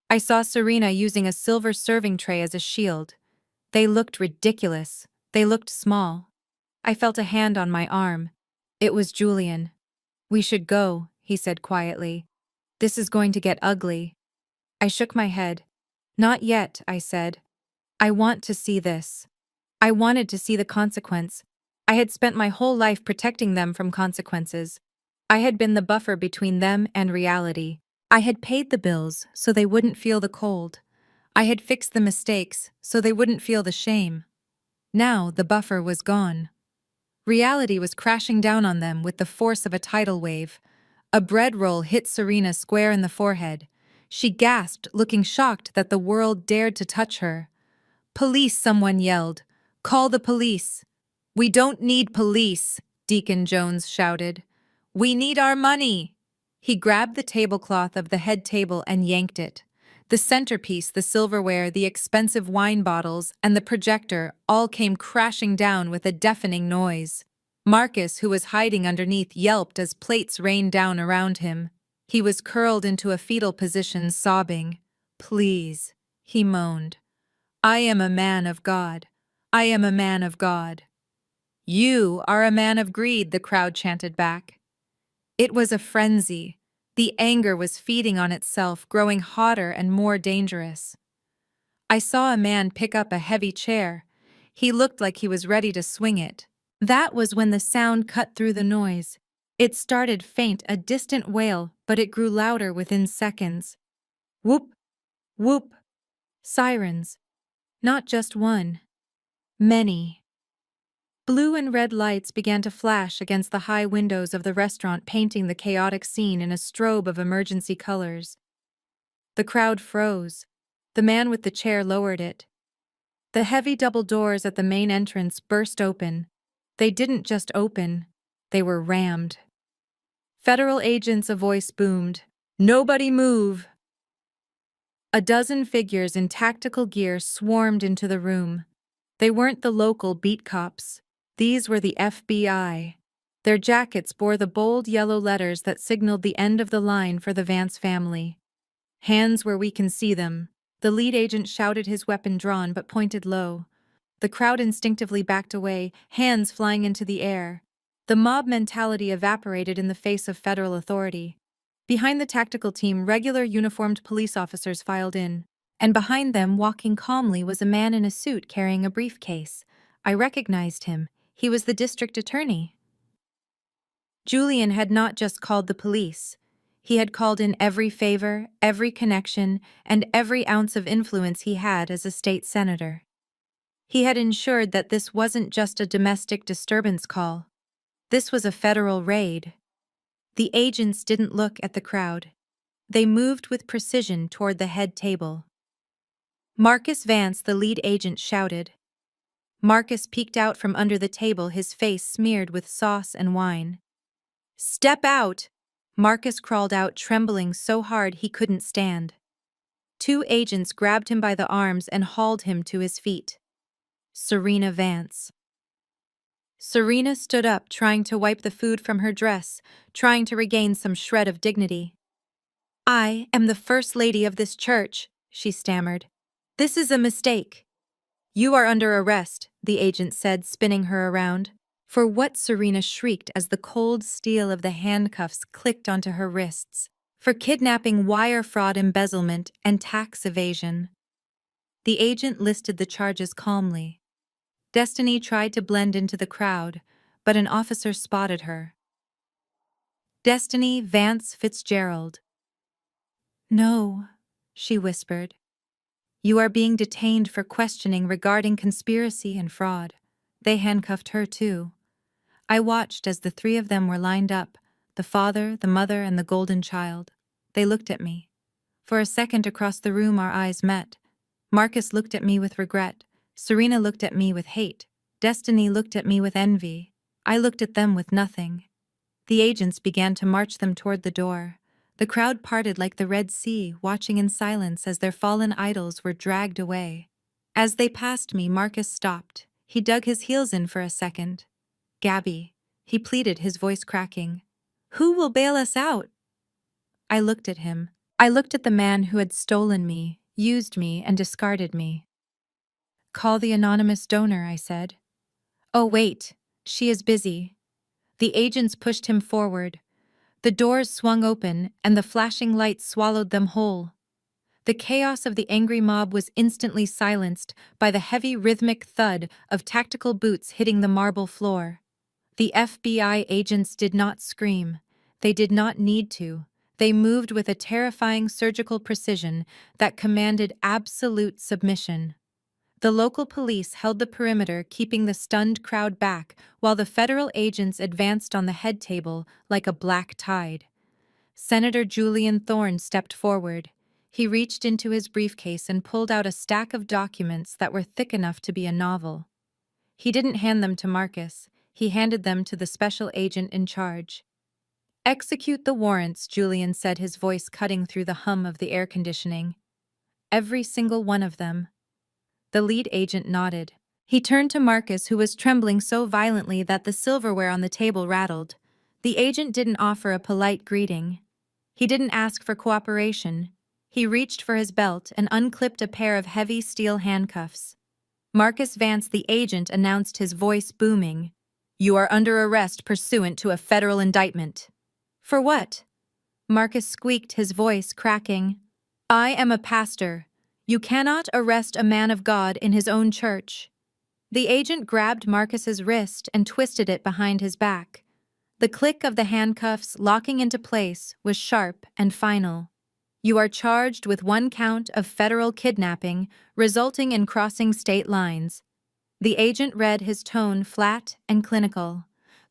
[SPEAKER 1] I saw Serena using a silver serving tray as a shield. They looked ridiculous. They looked small. I felt a hand on my arm. It was Julian. We should go, he said quietly. This is going to get ugly. I shook my head. Not yet, I said. I want to see this. I wanted to see the consequence. I had spent my whole life protecting them from consequences. I had been the buffer between them and reality. I had paid the bills so they wouldn't feel the cold. I had fixed the mistakes so they wouldn't feel the shame. Now the buffer was gone. Reality was crashing down on them with the force of a tidal wave. A bread roll hit Serena square in the forehead. She gasped, looking shocked that the world dared to touch her. Police, someone yelled. Call the police. We don't need police, Deacon Jones shouted. We need our money. He grabbed the tablecloth of the head table and yanked it. The centerpiece, the silverware, the expensive wine bottles, and the projector all came crashing down with a deafening noise. Marcus, who was hiding underneath, yelped as plates rained down around him. He was curled into a fetal position, sobbing. Please, he moaned. I am a man of God. I am a man of God. You are a man of greed, the crowd chanted back. It was a frenzy. The anger was feeding on itself, growing hotter and more dangerous. I saw a man pick up a heavy chair. He looked like he was ready to swing it. That was when the sound cut through the noise. It started faint, a distant wail, but it grew louder within seconds. Whoop! Whoop! Sirens. Not just one. Many. Blue and red lights began to flash against the high windows of the restaurant, painting the chaotic scene in a strobe of emergency colors. The crowd froze. The man with the chair lowered it. The heavy double doors at the main entrance burst open. They didn't just open, they were rammed. Federal agents, a voice boomed. Nobody move! A dozen figures in tactical gear swarmed into the room. They weren't the local beat cops. These were the FBI. Their jackets bore the bold yellow letters that signaled the end of the line for the Vance family. Hands where we can see them. The lead agent shouted, his weapon drawn but pointed low. The crowd instinctively backed away, hands flying into the air. The mob mentality evaporated in the face of federal authority. Behind the tactical team, regular uniformed police officers filed in. And behind them, walking calmly, was a man in a suit carrying a briefcase. I recognized him. He was the district attorney. Julian had not just called the police. He had called in every favor, every connection, and every ounce of influence he had as a state senator. He had ensured that this wasn't just a domestic disturbance call. This was a federal raid. The agents didn't look at the crowd. They moved with precision toward the head table. Marcus Vance, the lead agent, shouted. Marcus peeked out from under the table, his face smeared with sauce and wine. Step out! Marcus crawled out, trembling so hard he couldn't stand. Two agents grabbed him by the arms and hauled him to his feet. Serena Vance. Serena stood up, trying to wipe the food from her dress, trying to regain some shred of dignity. I am the first lady of this church, she stammered. This is a mistake. You are under arrest, the agent said, spinning her around. For what? Serena shrieked as the cold steel of the handcuffs clicked onto her wrists. For kidnapping, wire fraud, embezzlement, and tax evasion. The agent listed the charges calmly. Destiny tried to blend into the crowd, but an officer spotted her. Destiny Vance Fitzgerald. No, she whispered. You are being detained for questioning regarding conspiracy and fraud. They handcuffed her too. I watched as the three of them were lined up, the father, the mother, and the golden child. They looked at me. For a second across the room our eyes met. Marcus looked at me with regret. Serena looked at me with hate. Destiny looked at me with envy. I looked at them with nothing. The agents began to march them toward the door. The crowd parted like the Red Sea, watching in silence as their fallen idols were dragged away. As they passed me, Marcus stopped. He dug his heels in for a second. "Gabby," he pleaded, his voice cracking. "Who will bail us out?" I looked at him. I looked at the man who had stolen me, used me, and discarded me. "Call the anonymous donor," I said. "Oh, wait. She is busy." The agents pushed him forward. The doors swung open, and the flashing lights swallowed them whole. The chaos of the angry mob was instantly silenced by the heavy rhythmic thud of tactical boots hitting the marble floor. The FBI agents did not scream. They did not need to. They moved with a terrifying surgical precision that commanded absolute submission. The local police held the perimeter, keeping the stunned crowd back, while the federal agents advanced on the head table like a black tide. Senator Julian Thorne stepped forward. He reached into his briefcase and pulled out a stack of documents that were thick enough to be a novel. He didn't hand them to Marcus. He handed them to the special agent in charge. "Execute the warrants," Julian said, his voice cutting through the hum of the air conditioning. "Every single one of them." The lead agent nodded. He turned to Marcus, who was trembling so violently that the silverware on the table rattled. The agent didn't offer a polite greeting. He didn't ask for cooperation. He reached for his belt and unclipped a pair of heavy steel handcuffs. Marcus Vance, the agent, announced, his voice booming. "You are under arrest pursuant to a federal indictment." "For what?" Marcus squeaked, his voice cracking. "I am a pastor. You cannot arrest a man of God in his own church." The agent grabbed Marcus's wrist and twisted it behind his back. The click of the handcuffs locking into place was sharp and final. "You are charged with 1 count of federal kidnapping resulting in crossing state lines." The agent read, his tone flat and clinical.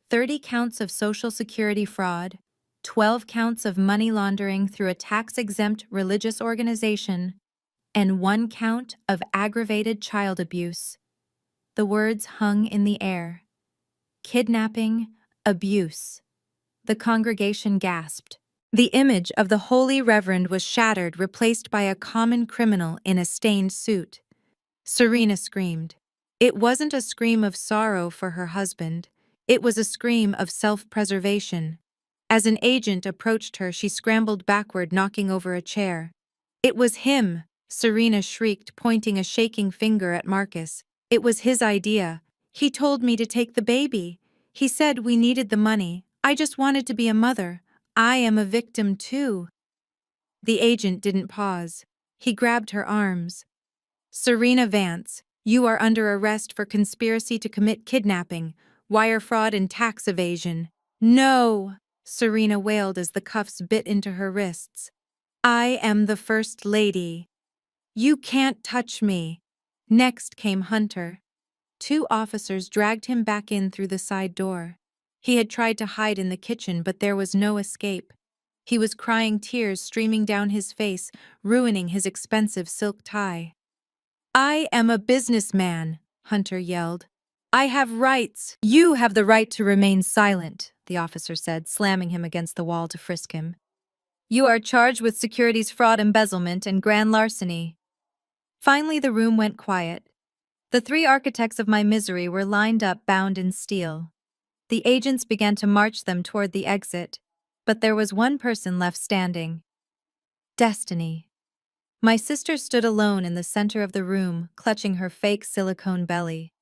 [SPEAKER 1] 30 counts of Social Security fraud, 12 counts of money laundering through a tax-exempt religious organization, and 1 count of aggravated child abuse. The words hung in the air. Kidnapping, abuse. The congregation gasped. The image of the holy reverend was shattered, replaced by a common criminal in a stained suit. Serena screamed. It wasn't a scream of sorrow for her husband. It was a scream of self-preservation. As an agent approached her, she scrambled backward, knocking over a chair. "It was him!" Serena shrieked, pointing a shaking finger at Marcus. "It was his idea. He told me to take the baby. He said we needed the money. I just wanted to be a mother. I am a victim too." The agent didn't pause. He grabbed her arms. "Serena Vance, you are under arrest for conspiracy to commit kidnapping, wire fraud, and tax evasion." "No!" Serena wailed as the cuffs bit into her wrists. "I am the First Lady. You can't touch me." Next came Hunter. 2 officers dragged him back in through the side door. He had tried to hide in the kitchen, but there was no escape. He was crying, tears streaming down his face, ruining his expensive silk tie. "I am a businessman," Hunter yelled. "I have rights." "You have the right to remain silent," the officer said, slamming him against the wall to frisk him. "You are charged with securities fraud, embezzlement, and grand larceny." Finally, the room went quiet. The 3 architects of my misery were lined up, bound in steel. The agents began to march them toward the exit, but there was one person left standing. Destiny. My sister stood alone in the center of the room, clutching her fake silicone belly.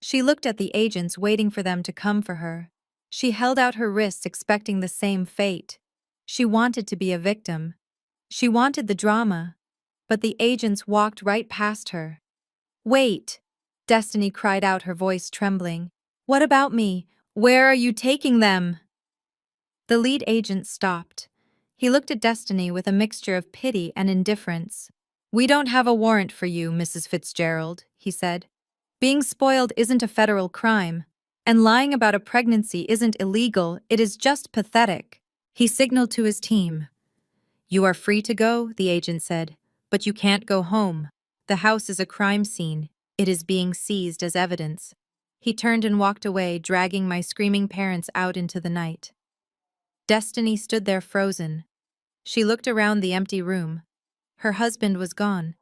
[SPEAKER 1] She looked at the agents, waiting for them to come for her. She held out her wrists, expecting the same fate. She wanted to be a victim. She wanted the drama. But the agents walked right past her. "Wait!" Destiny cried out, her voice trembling. "What about me? Where are you taking them?" The lead agent stopped. He looked at Destiny with a mixture of pity and indifference. "We don't have a warrant for you, Mrs. Fitzgerald," he said. "Being spoiled isn't a federal crime." And lying about a pregnancy isn't illegal, it is just pathetic. He signaled to his team. You are free to go, the agent said, but you can't go home. The house is a crime scene. It is being seized as evidence. He turned and walked away, dragging my screaming parents out into the night. Destiny stood there frozen. She looked around the empty room. Her husband was gone.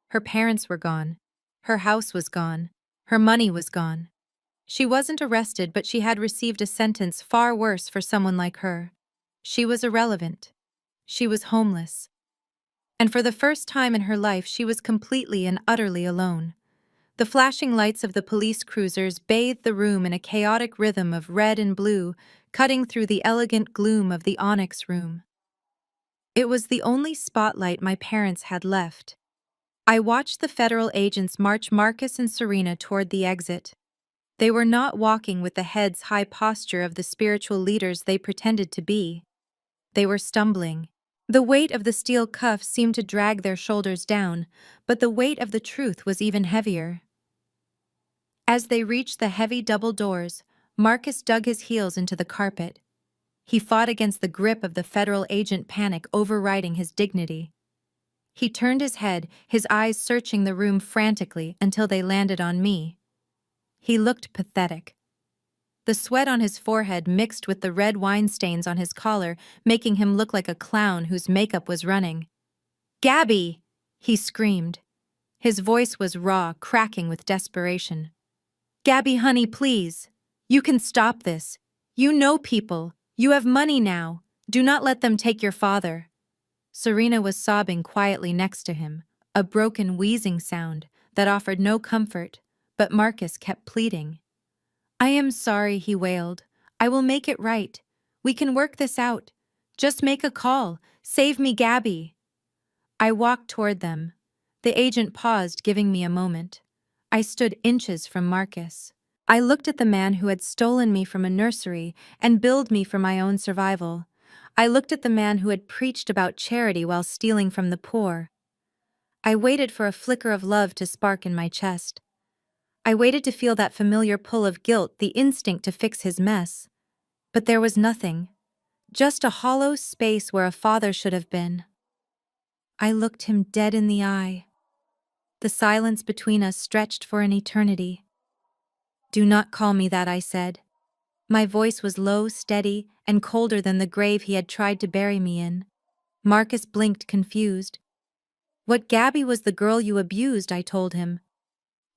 [SPEAKER 1] Her parents were gone. Her house was gone. Her money was gone. She wasn't arrested, but she had received a sentence far worse for someone like her. She was irrelevant. She was homeless. And for the first time in her life, she was completely and utterly alone. The flashing lights of the police cruisers bathed the room in a chaotic rhythm of red and blue, cutting through the elegant gloom of the onyx room. It was the only spotlight my parents had left. I watched the federal agents march Marcus and Serena toward the exit. They were not walking with the heads high posture of the spiritual leaders they pretended to be. They were stumbling. The weight of the steel cuffs seemed to drag their shoulders down, but the weight of the truth was even heavier. As they reached the heavy double doors, Marcus dug his heels into the carpet. He fought against the grip of the federal agent panic overriding his dignity. He turned his head, his eyes searching the room frantically until they landed on me. He looked pathetic. The sweat on his forehead mixed with the red wine stains on his collar, making him look like a clown whose makeup was running. "Gabby!" he screamed. His voice was raw, cracking with desperation. "Gabby, honey, please. You can stop this. You know people. You have money now. Do not let them take your father." Serena was sobbing quietly next to him, a broken wheezing sound that offered no comfort, but Marcus kept pleading. "I am sorry," he wailed. "I will make it right. We can work this out. Just make a call. Save me, Gabby." I walked toward them. The agent paused, giving me a moment. I stood inches from Marcus. I looked at the man who had stolen me from a nursery and billed me for my own survival. I looked at the man who had preached about charity while stealing from the poor. I waited for a flicker of love to spark in my chest. I waited to feel that familiar pull of guilt, the instinct to fix his mess. But there was nothing. Just a hollow space where a father should have been. I looked him dead in the eye. The silence between us stretched for an eternity. "Do not call me that," I said. My voice was low, steady, and colder than the grave he had tried to bury me in. Marcus blinked, confused. "What, Gabby was the girl you abused," I told him.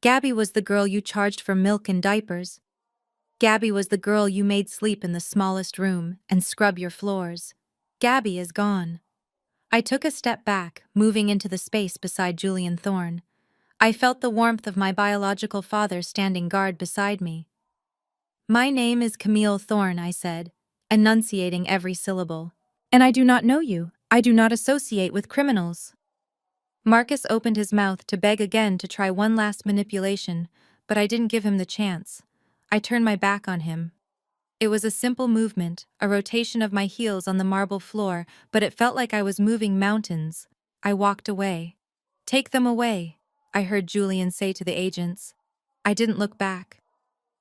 [SPEAKER 1] "Gabby was the girl you charged for milk and diapers. Gabby was the girl you made sleep in the smallest room and scrub your floors. Gabby is gone." I took a step back, moving into the space beside Julian Thorne. I felt the warmth of my biological father standing guard beside me. "My name is Camille Thorne," I said, enunciating every syllable. "And I do not know you. I do not associate with criminals." Marcus opened his mouth to beg again to try one last manipulation, but I didn't give him the chance. I turned my back on him. It was a simple movement, a rotation of my heels on the marble floor, but it felt like I was moving mountains. I walked away. "Take them away," I heard Julian say to the agents. I didn't look back.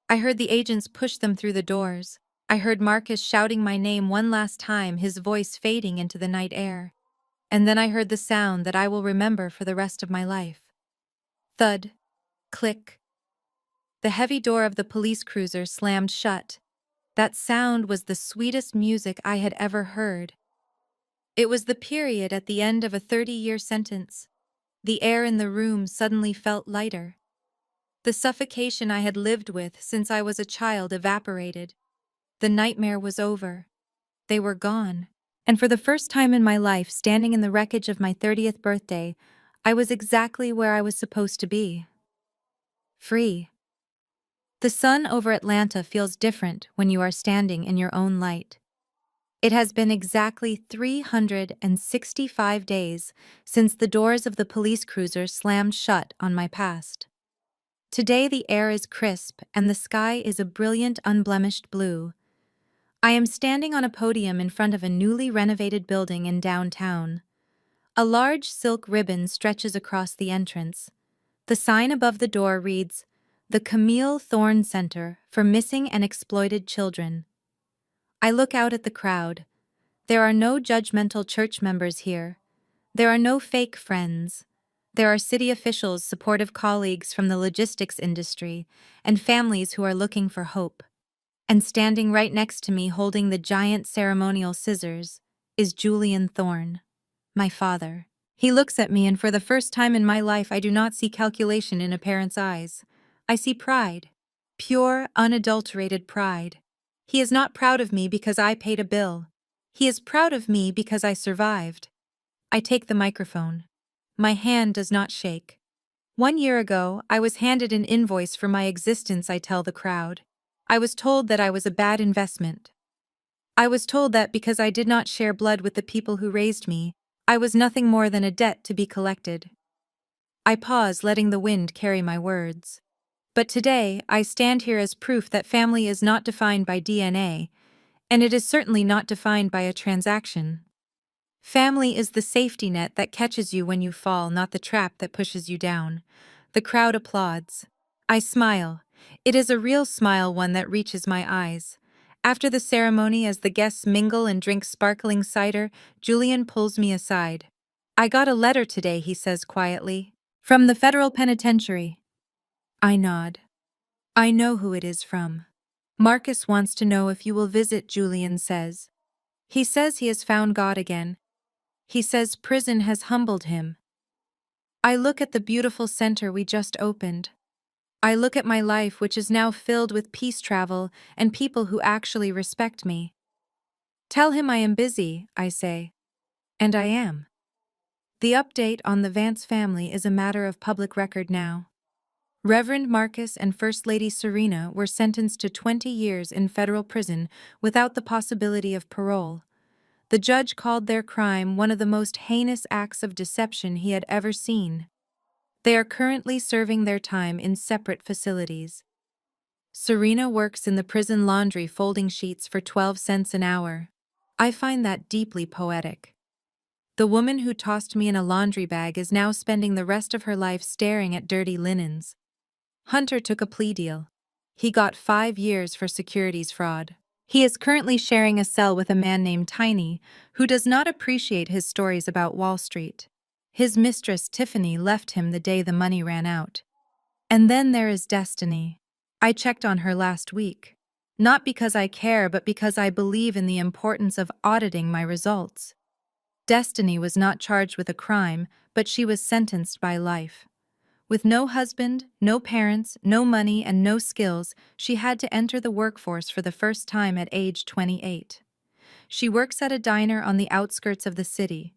[SPEAKER 1] I heard the agents push them through the doors. I heard Marcus shouting my name one last time, his voice fading into the night air. And then I heard the sound that I will remember for the rest of my life. Thud. Click. The heavy door of the police cruiser slammed shut. That sound was the sweetest music I had ever heard. It was the period at the end of a 30-year sentence. The air in the room suddenly felt lighter. The suffocation I had lived with since I was a child evaporated. The nightmare was over. They were gone. And for the first time in my life, standing in the wreckage of my 30th birthday, I was exactly where I was supposed to be. Free. The sun over Atlanta feels different when you are standing in your own light. It has been exactly 365 days since the doors of the police cruiser slammed shut on my past. Today the air is crisp and the sky is a brilliant, unblemished blue. I am standing on a podium in front of a newly renovated building in downtown. A large silk ribbon stretches across the entrance. The sign above the door reads, The Camille Thorne Center for Missing and Exploited Children. I look out at the crowd. There are no judgmental church members here. There are no fake friends. There are city officials, supportive colleagues from the logistics industry, and families who are looking for hope. And standing right next to me, holding the giant ceremonial scissors, is Julian Thorne, my father. He looks at me, and for the first time in my life, I do not see calculation in a parent's eyes. I see pride. Pure, unadulterated pride. He is not proud of me because I paid a bill. He is proud of me because I survived. I take the microphone. My hand does not shake. 1 year ago, I was handed an invoice for my existence, I tell the crowd. I was told that I was a bad investment. I was told that because I did not share blood with the people who raised me, I was nothing more than a debt to be collected. I pause, letting the wind carry my words. But today, I stand here as proof that family is not defined by DNA, and it is certainly not defined by a transaction. Family is the safety net that catches you when you fall, not the trap that pushes you down. The crowd applauds. I smile. It is a real smile, one that reaches my eyes. After the ceremony, as the guests mingle and drink sparkling cider, Julian pulls me aside. I got a letter today, he says quietly. From the federal penitentiary. I nod. I know who it is from. Marcus wants to know if you will visit, Julian says. He says he has found God again. He says prison has humbled him. I look at the beautiful center we just opened. I look at my life, which is now filled with peace travel and people who actually respect me. Tell him I am busy, I say. And I am. The update on the Vance family is a matter of public record now. Reverend Marcus and First Lady Serena were sentenced to 20 years in federal prison without the possibility of parole. The judge called their crime one of the most heinous acts of deception he had ever seen. They are currently serving their time in separate facilities. Serena works in the prison laundry, folding sheets for 12 cents an hour. I find that deeply poetic. The woman who tossed me in a laundry bag is now spending the rest of her life staring at dirty linens. Hunter took a plea deal. He got 5 years for securities fraud. He is currently sharing a cell with a man named Tiny, who does not appreciate his stories about Wall Street. His mistress, Tiffany, left him the day the money ran out. And then there is Destiny. I checked on her last week. Not because I care, but because I believe in the importance of auditing my results. Destiny was not charged with a crime, but she was sentenced by life. With no husband, no parents, no money, and no skills, she had to enter the workforce for the first time at age 28. She works at a diner on the outskirts of the city.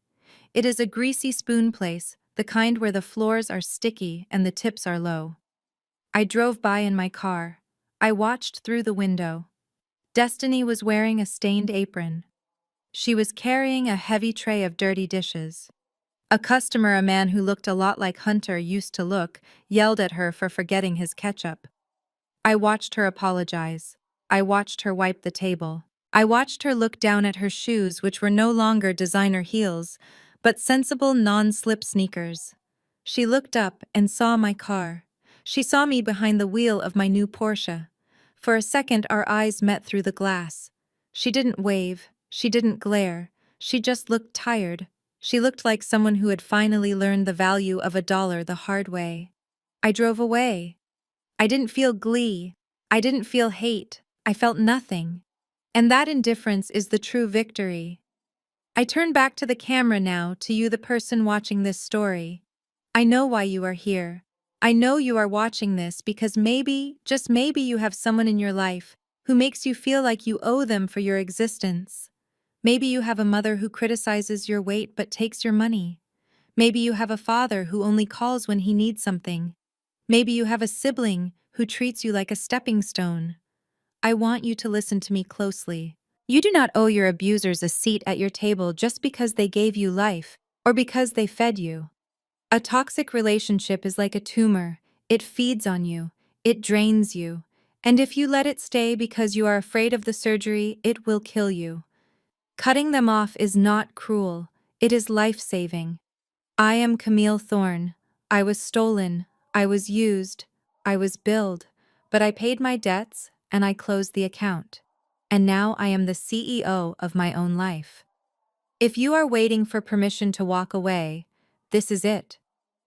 [SPEAKER 1] It is a greasy spoon place, the kind where the floors are sticky and the tips are low. I drove by in my car. I watched through the window. Destiny was wearing a stained apron. She was carrying a heavy tray of dirty dishes. A customer, a man who looked a lot like Hunter used to look, yelled at her for forgetting his ketchup. I watched her apologize. I watched her wipe the table. I watched her look down at her shoes, which were no longer designer heels, but sensible non-slip sneakers. She looked up and saw my car. She saw me behind the wheel of my new Porsche. For a second, our eyes met through the glass. She didn't wave. She didn't glare. She just looked tired. She looked like someone who had finally learned the value of $1 the hard way. I drove away. I didn't feel glee. I didn't feel hate. I felt nothing. And that indifference is the true victory. I turn back to the camera now, to you, the person watching this story. I know why you are here. I know you are watching this because maybe, just maybe, you have someone in your life who makes you feel like you owe them for your existence. Maybe you have a mother who criticizes your weight but takes your money. Maybe you have a father who only calls when he needs something. Maybe you have a sibling who treats you like a stepping stone. I want you to listen to me closely. You do not owe your abusers a seat at your table just because they gave you life or because they fed you. A toxic relationship is like a tumor. It feeds on you. It drains you. And if you let it stay because you are afraid of the surgery, it will kill you. Cutting them off is not cruel. It is life-saving. I am Camille Thorne. I was stolen. I was used. I was billed, but I paid my debts and I closed the account. And now I am the CEO of my own life. If you are waiting for permission to walk away, this is it.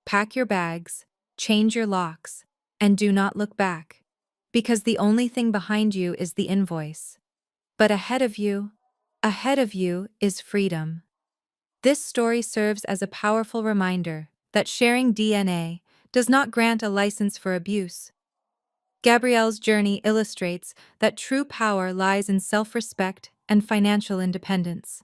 [SPEAKER 1] Pack your bags, change your locks, and do not look back. Because the only thing behind you is the invoice. But ahead of you is freedom. This story serves as a powerful reminder that sharing DNA does not grant a license for abuse. Gabrielle's journey illustrates that true power lies in self-respect and financial independence.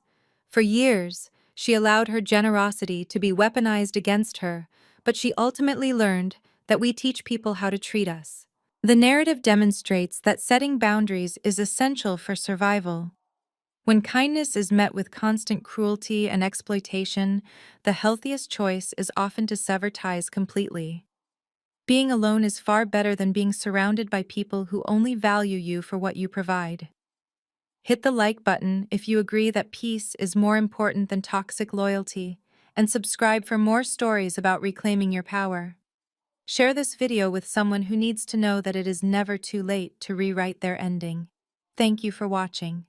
[SPEAKER 1] For years, she allowed her generosity to be weaponized against her, but she ultimately learned that we teach people how to treat us. The narrative demonstrates that setting boundaries is essential for survival. When kindness is met with constant cruelty and exploitation, the healthiest choice is often to sever ties completely. Being alone is far better than being surrounded by people who only value you for what you provide. Hit the like button if you agree that peace is more important than toxic loyalty, and subscribe for more stories about reclaiming your power. Share this video with someone who needs to know that it is never too late to rewrite their ending. Thank you for watching.